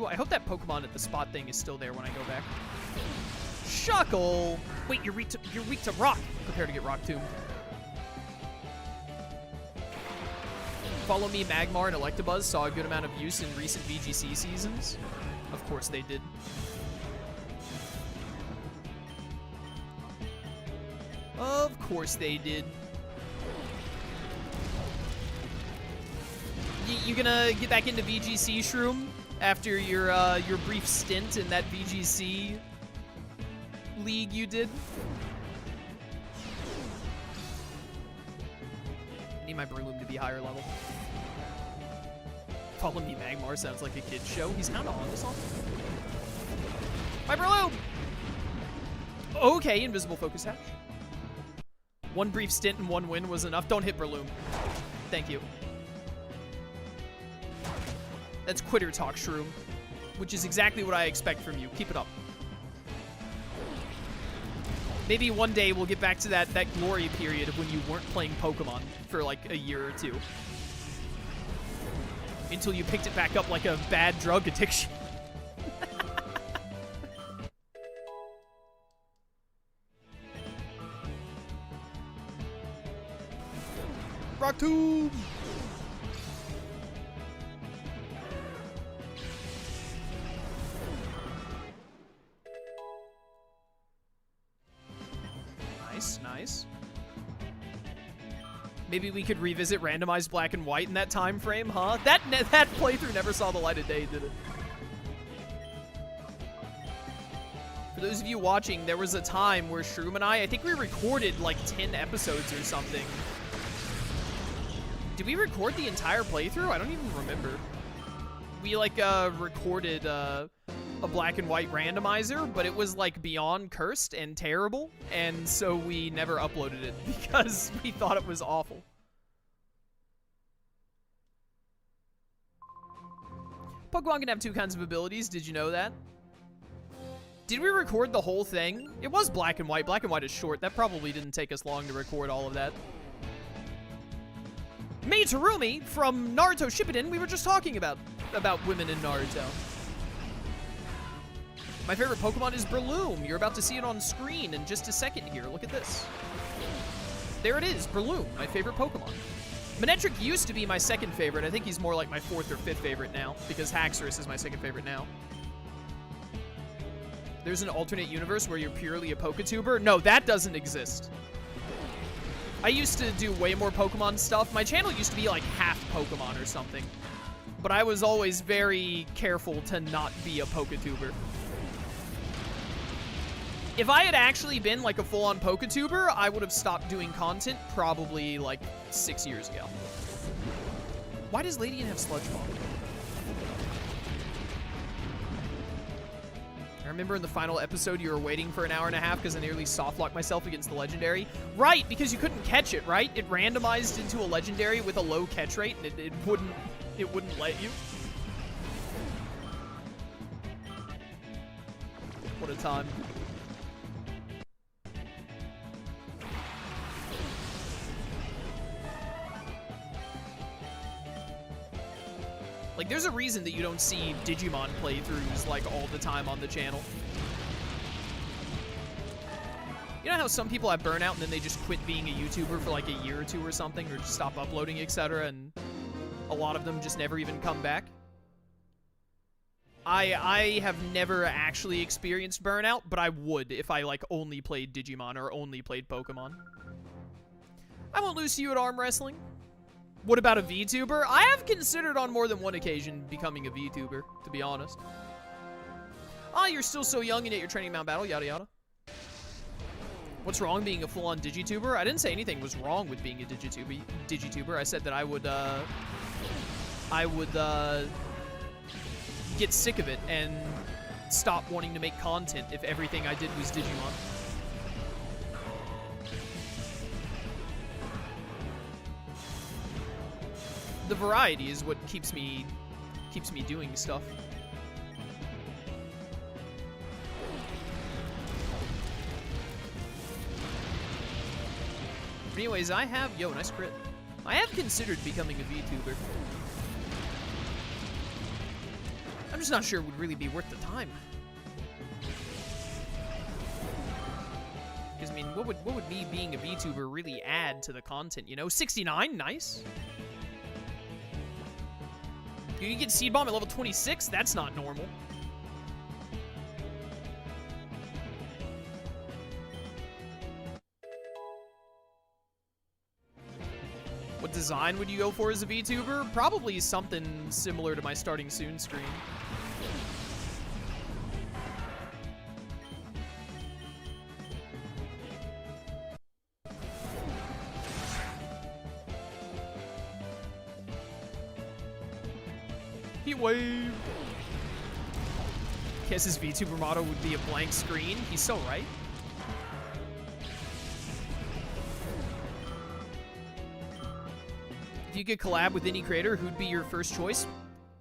[SPEAKER 1] I hope that Pokemon at the spot thing is still there when I go back. Shuckle! Wait, you're weak to rock. Prepare to get Rock Tomb. Follow Me Magmar and Electabuzz saw a good amount of use in recent VGC seasons. Of course they did. Of course they did. You gonna get back into VGC, Shroom, after your brief stint in that VGC league you did? I need my Breloom to be higher level. Follow Me Magmar sounds like a kid's show. He's kind of on to something. My Breloom! Okay, Invisible Focus Hatch. One brief stint and one win was enough. Don't hit Breloom. Thank you. That's quitter talk, Shroom. Which is exactly what I expect from you. Keep it up. Maybe one day we'll get back to that glory period of when you weren't playing Pokemon for like a year or two. Until you picked it back up like a bad drug addiction. Rock Tomb! Nice. Maybe we could revisit randomized Black and White in that time frame, huh? That playthrough never saw the light of day, did it? For those of you watching, there was a time where Shroom and I think we recorded like 10 episodes or something. Did we record the entire playthrough? I don't even remember. We like recorded a Black and White randomizer, but it was like beyond cursed and terrible, and so we never uploaded it because we thought it was awful. Pokemon can have two kinds of abilities. Did you know that? Did we record the whole thing? It was Black and White. Black and White is short. That probably didn't take us long to record all of that. Mei Terumi from Naruto Shippuden, we were just talking about women in Naruto. My favorite Pokemon is Breloom. You're about to see it on screen in just a second here. Look at this. There it is, Breloom, my favorite Pokemon. Manectric used to be my second favorite. I think he's more like my fourth or fifth favorite now, because Haxorus is my second favorite now. There's an alternate universe where you're purely a Poketuber? No, that doesn't exist. I used to do way more Pokemon stuff. My channel used to be like half Pokemon or something. But I was always very careful to not be a Poketuber. If I had actually been like a full-on Poketuber, I would have stopped doing content probably like 6 years ago. Why does Ladian have Sludge Bomb? I remember in the final episode you were waiting for an hour and a half because I nearly softlocked myself against the legendary. Right, because you couldn't catch it, right? It randomized into a legendary with a low catch rate, and it wouldn't let you. What a time. Like, there's a reason that you don't see Digimon playthroughs, like, all the time on the channel. You know how some people have burnout and then they just quit being a YouTuber for, like, a year or two or something, or just stop uploading, etc., and a lot of them just never even come back? I have never actually experienced burnout, but I would if I, like, only played Digimon or only played Pokemon. I won't lose to you at arm wrestling. What about a VTuber? I have considered on more than one occasion becoming a VTuber, to be honest. Ah, you're still so young and yet you're training Mount Battle, yada yada. What's wrong being a full-on Digituber? I didn't say anything was wrong with being a Digituber. I said that I would get sick of it and stop wanting to make content if everything I did was Digimon. The variety is what keeps me doing stuff. But anyways, yo, nice crit. I have considered becoming a VTuber. I'm just not sure it would really be worth the time. Because, I mean, what would me being a VTuber really add to the content, you know? 69, nice. You can get Seed Bomb at level 26? That's not normal. What design would you go for as a VTuber? Probably something similar to my starting soon screen. Heat wave. Guess his VTuber motto would be a blank screen. He's so right. If you could collab with any creator, who'd be your first choice?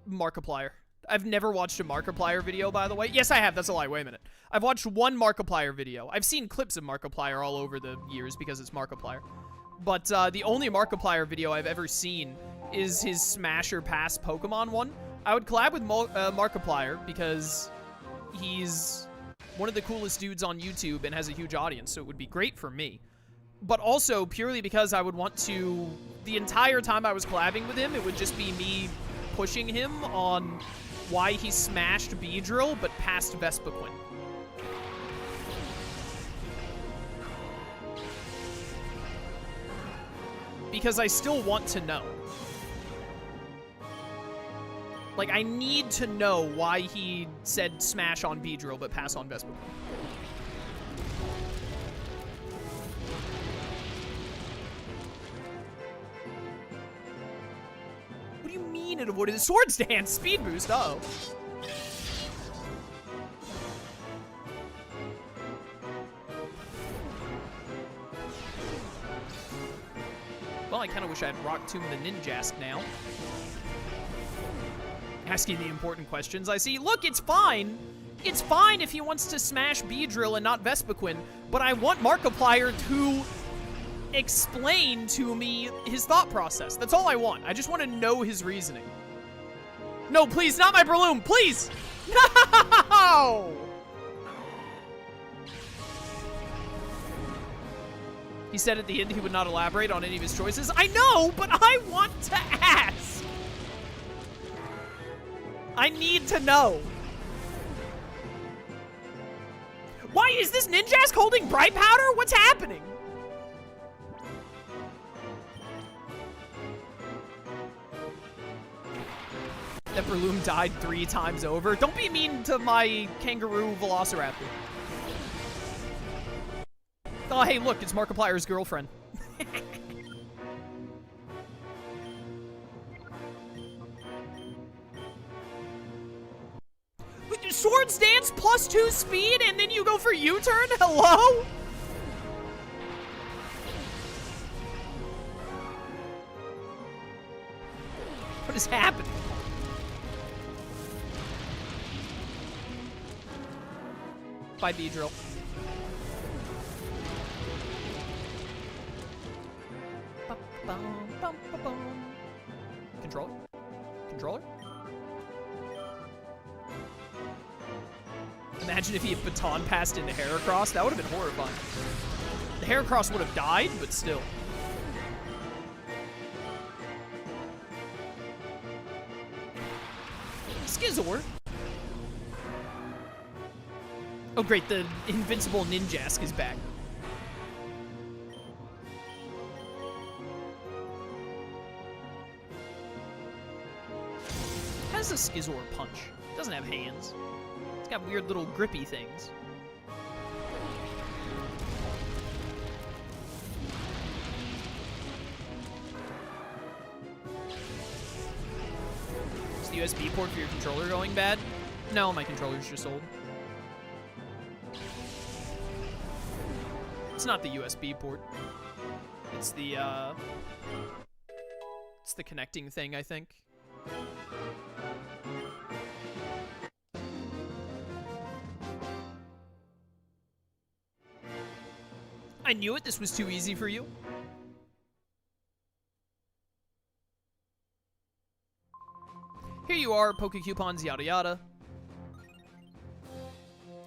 [SPEAKER 1] Markiplier. I've never watched a Markiplier video, by the way. Yes, I have. That's a lie. Wait a minute. I've watched one Markiplier video. I've seen clips of Markiplier all over the years because it's Markiplier. But the only Markiplier video I've ever seen is his Smash or Pass Pokemon one. I would collab with Markiplier because he's one of the coolest dudes on YouTube and has a huge audience, so it would be great for me. But also purely because I would want to, the entire time I was collabing with him, it would just be me pushing him on why he smashed Beedrill but passed Vespiquen. Because I still want to know. Like, I need to know why he said smash on Beedrill but pass on Vespiquen. What do you mean it avoided the Swords Dance? Speed boost, uh-oh. Well, I kind of wish I had Rock Tomb the Ninjask now. Asking the important questions. I see. Look, it's fine. It's fine if he wants to smash Beedrill and not Vespiquen, but I want Markiplier to explain to me his thought process. That's all I want. I just want to know his reasoning. No, please, not my Breloom. Please. No! He said at the end he would not elaborate on any of his choices. I know, but I want to ask. I need to know. Why is this Ninjask holding Bright Powder? What's happening? That Breloom died 3 times over. Don't be mean to my kangaroo velociraptor. Oh, hey, look, it's Markiplier's girlfriend. backwards dance plus 2 speed and then you go for U-turn? Hello? What is happening? By B-drill. Controller? Controller? Imagine if he had baton passed into Heracross. That would have been horrifying. The Heracross would have died, but still. Skizor. Oh great, the invincible Ninjask is back. How does a Skizor punch? It doesn't have hands. It's got weird little grippy things. Is the USB port for your controller going bad? No, my controller's just old. It's not the USB port. It's the connecting thing, I think. I knew it. This was too easy for you. Here you are, Poké Coupons, yada yada.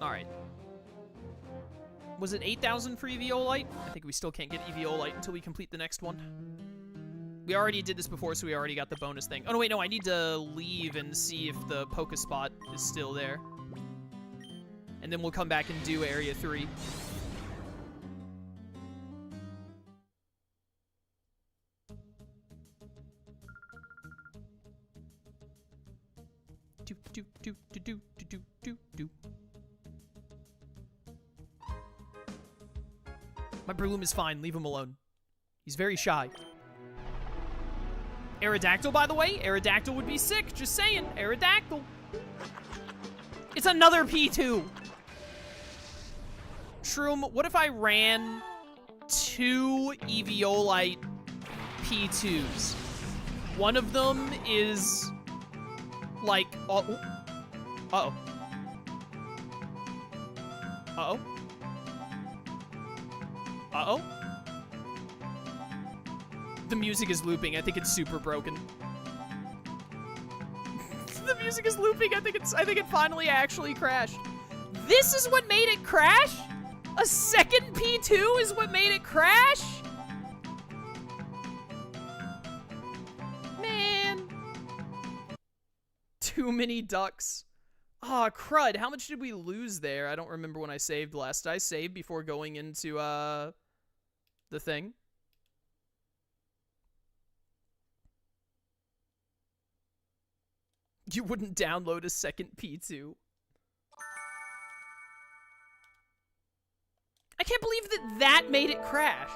[SPEAKER 1] Alright. Was it 8,000 for Eviolite? I think we still can't get Eviolite until we complete the next one. We already did this before, so we already got the bonus thing. Oh, no, wait, no, I need to leave and see if the Poké Spot is still there. And then we'll come back and do Area 3. Do, do, do, do, do, do, do, do. My Breloom is fine. Leave him alone. He's very shy. Aerodactyl, by the way. Aerodactyl would be sick. Just saying. Aerodactyl. It's another P2. Shroom, what if I ran 2 Eviolite P2s? One of them is like... Uh-oh. Uh-oh. Uh-oh. Uh-oh. The music is looping. I think it's super broken. The music is looping. I think it finally actually crashed. This is what made it crash? A second P2 is what made it crash? Man. Too many ducks. Ah, crud. How much did we lose there? I don't remember when I saved last. Did I save before going into, the thing? You wouldn't download a second P2. I can't believe that made it crash.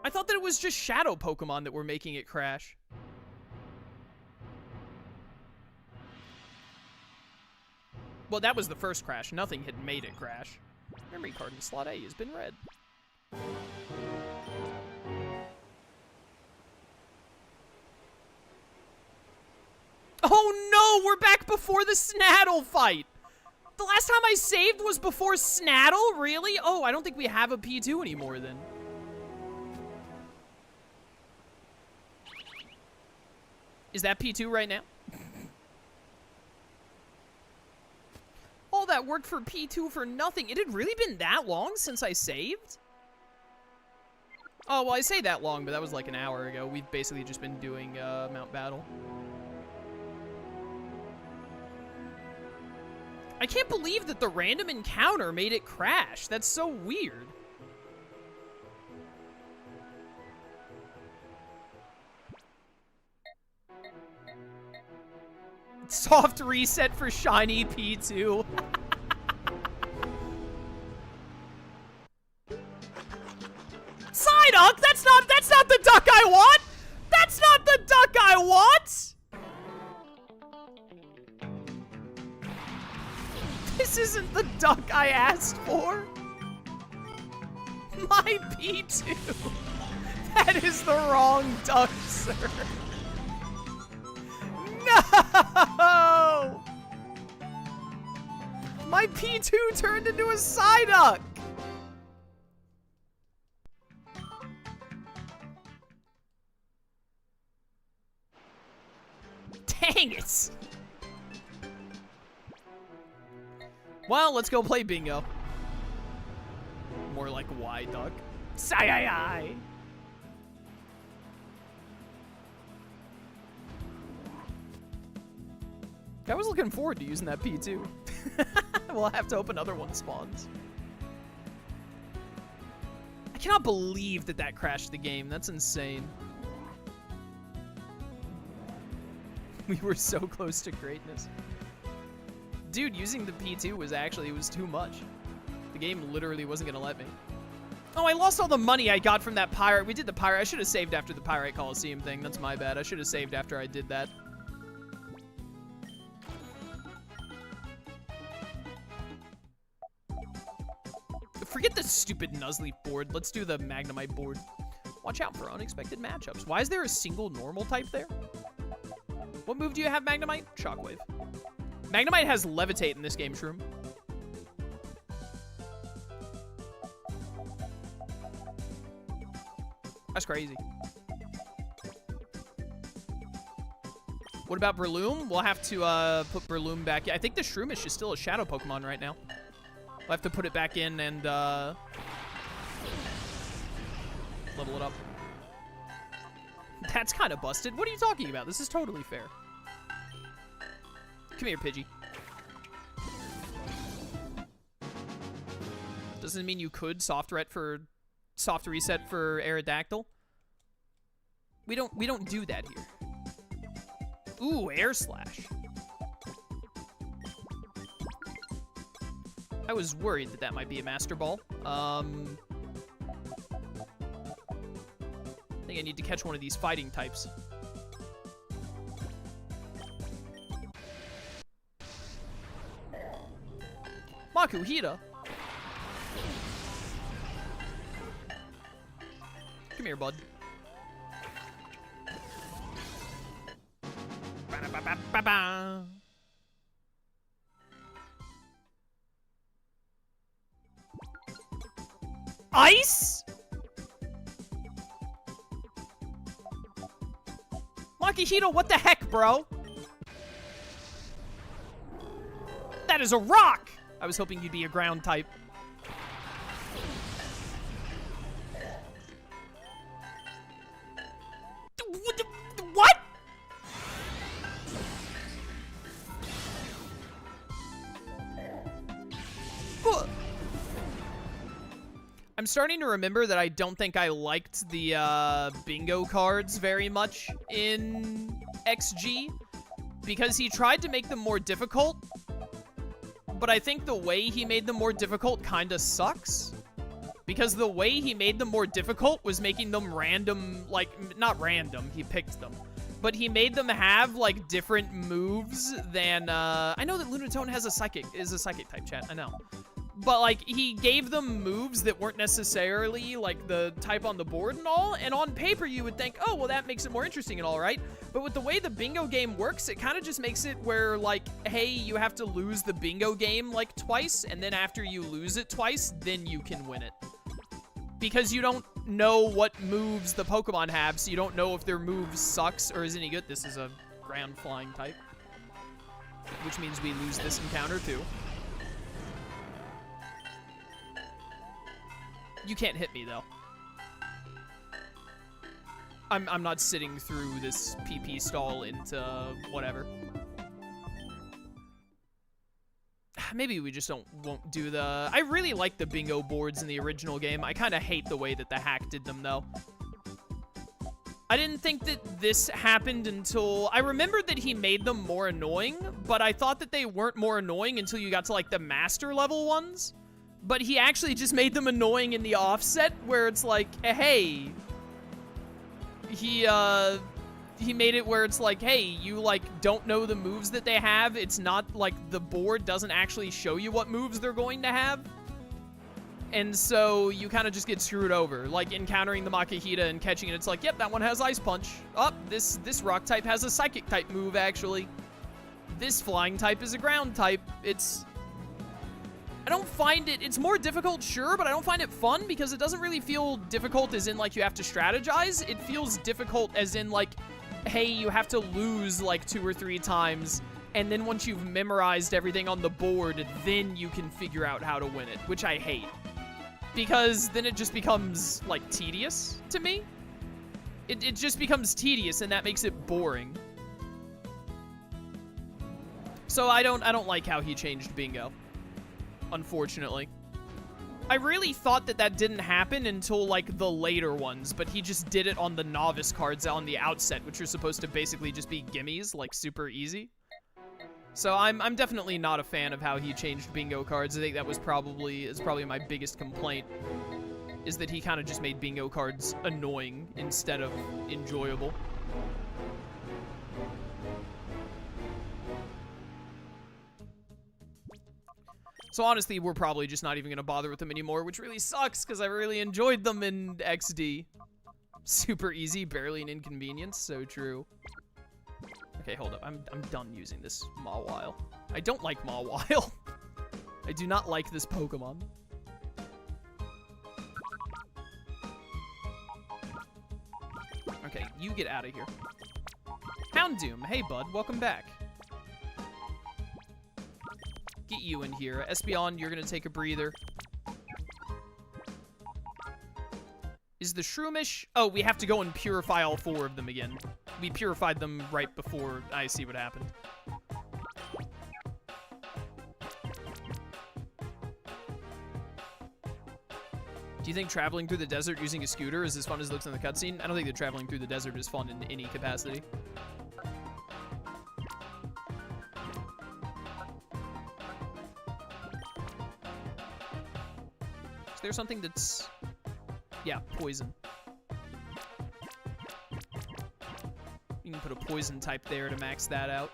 [SPEAKER 1] I thought that it was just shadow Pokemon that were making it crash. Well, that was the first crash. Nothing had made it crash. Memory card in slot A has been read. Oh no, we're back before the Snattle fight. The last time I saved was before Snattle? Really? Oh, I don't think we have a P2 anymore then. Is that P2 right now? All that work for P2 for nothing. It had really been that long since I saved? Oh, well, I say that long, but that was like an hour ago. We've basically just been doing Mount Battle. I can't believe that the random encounter made it crash. That's so weird. Soft reset for shiny P2. Psyduck? That's not the duck I want. That's not the duck I want. This isn't the duck I asked for. My P2. That is the wrong duck, sir. No! My P2 turned into a Psyduck! Dang it! Well, let's go play bingo. More like Y duck. Sigh. I was looking forward to using that P2. We'll have to hope another one spawns. I cannot believe that that crashed the game. That's insane. We were so close to greatness. Dude, using the P2 was actually, it was too much. The game literally wasn't gonna let me. Oh, I lost all the money I got from that pirate. We did the pirate. I should have saved after the pirate Coliseum thing. That's my bad. I should have saved after I did that. Forget the stupid Nuzleaf board. Let's do the Magnemite board. Watch out for unexpected matchups. Why is there a single normal type there? What move do you have, Magnemite? Shockwave. Magnemite has Levitate in this game, Shroom. That's crazy. What about Breloom? We'll have to put Breloom back. I think the Shroomish is still a Shadow Pokemon right now. We'll have to put it back in and level it up. That's kind of busted. What are you talking about? This is totally fair. Come here, Pidgey. Doesn't mean you could soft reset for Aerodactyl. We don't do that here. Ooh, Air Slash. I was worried that that might be a Master Ball. I think I need to catch one of these fighting types. Makuhita. Come here, bud. Ba-da-ba-ba-ba-ba. Ice? Makihito, what the heck, bro? That is a rock! I was hoping you'd be a ground type. What? I'm starting to remember that I don't think I liked the bingo cards very much in XG because he tried to make them more difficult, but I think the way he made them more difficult kind of sucks because the way he made them more difficult was making them random, like, not random, he picked them, but he made them have, like, different moves than, I know that Lunatone is a psychic type, chat, I know. But, like, he gave them moves that weren't necessarily, like, the type on the board and all. And on paper, you would think, oh, well, that makes it more interesting and all, right? But with the way the bingo game works, it kind of just makes it where, like, hey, you have to lose the bingo game, like, twice. And then after you lose it twice, then you can win it. Because you don't know what moves the Pokemon have, so you don't know if their move sucks or is any good. This is a ground flying type. Which means we lose this encounter, too. You can't hit me, though. I'm not sitting through this PP stall into whatever. Maybe we just won't do the... I really like the bingo boards in the original game. I kind of hate the way that the hack did them, though. I didn't think that this happened until... I remembered that he made them more annoying, but I thought that they weren't more annoying until you got to, like, the master level ones. But he actually just made them annoying in the offset, where it's like, hey, he he made it where it's like, hey, you, like, don't know the moves that they have. It's not, like, the board doesn't actually show you what moves they're going to have. And so you kind of just get screwed over. Like, encountering the Makihita and catching it, it's like, yep, that one has Ice Punch. Oh, this rock type has a Psychic type move, actually. This flying type is a ground type. I don't find it, it's more difficult, sure, but I don't find it fun because it doesn't really feel difficult as in, like, you have to strategize. It feels difficult as in, like, hey, you have to lose, like, 2 or 3 times, and then once you've memorized everything on the board, then you can figure out how to win it, which I hate. Because then it just becomes, like, tedious to me. It just becomes tedious, and that makes it boring. So I don't like how he changed bingo. Unfortunately. I really thought that didn't happen until, like, the later ones, but he just did it on the novice cards on the outset, which are supposed to basically just be gimmies, like, super easy. So I'm definitely not a fan of how he changed bingo cards. I think that was probably my biggest complaint, is that he kind of just made bingo cards annoying instead of enjoyable. So honestly, we're probably just not even going to bother with them anymore, which really sucks because I really enjoyed them in XD. Super easy, barely an inconvenience, so true. Okay, hold up. I'm done using this Mawile. I don't like Mawile. I do not like this Pokemon. Okay, you get out of here. Houndoom, hey bud, welcome back. Get you in here. Espeon, you're gonna take a breather. Is the Shroomish... Oh, we have to go and purify all 4 of them again. We purified them right before I see what happened. Do you think traveling through the desert using a scooter is as fun as it looks in the cutscene? I don't think that traveling through the desert is fun in any capacity. Is there something that's... Yeah, poison. You can put a poison type there to max that out.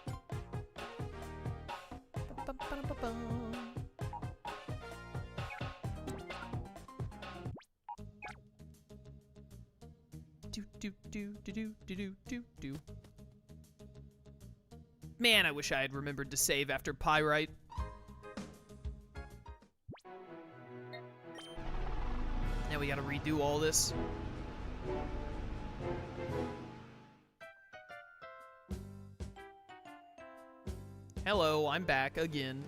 [SPEAKER 1] Do. Man, I wish I had remembered to save after Pyrite. Now we gotta redo all this. Hello, I'm back again.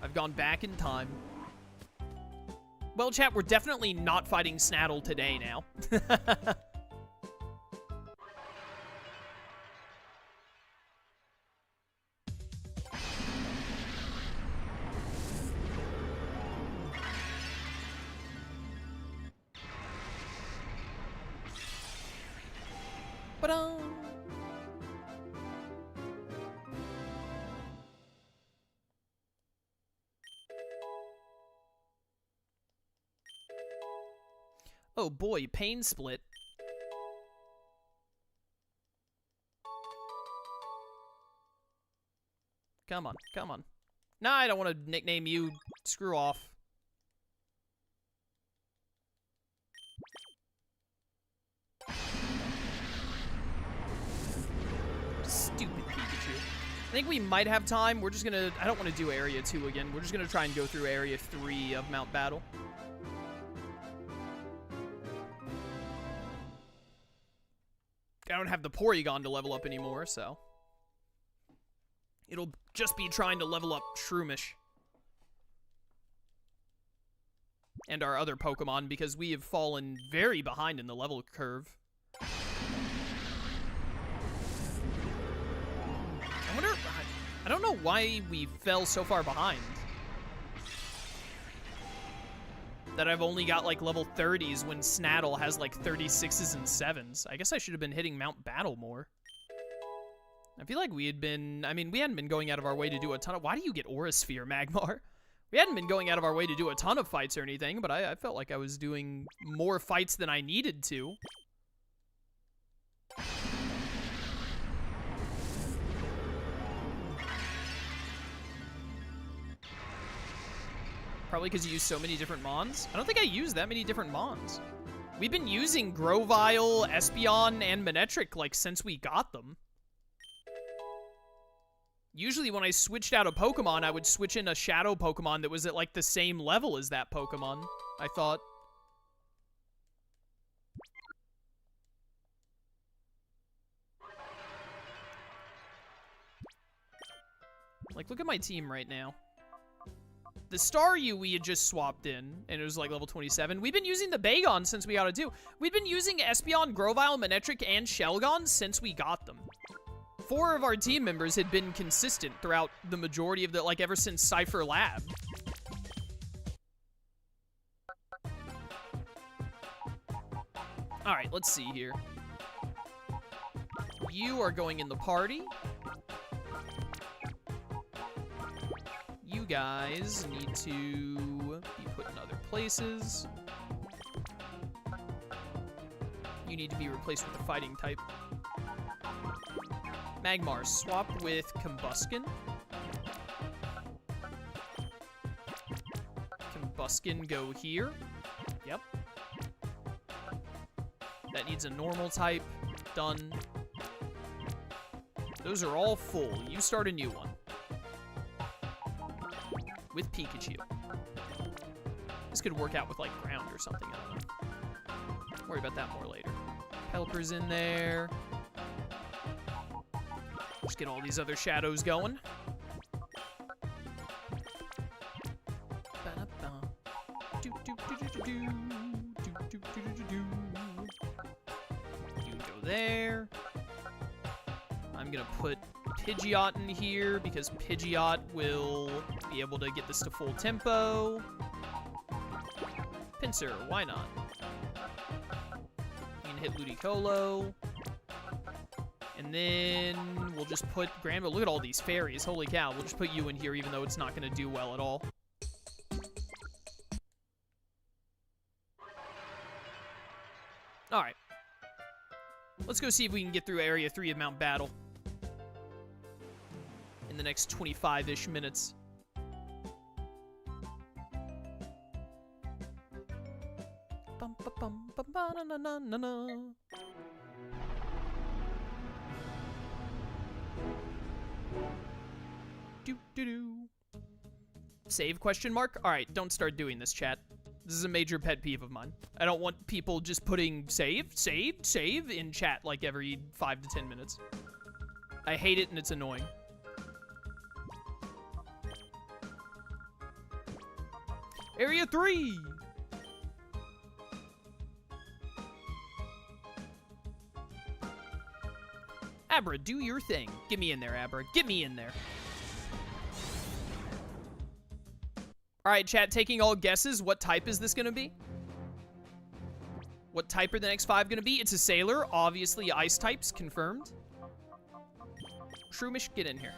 [SPEAKER 1] I've gone back in time. Well, chat, we're definitely not fighting Snattle today now. Oh boy, Pain Split. Come on, come on. Nah, I don't want to nickname you. Screw off. Stupid Pikachu. I think we might have time. We're just gonna... I don't want to do Area 2 again. We're just gonna try and go through Area 3 of Mount Battle. I don't have the Porygon to level up anymore, so... It'll just be trying to level up Shroomish. And our other Pokemon, because we have fallen very behind in the level curve. I wonder... I don't know why we fell so far behind. That I've only got, like, level 30s when Snattle has, like, 36s and 7s. I guess I should have been hitting Mount Battle more. I feel like we had been... I mean, we hadn't been going out of our way to do a ton of... Why do you get Aura Sphere, Magmar? We hadn't been going out of our way to do a ton of fights or anything, but I felt like I was doing more fights than I needed to. Probably because you use so many different mons. I don't think I use that many different mons. We've been using Grovyle, Espeon, and Manectric, like, since we got them. Usually when I switched out a Pokemon, I would switch in a Shadow Pokemon that was at, like, the same level as that Pokemon, I thought. Like, look at my team right now. The Staryu we had just swapped in, and it was like level 27. We've been using the Bagon since we got it too. We've been using Espeon, Grovyle, Manectric, and Shelgon since we got them. 4 of our team members had been consistent throughout the majority of the, like, ever since Cipher Lab. Alright, let's see here. You are going in the party. You guys need to be put in other places. You need to be replaced with a fighting type. Magmar, swap with Combuskin. Combuskin, go here. Yep. That needs a normal type. Done. Those are all full. You start a new one. With Pikachu. This could work out with, like, ground or something. I don't know. Worry about that more later. Pelipper's in there. Just get all these other shadows going. You go there. I'm gonna put Pidgeot in here because Pidgeot will be able to get this to full tempo. Pinsir, why not? You can hit Ludicolo. And then we'll just put Granville. Look at all these fairies. Holy cow. We'll just put you in here even though it's not going to do well at all. Alright. Let's go see if we can get through Area 3 of Mount Battle in the next 25-ish minutes. Bum, ba, bum, ba, ba, na, na, na, na. Do-do-do. Save, question mark? Alright, don't start doing this, chat. This is a major pet peeve of mine. I don't want people just putting save in chat like every 5 to 10 minutes. I hate it and it's annoying. Area 3! Abra, do your thing. Get me in there, Abra. Get me in there. Alright, chat, taking all guesses, what type is this gonna be? What type are the next 5 gonna be? It's a Sailor, obviously ice types, confirmed. Shroomish, get in here.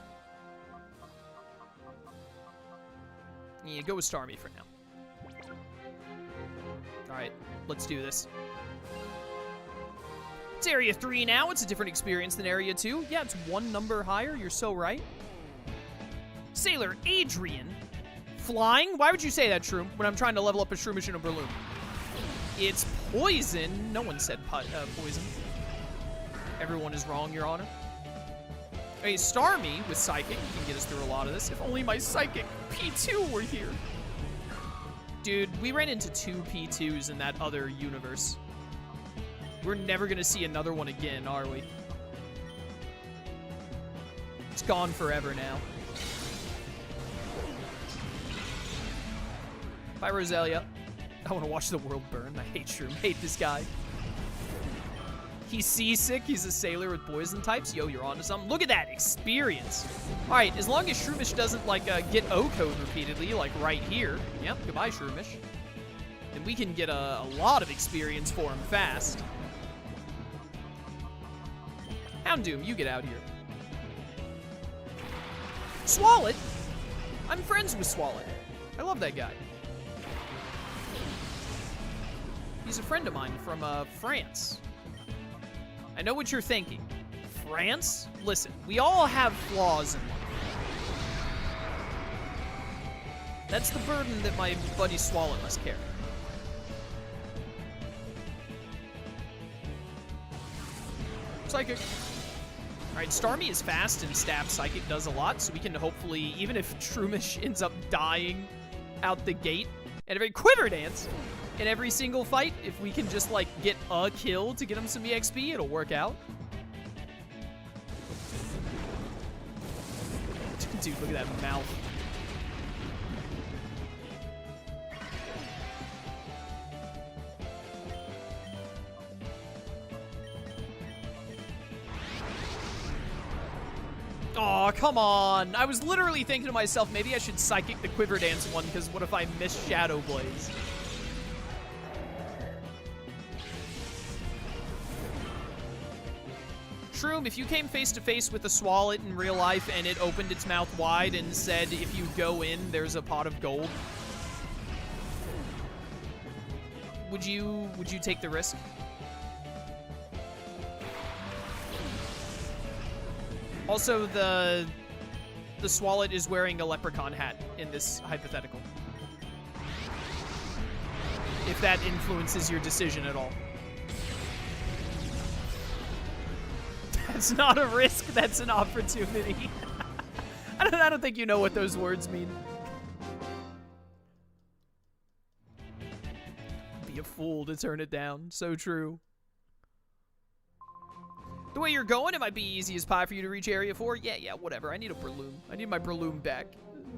[SPEAKER 1] Yeah, go with Starmie for now. Alright, let's do this. It's Area 3 now. It's a different experience than Area 2. Yeah, it's 1 number higher. You're so right. Sailor Adrian. Flying? Why would you say that, Shroom, when I'm trying to level up a Shroomish and a Breloom? It's poison. No one said poison. Everyone is wrong, Your Honor. Hey, Starmie with Psychic can get us through a lot of this. If only my Psychic P2 were here. Dude, we ran into 2 P2s in that other universe. We're never gonna see another one again, are we? It's gone forever now. Bye, Roselia. I want to watch the world burn. I hate Shroom. Hate this guy. He's seasick. He's a sailor with poison types. Yo, you're onto something. Look at that experience. All right, as long as Shroomish doesn't, like, get O-code repeatedly, like right here. Yep, goodbye, Shroomish. Then we can get a lot of experience for him fast. Houndoom, you get out here. Swalot? I'm friends with Swalot. I love that guy. He's a friend of mine from France. I know what you're thinking. France? Listen, we all have flaws in life. That's the burden that my buddy Swallow must carry. Psychic. Alright, Starmie is fast and Stab Psychic does a lot, so we can hopefully, even if Shroomish ends up dying out the gate, and a very Quiver Dance in every single fight, if we can just, like, get a kill to get him some EXP, it'll work out. Dude, look at that mouth. Aw, come on. I was literally thinking to myself, maybe I should Psychic the Quiver Dance one, because what if I miss Shadow Blaze? Shroom, if you came face to face with a Swallet in real life and it opened its mouth wide and said, if you go in, there's a pot of gold, would you take the risk? Also, the Swallet is wearing a leprechaun hat in this hypothetical. If that influences your decision at all. That's not a risk, that's an opportunity. I don't think you know what those words mean. Be a fool to turn it down. So true. The way you're going, it might be easy as pie for you to reach Area 4. Yeah, whatever. I need a Breloom. I need my Breloom back.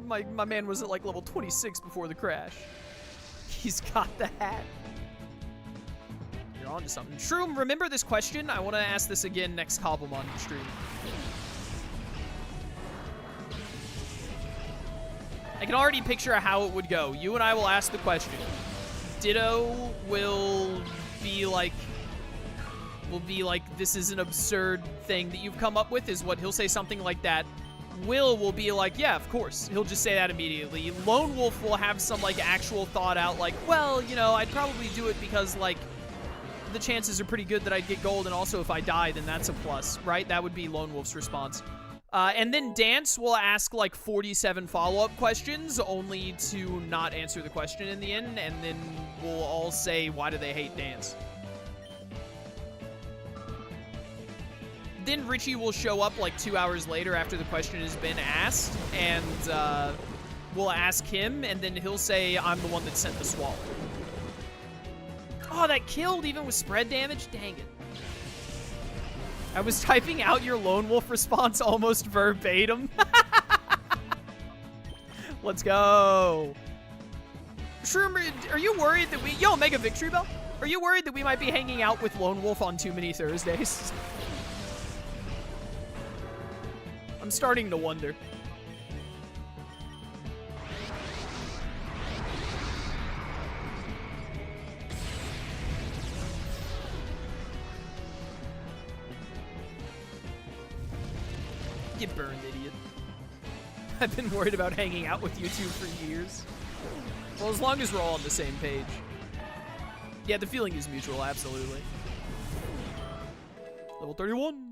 [SPEAKER 1] My man was at like level 26 before the crash. He's got the hat. You're on to something. Shroom, remember this question? I want to ask this again next Cobblemon stream. I can already picture how it would go. You and I will ask the question. Ditto will be like, this is an absurd thing that you've come up with, is what he'll say, something like that. Will be like, yeah, of course. He'll just say that immediately. Lone Wolf will have some, like, actual thought out, like, well, you know, I'd probably do it because, like, the chances are pretty good that I'd get gold, and also if I die, then that's a plus, right? That would be Lone Wolf's response. And then Dance will ask, like, 47 follow-up questions, only to not answer the question in the end, and then we'll all say, why do they hate Dance? Then Richie will show up like 2 hours later after the question has been asked, and we'll ask him, and then he'll say, I'm the one that sent the Swallow. Oh, that killed even with spread damage? Dang it. I was typing out your Lone Wolf response almost verbatim. Let's go. Shroom, are you worried that we... Yo, Mega Victory Bell. Are you worried that we might be hanging out with Lone Wolf on too many Thursdays? I'm starting to wonder. Get burned, idiot. I've been worried about hanging out with you two for years. Well, as long as we're all on the same page. Yeah, the feeling is mutual, absolutely. Level 31.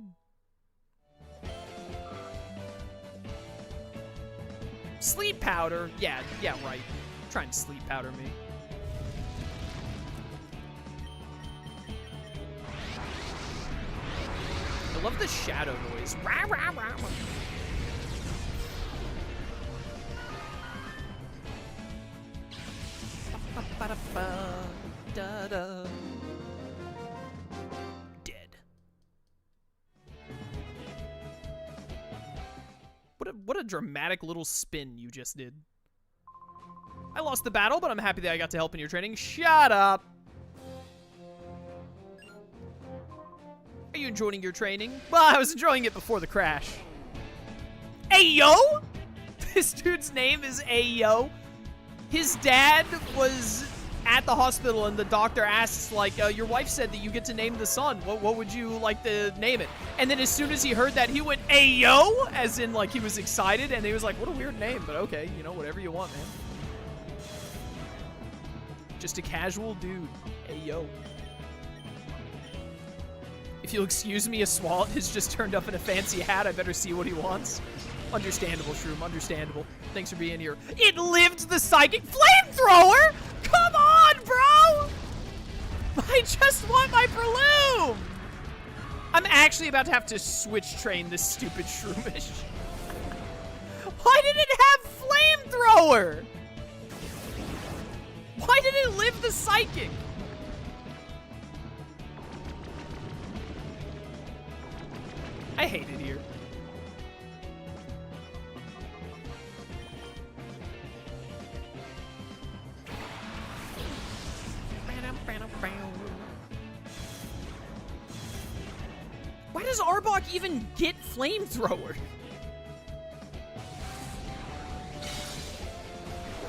[SPEAKER 1] Sleep powder? Yeah, right. Try and sleep powder me. I love the shadow noise. Rah, rah, rah, rah. Da-da. Dead. What a dramatic little spin you just did. I lost the battle, but I'm happy that I got to help in your training. Shut up. Are you enjoying your training? Well, I was enjoying it before the crash. Ayo? This dude's name is Ayo. His dad was at the hospital, and the doctor asks, like, your wife said that you get to name the son. What would you like to name it? And then as soon as he heard that, he went, Ayo? As in, like, he was excited, and he was like, what a weird name, but okay, you know, whatever you want, man. Just a casual dude. Ayo. If you'll excuse me, a Swallow has just turned up in a fancy hat. I better see what he wants. Understandable, Shroom, understandable. Thanks for being here. It lived the psychic flamethrower? Come on, bro! I just want my Breloom! I'm actually about to have to switch train this stupid Shroomish. Why did it have flamethrower? Why did it live the psychic? I hate it here. Why does Arbok even get flamethrower?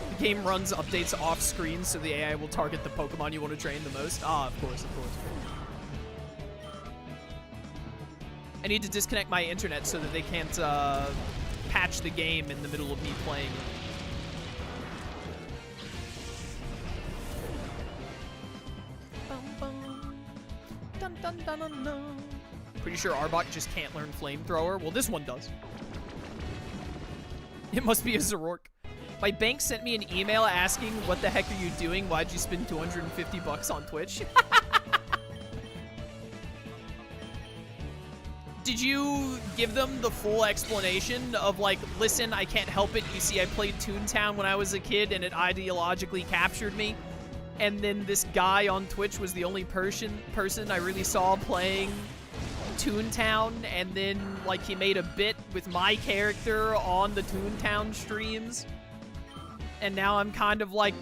[SPEAKER 1] The game runs updates off screen so the AI will target the Pokemon you want to train the most. Ah, of course, of course. I need to disconnect my internet so that they can't patch the game in the middle of me playing it. Dun, dun, dun, dun, dun. Pretty sure Arbok just can't learn Flamethrower. Well, this one does. It must be a Zoroark. My bank sent me an email asking, what the heck are you doing? Why'd you spend 250 bucks on Twitch? Did you give them the full explanation of like, listen, I can't help it. You see, I played Toontown when I was a kid and it ideologically captured me. And then this guy on Twitch was the only person I really saw playing Toontown, and then like he made a bit with my character on the Toontown streams, and now I'm kind of like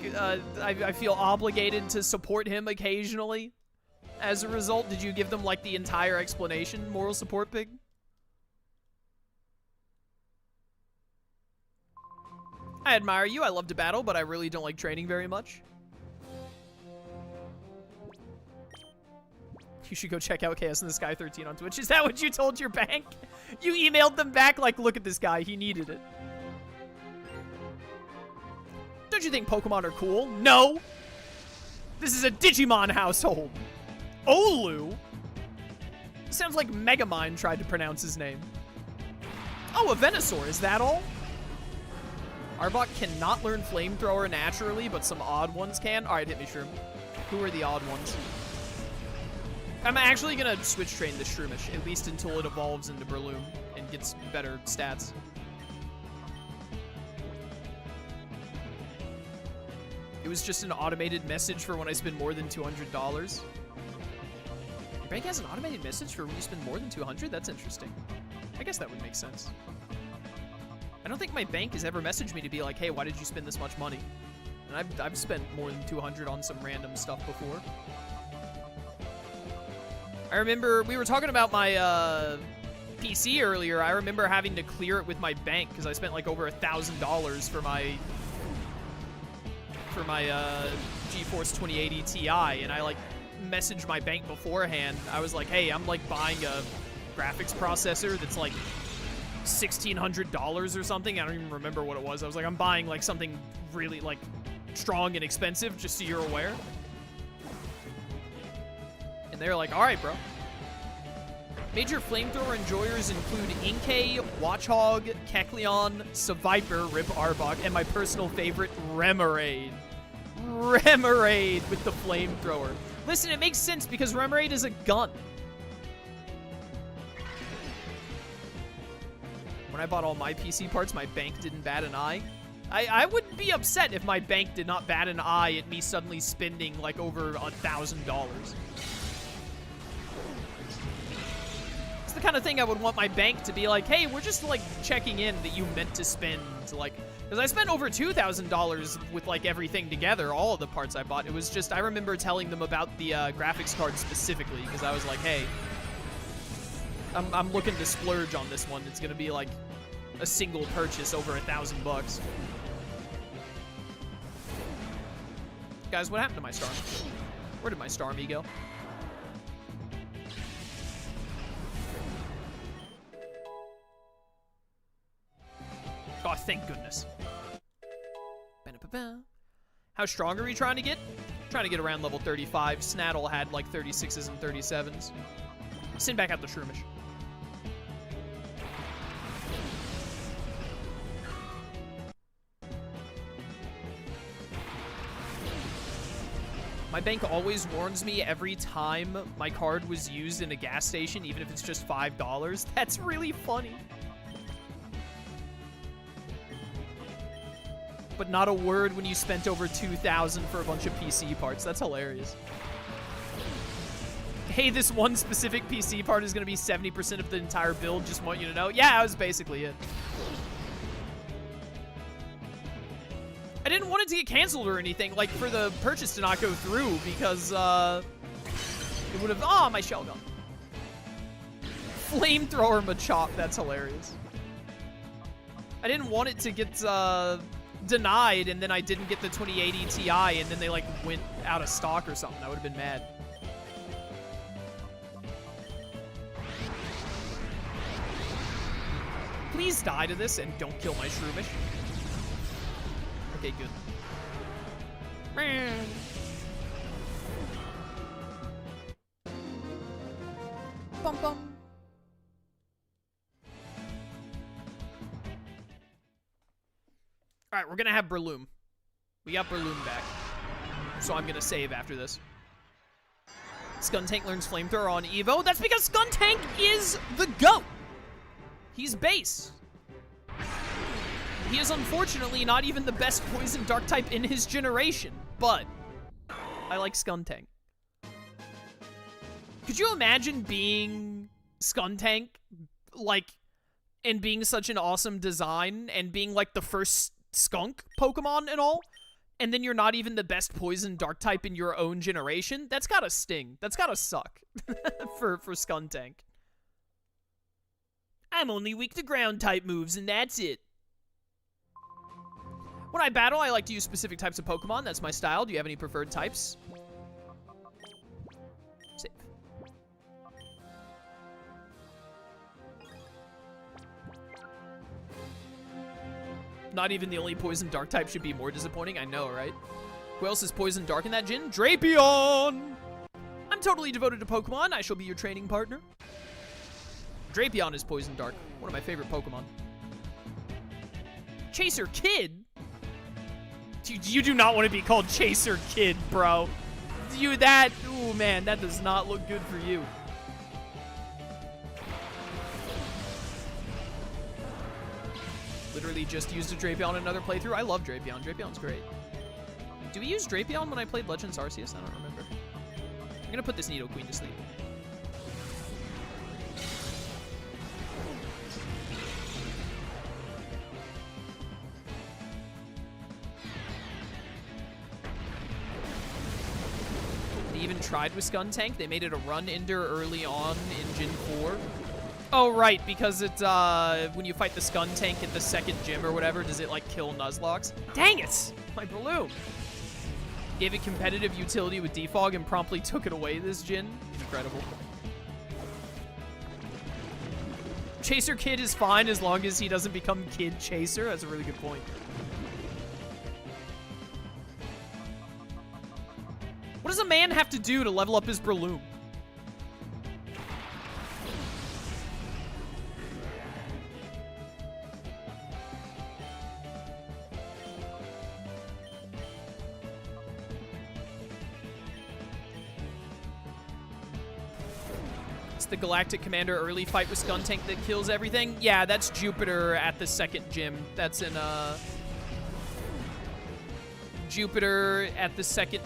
[SPEAKER 1] I feel obligated to support him occasionally. As a result, did you give them like the entire explanation, moral support pig? I admire you. I love to battle, but I really don't like training very much. You should go check out Chaos in the Sky 13 on Twitch. Is that what you told your bank? You emailed them back like, look at this guy. He needed it. Don't you think Pokemon are cool? No. This is a Digimon household. Olu? Sounds like Megamind tried to pronounce his name. Oh, a Venusaur. Is that all? Arbok cannot learn Flamethrower naturally, but some odd ones can. All right, hit me, Shroom. Who are the odd ones? I'm actually gonna switch train the Shroomish, at least until it evolves into Breloom and gets better stats. It was just an automated message for when I spend more than $200. Your bank has an automated message for when you spend more than $200? That's interesting. I guess that would make sense. I don't think my bank has ever messaged me to be like, hey, why did you spend this much money? And I've spent more than $200 on some random stuff before. I remember we were talking about my PC earlier. I remember having to clear it with my bank because I spent like over $1,000 for my GeForce 2080 Ti, and I like messaged my bank beforehand. I was like, hey, I'm like buying a graphics processor that's like $1,600 or something. I don't even remember what it was. I was like, I'm buying like something really like strong and expensive, just so you're aware. And they're like, all right, bro. Major flamethrower enjoyers include Inkay, Watchhog, Kecleon, Seviper, Rip Arbok, and my personal favorite, Remoraid. Remoraid with the flamethrower. Listen, it makes sense because Remoraid is a gun. When I bought all my PC parts, my bank didn't bat an eye. I would be upset if my bank did not bat an eye at me suddenly spending like over $1,000. It's the kind of thing I would want my bank to be like, hey, we're just like checking in that you meant to spend, like, because I spent over $2,000 with like everything together, all of the parts I bought. It was just, I remember telling them about the graphics card specifically because I was like, hey, I'm looking to splurge on this one. It's gonna be like a single purchase over $1,000 bucks. Guys, what happened to my Starmie? Where did my Starmie go? Oh, thank goodness. How strong are we trying to get? Trying to get around level 35. Snattle had like 36s and 37s. Send back out the Shroomish. My bank always warns me every time my card was used in a gas station, even if it's just $5. That's really funny. But not a word when you spent over $2,000 for a bunch of PC parts. That's hilarious. Hey, this one specific PC part is going to be 70% of the entire build. Just want you to know. Yeah, that was basically it. I didn't want it to get canceled or anything, like for the purchase to not go through, because it would have. Oh, my shell gun. Flamethrower Machop. That's hilarious. I didn't want it to get denied, and then I didn't get the 2080 Ti, and then they like went out of stock or something. I would have been mad. Please die to this and don't kill my Shroomish. Okay, good. Bum bum. Alright, we're gonna have Breloom. We got Breloom back. So I'm gonna save after this. Skuntank learns Flamethrower on Evo. That's because Skuntank is the GOAT! He's base. He is unfortunately not even the best poison dark type in his generation, but I like Skuntank. Could you imagine being Skuntank, like, and being such an awesome design, and being like the first skunk Pokemon and all, and then you're not even the best poison dark type in your own generation? That's gotta sting. That's gotta suck for Skuntank. I'm only weak to ground type moves, and that's it. When I battle, I like to use specific types of Pokemon. That's my style. Do you have any preferred types? Save. Not even the only poison dark type should be more disappointing. I know, right? Who else is poison dark in that gym? Drapion! I'm totally devoted to Pokemon. I shall be your training partner. Drapion is poison dark. One of my favorite Pokemon. Chaser Kid? You do not want to be called Chaser Kid, bro. Ooh, man, that does not look good for you. Literally just used a Drapion in another playthrough. I love Drapion. Drapion's great. Do we use Drapion when I played Legends Arceus? I don't remember. I'm gonna put this Nidoqueen to sleep. Even tried with Skuntank. They made it a run ender early on in Gen 4. Oh, right, because it's, when you fight the Skuntank at the second gym or whatever, does it, like, kill Nuzlocke? Dang it! My Breloom! Gave it competitive utility with Defog and promptly took it away this gen. Incredible. Chaser Kid is fine as long as he doesn't become Kid Chaser. That's a really good point. What does a man have to do to level up his Breloom? It's the Galactic Commander early fight with Skuntank that kills everything. Yeah, that's Jupiter at the second gym. That's in, Jupiter at the second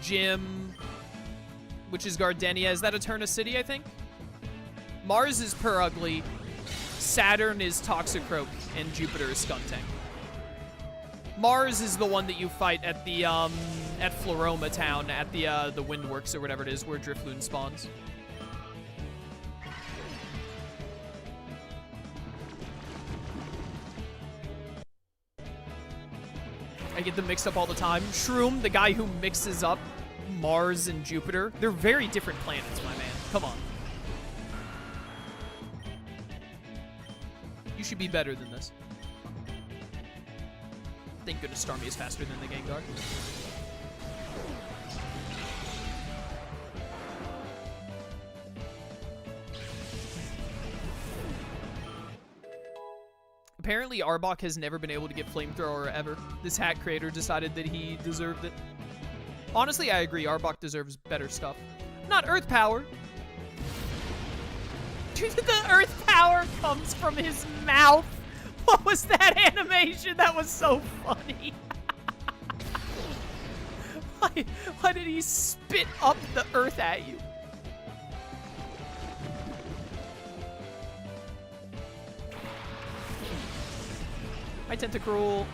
[SPEAKER 1] gym, which is Gardenia. Is that Eterna City, I think? Mars is Purugly, Saturn is Toxicroak, and Jupiter is Skuntank. Mars is the one that you fight at the, at Floroma Town, at the Windworks or whatever it is, where Drifloon spawns. I get them mixed up all the time. Shroom, the guy who mixes up Mars and Jupiter. They're very different planets, my man. Come on. You should be better than this. Thank goodness Starmie is faster than the Gengar. Apparently, Arbok has never been able to get Flamethrower ever. This hat creator decided that he deserved it. Honestly, I agree. Arbok deserves better stuff. Not Earth Power. Dude, the Earth Power comes from his mouth. What was that animation? That was so funny. Why did he spit up the earth at you? Hi, Tentacruel.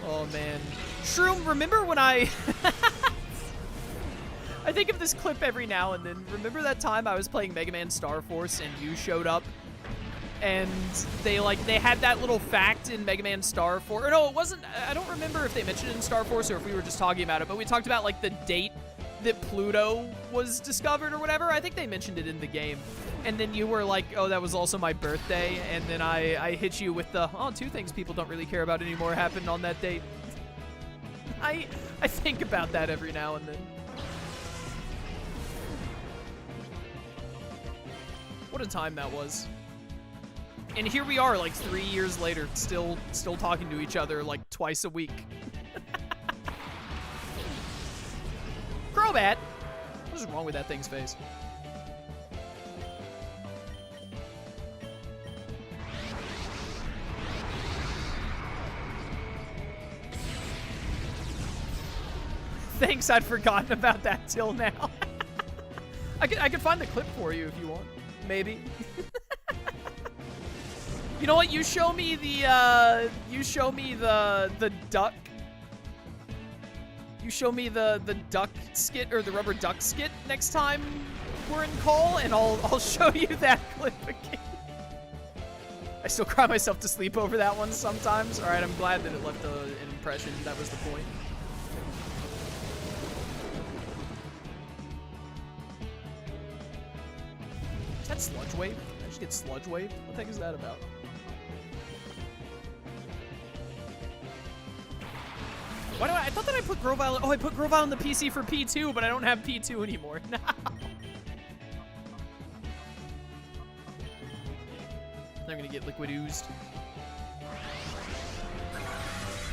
[SPEAKER 1] Oh, man. Shroom, remember when I think of this clip every now and then. Remember that time I was playing Mega Man Star Force and you showed up? And they had that little fact in Mega Man Star Force. Or no, it wasn't. I don't remember if they mentioned it in Star Force or if we were just talking about it. But we talked about, like, the date that Pluto was discovered or whatever. I think they mentioned it in the game. And then you were like, oh, that was also my birthday. And then I hit you with the, oh, 2 things people don't really care about anymore happened on that date. I think about that every now and then. What a time that was. And here we are, like 3 years later, still talking to each other like twice a week. Crobat! What is wrong with that thing's face? Thanks, I'd forgotten about that till now. I could find the clip for you if you want. Maybe. You know what? You show me the duck. You show me the duck skit or the rubber duck skit next time we're in call, and I'll show you that clip again. I still cry myself to sleep over that one sometimes. All right, I'm glad that it left an impression. That was the point. Is that Sludge Wave? Did I just get Sludge Wave? What the heck is that about? Why do I thought that I put Grovyle. Oh, I put Grovyle on the PC for P2, but I don't have P2 anymore. No. I'm gonna get Liquid Oozed.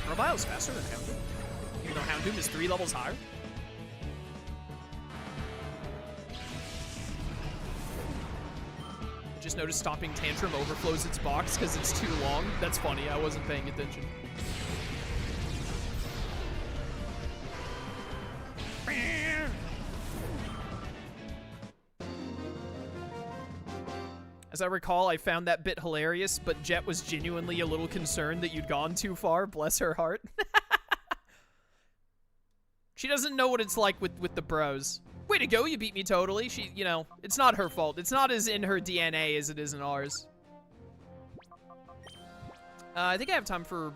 [SPEAKER 1] Grovyle's faster than Houndoom, even though Houndoom is 3 levels higher. I just noticed Stomping Tantrum overflows its box because it's too long. That's funny. I wasn't paying attention. As I recall, I found that bit hilarious, but Jet was genuinely a little concerned that you'd gone too far. Bless her heart. She doesn't know what it's like with the bros. Way to go, you beat me totally. She, you know, it's not her fault. It's not as in her DNA as it is in ours. I think I have time for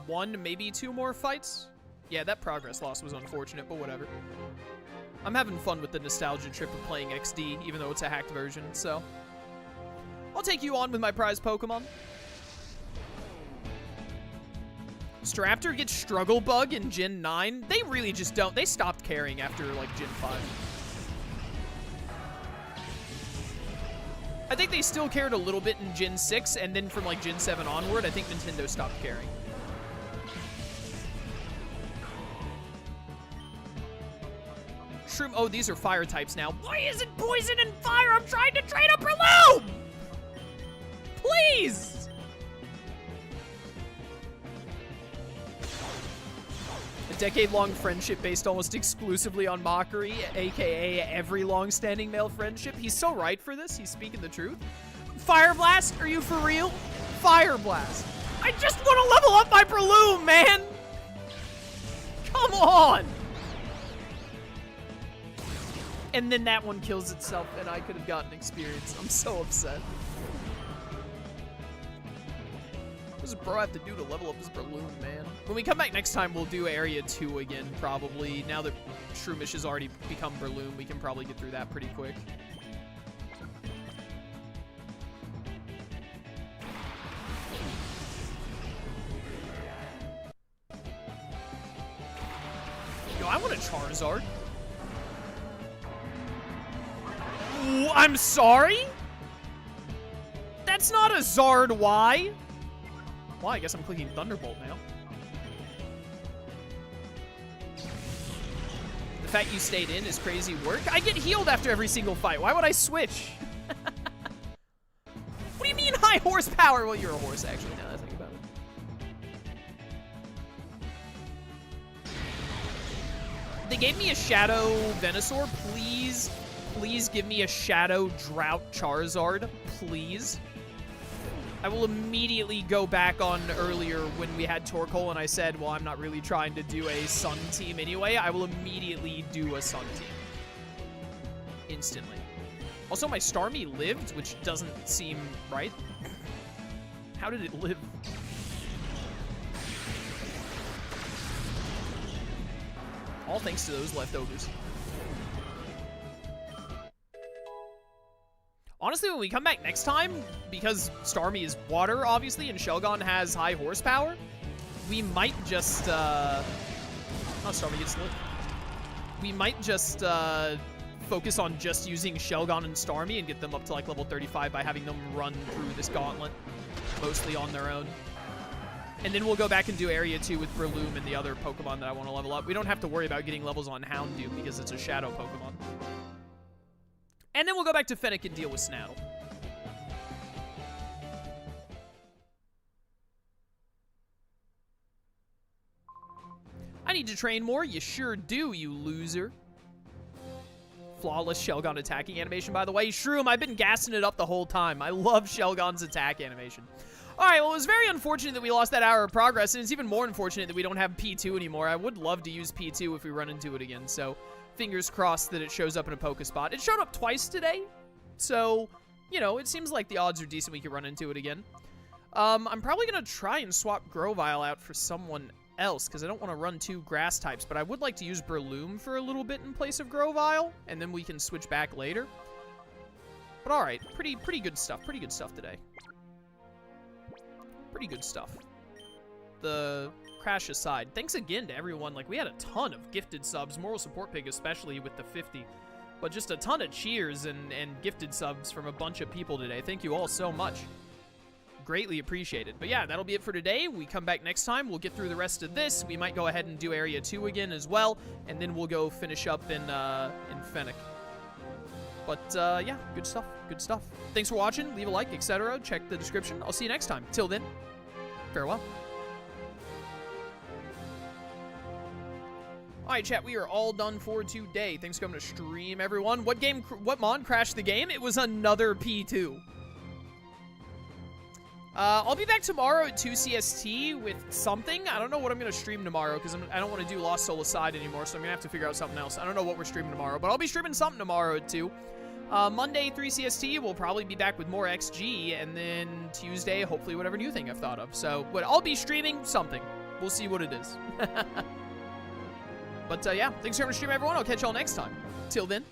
[SPEAKER 1] 1, maybe 2 more fights. Yeah, that progress loss was unfortunate, but whatever. I'm having fun with the nostalgia trip of playing XD, even though it's a hacked version, so I'll take you on with my prize Pokemon. Staraptor gets Struggle Bug in Gen 9. They really just don't. They stopped caring after, like, Gen 5. I think they still cared a little bit in Gen 6, and then from, like, Gen 7 onward, I think Nintendo stopped caring. Shroom. Oh, these are fire types now. Why is it poison and fire? I'm trying to train up Breloom! Please! A decade-long friendship based almost exclusively on mockery, aka every long-standing male friendship. He's so right for this. He's speaking the truth. Fire Blast? Are you for real? Fire Blast. I just want to level up my Breloom, man! Come on! And then that one kills itself, and I could have gotten experience. I'm so upset. What does a bro have to do to level up his Breloom, man? When we come back next time, we'll do Area 2 again, probably. Now that Shroomish has already become Breloom, we can probably get through that pretty quick. Yo, I want a Charizard. Ooh, I'm sorry? That's not a Zard Y. Well, I guess I'm clicking Thunderbolt now. The fact you stayed in is crazy work. I get healed after every single fight. Why would I switch? What do you mean high horsepower? Well, you're a horse, actually, now that I think about it. They gave me a Shadow Venusaur. Please, please give me a Shadow Drought Charizard. Please. I will immediately go back on earlier when we had Torkoal and I said, well, I'm not really trying to do a Sun team anyway. I will immediately do a Sun team. Instantly. Also, my Starmie lived, which doesn't seem right. How did it live? All thanks to those leftovers. Honestly, when we come back next time, because Starmie is water, obviously, and Shelgon has high horsepower, we might just, oh, Starmie gets lit. We might just, focus on just using Shelgon and Starmie and get them up to, like, level 35 by having them run through this gauntlet, mostly on their own. And then we'll go back and do Area 2 with Breloom and the other Pokemon that I want to level up. We don't have to worry about getting levels on Houndoom because it's a Shadow Pokemon. And then we'll go back to Fennec and deal with Snattle. I need to train more. You sure do, you loser. Flawless Shelgon attacking animation, by the way. Shroom, I've been gassing it up the whole time. I love Shelgon's attack animation. All right, well, it was very unfortunate that we lost that hour of progress, and it's even more unfortunate that we don't have P2 anymore. I would love to use P2 if we run into it again, so fingers crossed that it shows up in a Poké Spot. It showed up twice today, so, you know, it seems like the odds are decent we can run into it again. I'm probably going to try and swap Grovyle out for someone else, because I don't want to run 2 grass types, but I would like to use Breloom for a little bit in place of Grovyle, and then we can switch back later. But all right, pretty good stuff today. Pretty good stuff. The crash aside, thanks again to everyone. Like, we had a ton of gifted subs, Moral Support Pig especially with the 50, but just a ton of cheers and gifted subs from a bunch of people today. Thank you all so much. Greatly appreciated. But yeah, that'll be it for today. We come back next time. We'll get through the rest of this. We might go ahead and do Area 2 again as well, and then we'll go finish up in Fennec. But yeah, good stuff. Good stuff. Thanks for watching. Leave a like, etc. Check the description. I'll see you next time. Till then, farewell. Alright, chat, we are all done for today. Thanks for coming to stream, everyone. What mod crashed the game? It was another P2. I'll be back tomorrow at 2 CST with something. I don't know what I'm going to stream tomorrow because I don't want to do Lost Soul Aside anymore, so I'm going to have to figure out something else. I don't know what we're streaming tomorrow, but I'll be streaming something tomorrow at 2. Monday, 3 CST, we'll probably be back with more XG, and then Tuesday, hopefully whatever new thing I've thought of. So, but I'll be streaming something. We'll see what it is. But yeah, thanks for coming to stream, everyone. I'll catch y'all next time. Till then,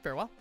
[SPEAKER 1] farewell.